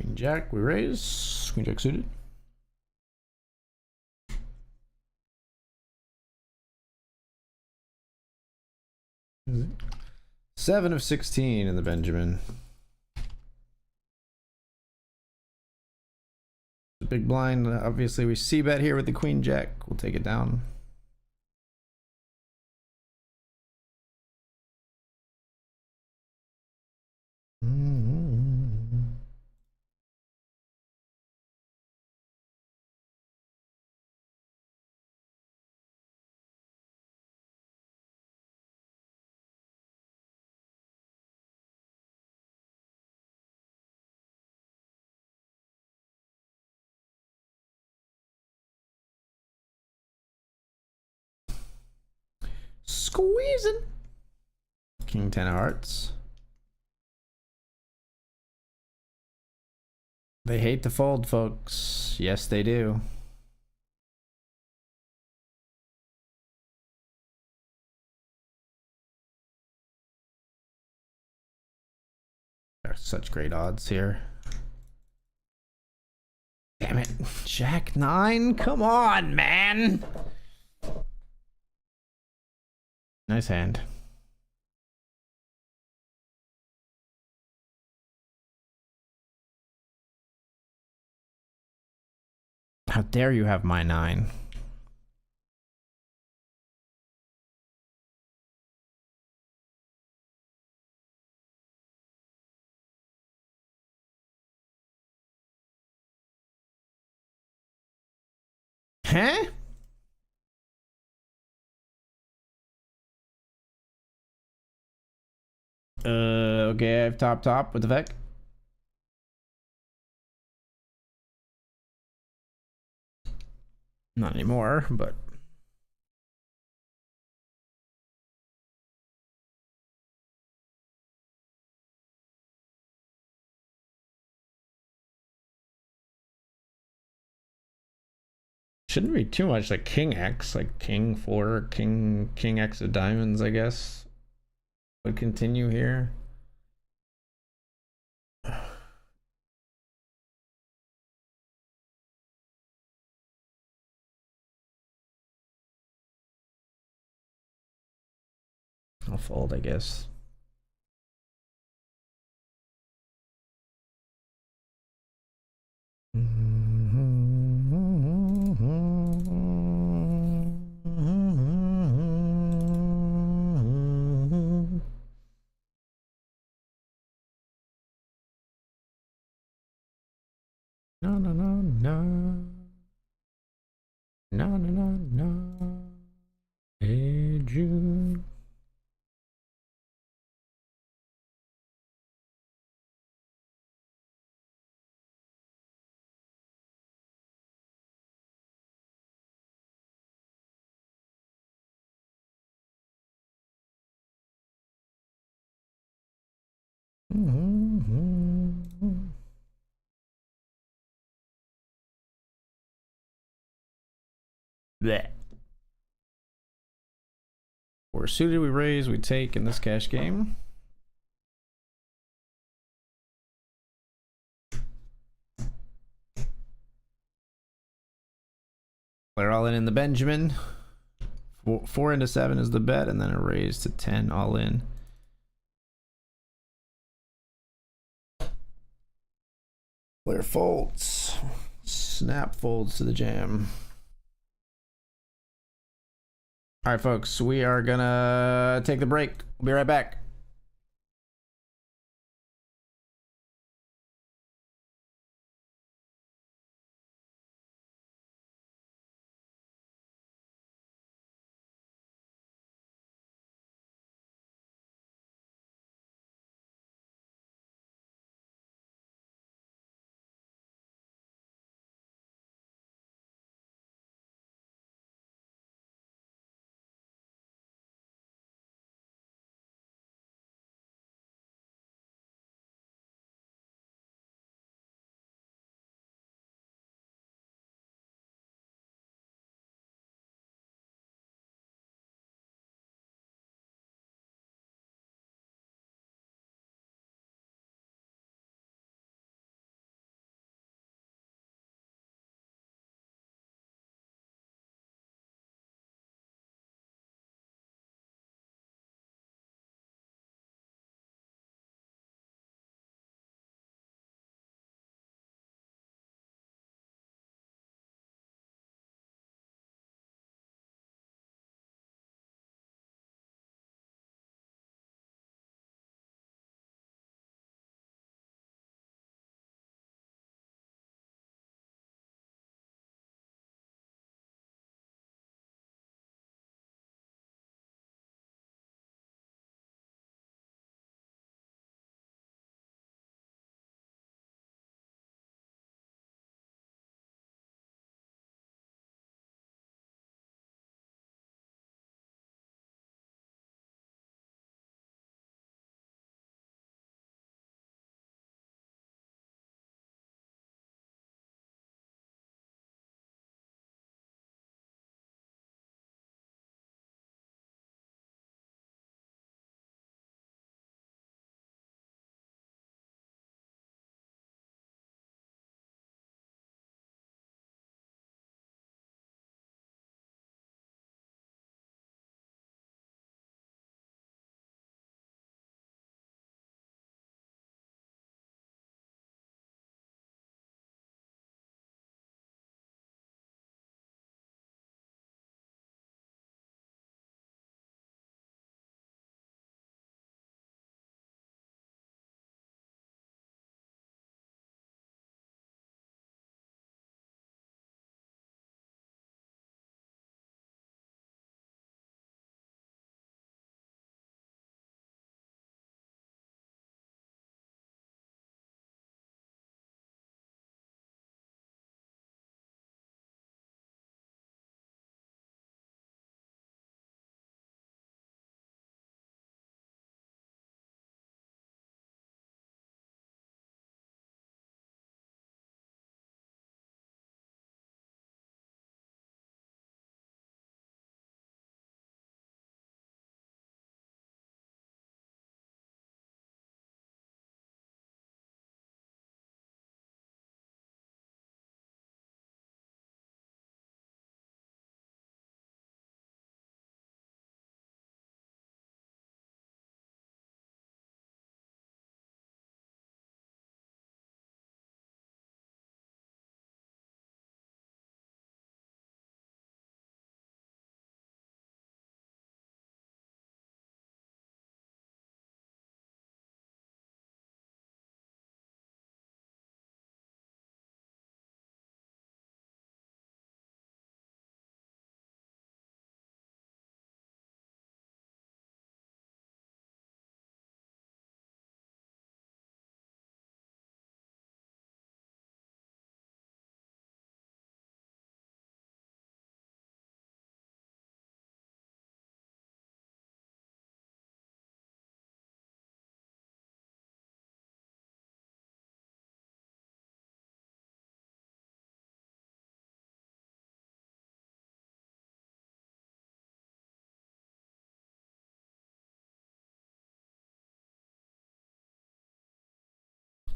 Queen Jack, we raise. Queen Jack suited. Is it? 7 of 16 in the Benjamin. The big blind. Obviously, we see bet here with the Queen Jack. We'll take it down. Squeezing. King 10 of hearts. They hate to fold, folks. Yes, they do. There are such great odds here. Damn it. Jack 9? Come on, man. Nice hand. How dare you have my 9? Huh? Okay, I have top. What the heck? Not anymore, but shouldn't be too much like King X, like King 4, King X of diamonds, I guess. Would continue here. I'll fold, I guess. No, no, no, no. No, no, no, no. Hey, Jude. Blech. We're suited, we raise, we take in this cash game. We're all in the Benjamin. 4 into 7 is the bet, and then a raise to 10 all in. Player folds. Snap folds to the jam. All right, folks, we are gonna take the break. We'll be right back.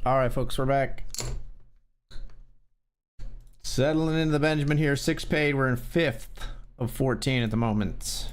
All right, folks, we're back. Settling into the Benjamin here. 6 paid. We're in 5th of 14 at the moment.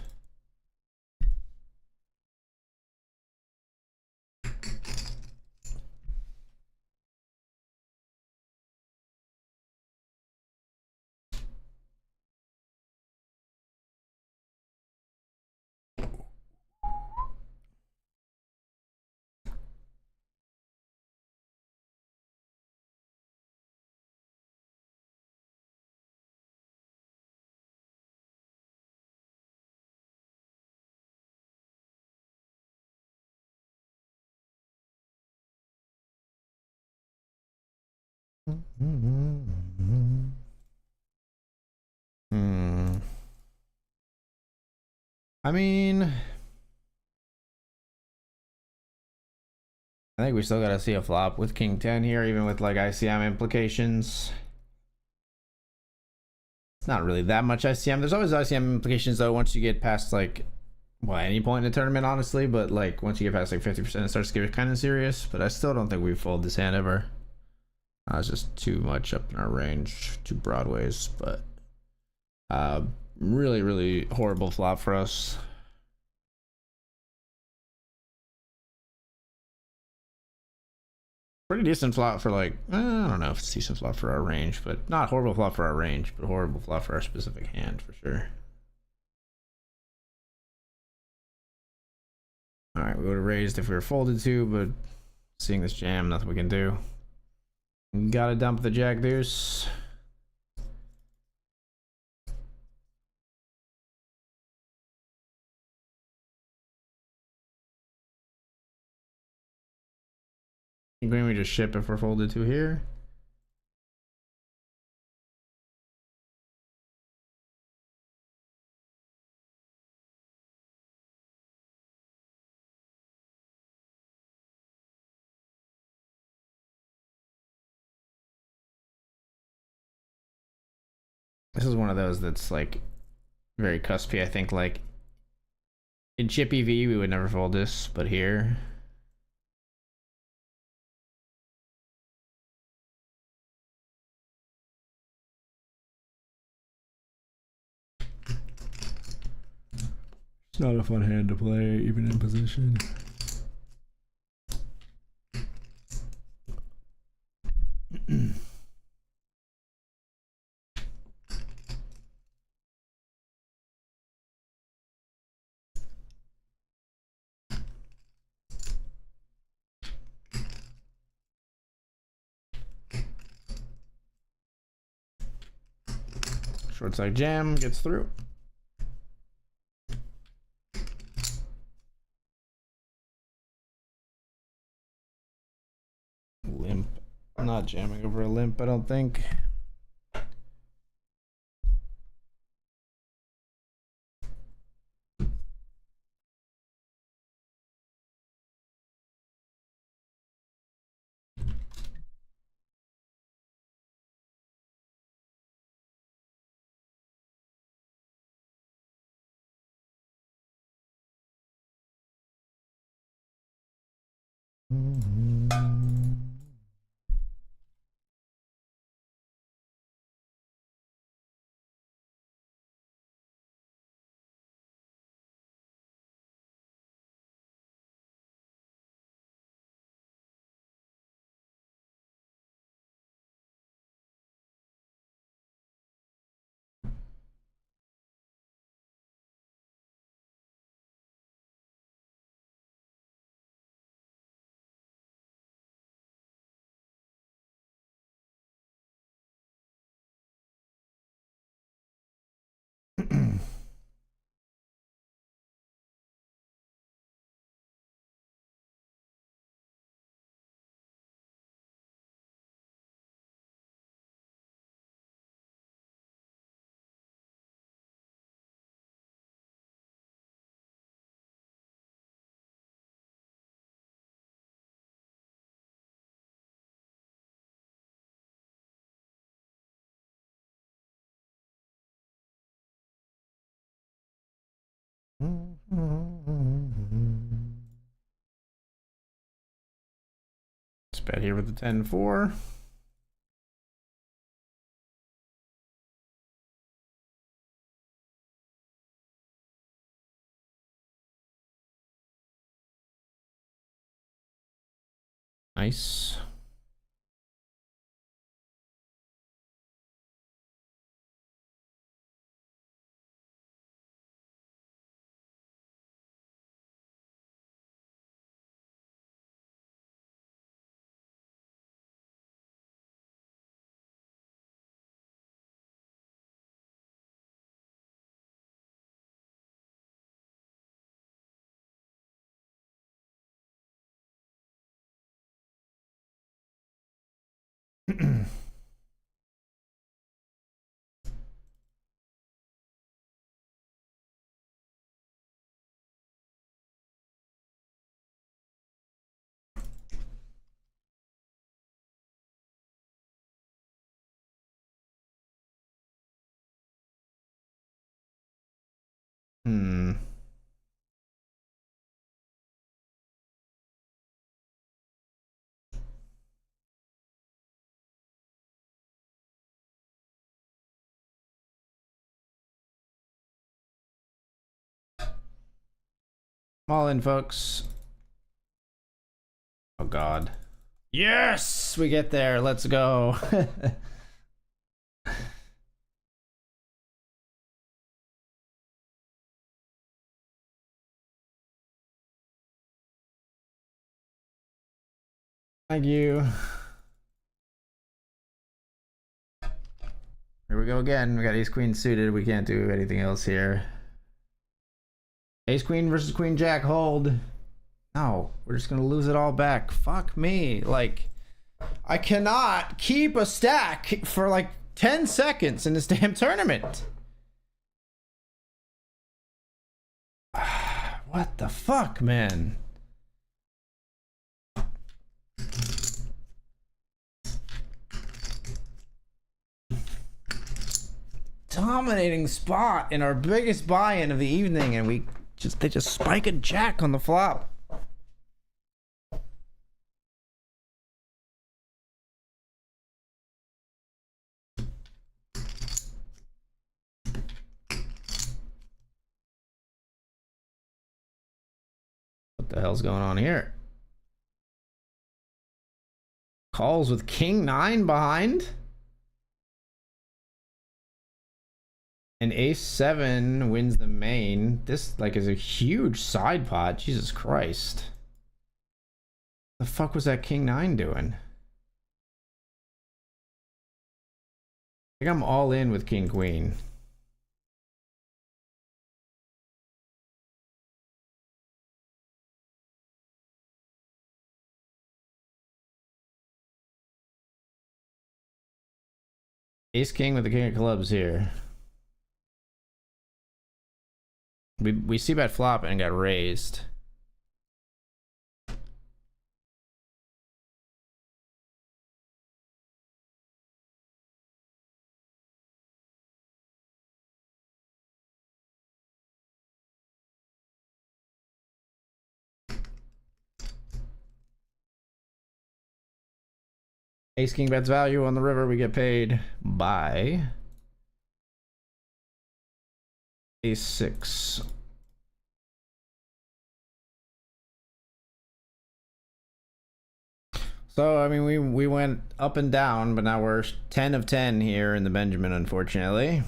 I mean, I think we still gotta see a flop with King 10 here, even with like ICM implications. It's not really that much ICM. There's always ICM implications though once you get past like, well, any point in the tournament, honestly. But like once you get past like 50%, it starts to get kind of serious. But I still don't think we fold this hand ever. It's just too much up in our range, too broadways. But really, really horrible flop for us. Pretty decent flop for like, I don't know if it's decent flop for our range, but not horrible flop for our range, but horrible flop for our specific hand for sure. All right, we would have raised if we were folded to, but seeing this jam, nothing we can do. Gotta dump the jack deuce. Green, we just ship if we're folded to here. This is one of those that's like very cuspy. I think like in chip EV we would never fold this, but here. It's not a fun hand to play, even in position. Short side jam gets through. Limp. I'm not jamming over a limp, I don't think. bet here with the 10-4. Nice. I'm all in, folks. Oh God. Yes, we get there. Let's go. Thank you. Here we go again. We got ace queen suited. We can't do anything else here. Ace queen versus queen jack hold. No, we're just gonna lose it all back. Fuck me. Like, I cannot keep a stack for like 10 seconds in this damn tournament. What the fuck, man? Dominating spot in our biggest buy-in of the evening, and they just spike a jack on the flop. What the hell's going on here? Calls with king 9 behind. And ace 7 wins the main. This like is a huge side pot. Jesus Christ. The fuck was that king 9 doing? I think I'm all in with king queen. Ace king with the king of clubs here. We see bet flop and got raised. Ace king bets value on the river. We get paid by ace 6. So I mean we went up and down, but now we're 10 of 10 here in the Benjamin, unfortunately.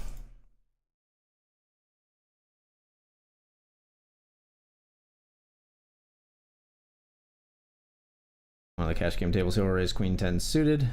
One of the cash game tables here is queen 10 suited.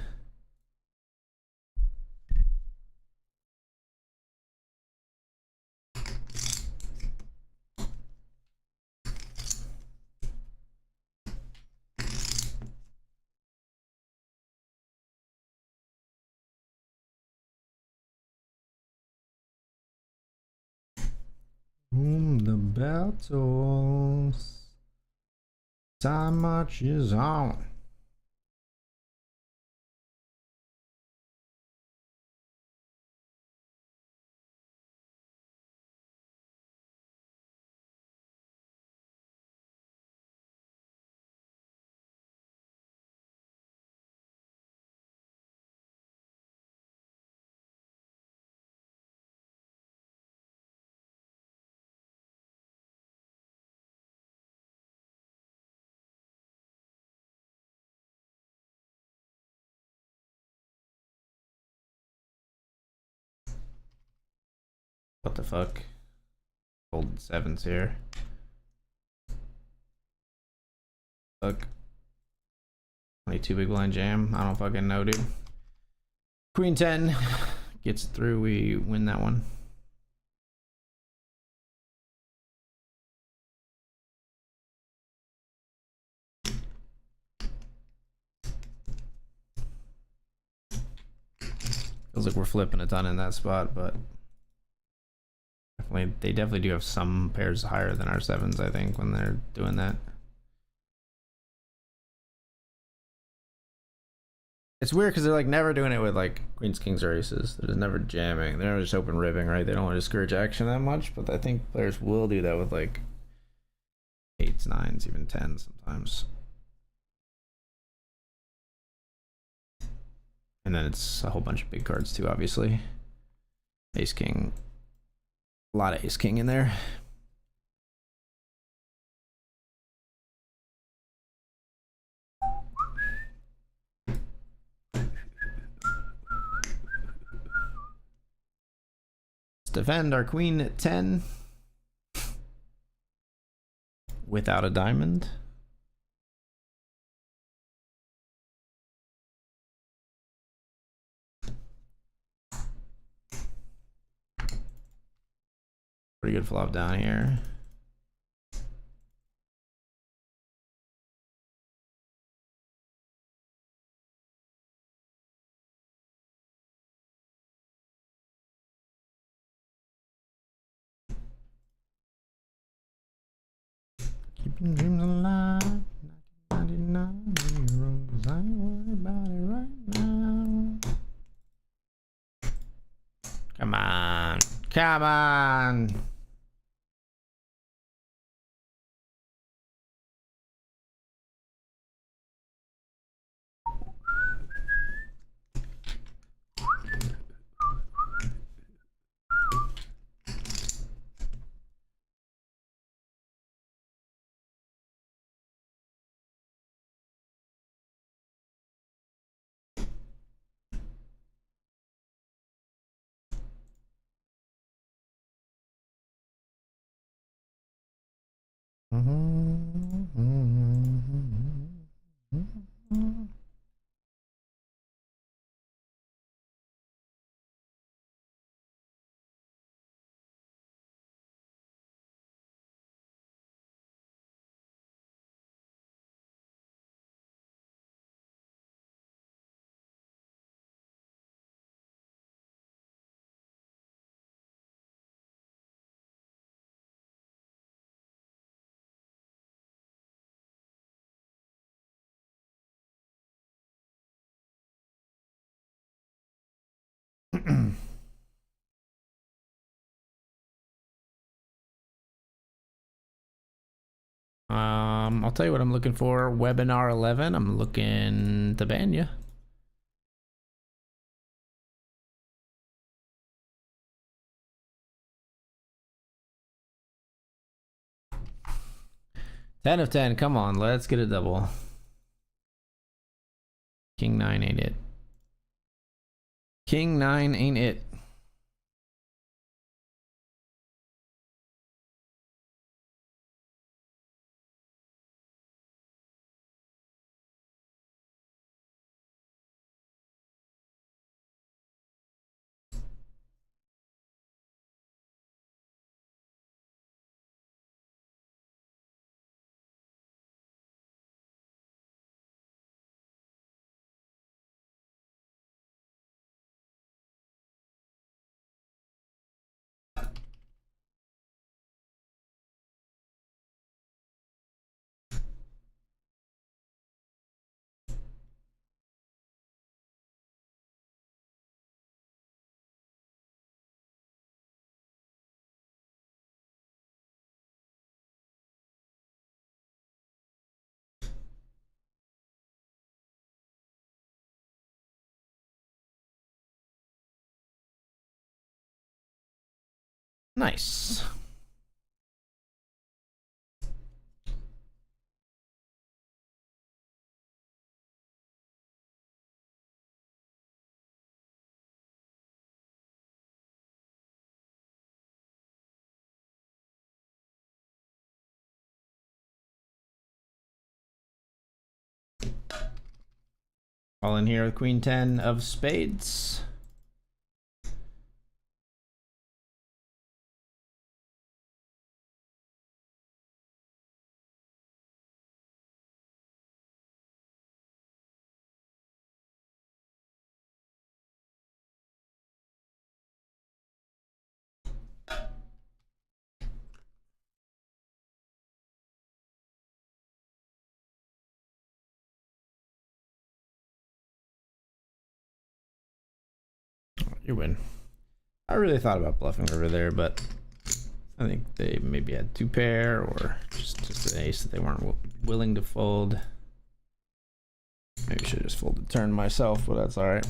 The battles. Time marches on. What the fuck? Folded sevens here. Fuck. 22 big blind jam. I don't fucking know, dude. Queen 10 gets it through. We win that one. Feels like we're flipping a ton in that spot, but they definitely do have some pairs higher than our sevens, I think, when they're doing that. It's weird because they're like never doing it with like queens, kings, or aces. They're just never jamming. They're just open ribbing, right? They don't want to discourage action that much, but I think players will do that with like eights, nines, even tens sometimes. And then it's a whole bunch of big cards too, obviously. Ace king. A lot of ace king in there. Let's defend our queen at 10 without a diamond. Pretty good flop down here. Keeping dreams alive. 99 euros. I ain't worried about it right now. Come on. Come on. I'll tell you what I'm looking for. Webinar 11. I'm looking to ban you. Ten of 10. Come on, let's get a double. King 9 ain't it. King 9 ain't it. Nice. All in here with Queen 10 of spades. You win. I really thought about bluffing river there, but I think they maybe had 2 pair or just an ace that they weren't willing to fold. Maybe I should have just folded turn myself, but that's all right.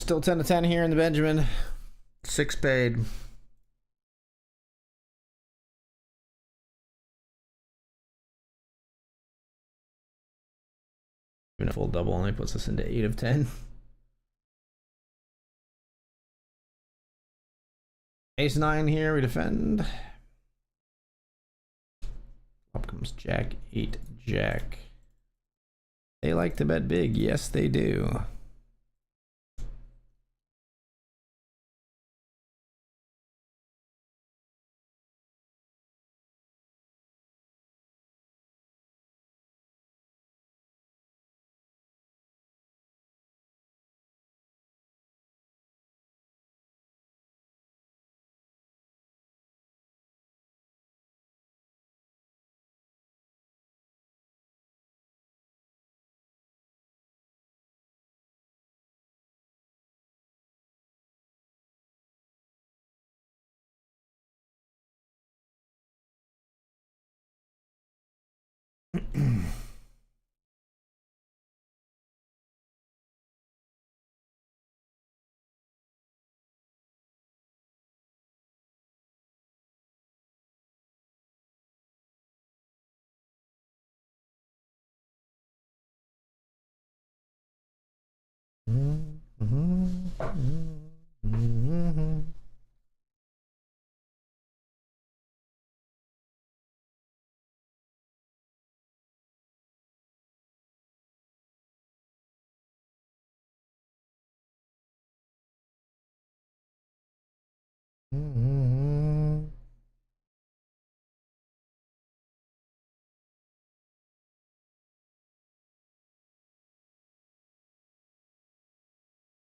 Still 10 to 10 here in the Benjamin. 6 spade. Even a full double only puts us into 8 of 10. Ace 9 here, we defend. Up comes Jack 8 Jack. They like to bet big, yes they do.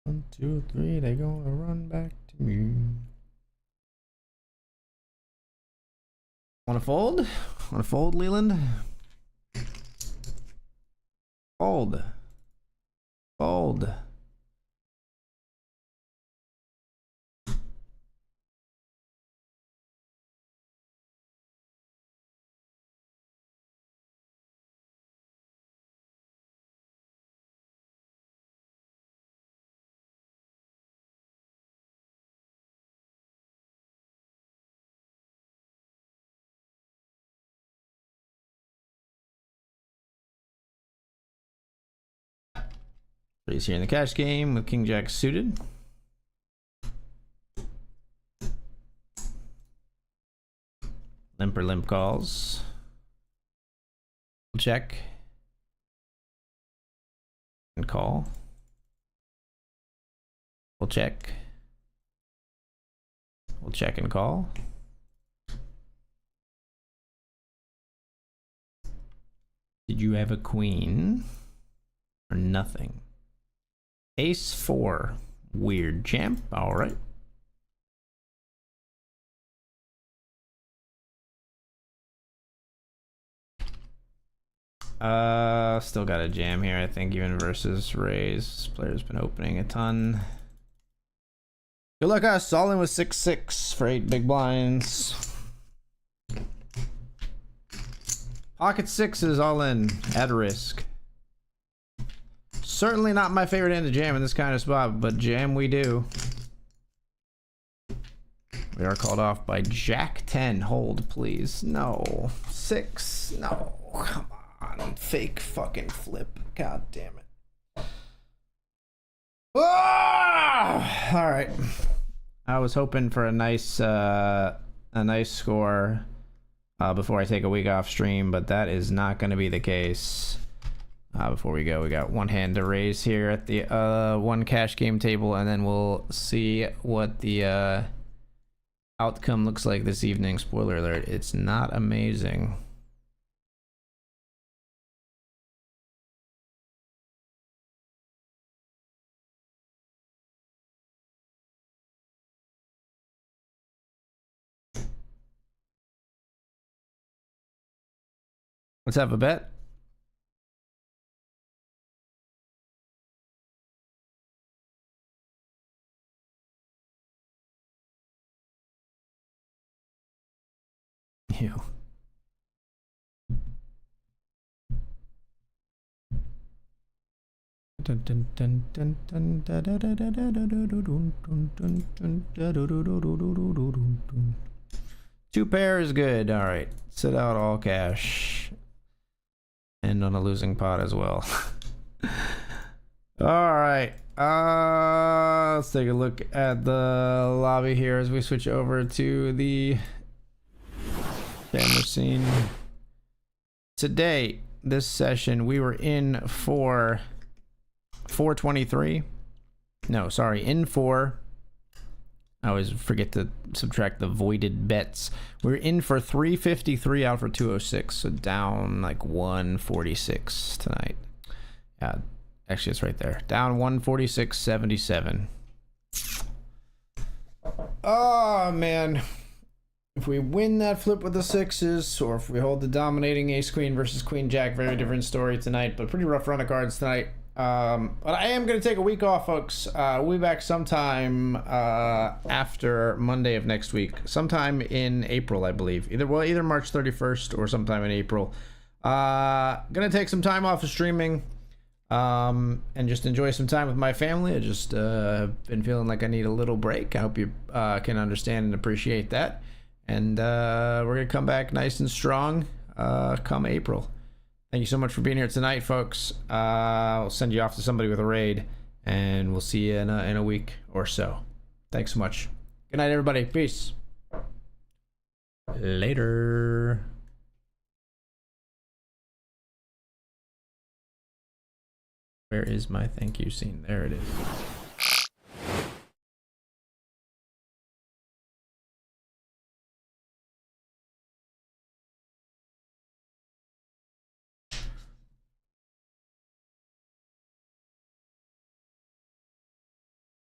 One, two, three, they gonna run back to me. Wanna fold? Wanna fold, Leland? Fold. Fold. He's here in the cash game with King Jack suited. Limp or limp calls. Check. And call. We'll check. We'll check and call. Did you have a queen? Or nothing? Ace 4. Weird champ. All right. Still got a jam here, I think, even versus raise. Player's been opening a ton. Good luck us. All in with 6-6 for 8 big blinds. Pocket 6 is all in at risk. Certainly not my favorite hand to jam in this kind of spot, but jam we do. We are called off by Jack 10. Hold, please. No. 6. No. Come on. Fake fucking flip. God damn it. Ah! All right. I was hoping for a nice score before I take a week off stream, but that is not going to be the case. Before we go, we got one hand to raise here at the one cash game table, and then we'll see what the outcome looks like this evening. Spoiler alert, it's not amazing. Let's have a bet. Ew. Two pair is good. All right, sit out all cash, and on a losing pot as well. All right, let's take a look at the lobby here as we switch over to the camera scene. Today, this session, we were in for 423. No, sorry, in for. I always forget to subtract the voided bets. We're in for 353, out for 206, so down like 146 tonight. Yeah, actually it's right there. Down 146.77. Oh man. If we win that flip with the sixes, or if we hold the dominating ace queen versus queen jack, very different story tonight, but pretty rough run of cards tonight. But I am going to take a week off, folks. We'll be back sometime after Monday of next week, sometime in April, I believe. Either March 31st or sometime in April. Gonna take some time off of streaming and just enjoy some time with my family. I just been feeling like I need a little break. I hope you can understand and appreciate that. And we're gonna come back nice and strong come April. Thank you so much for being here tonight, folks. I'll send you off to somebody with a raid, and we'll see you in a week or so. Thanks so much. Good night, everybody. Peace. Later. Where is my thank you scene? There it is.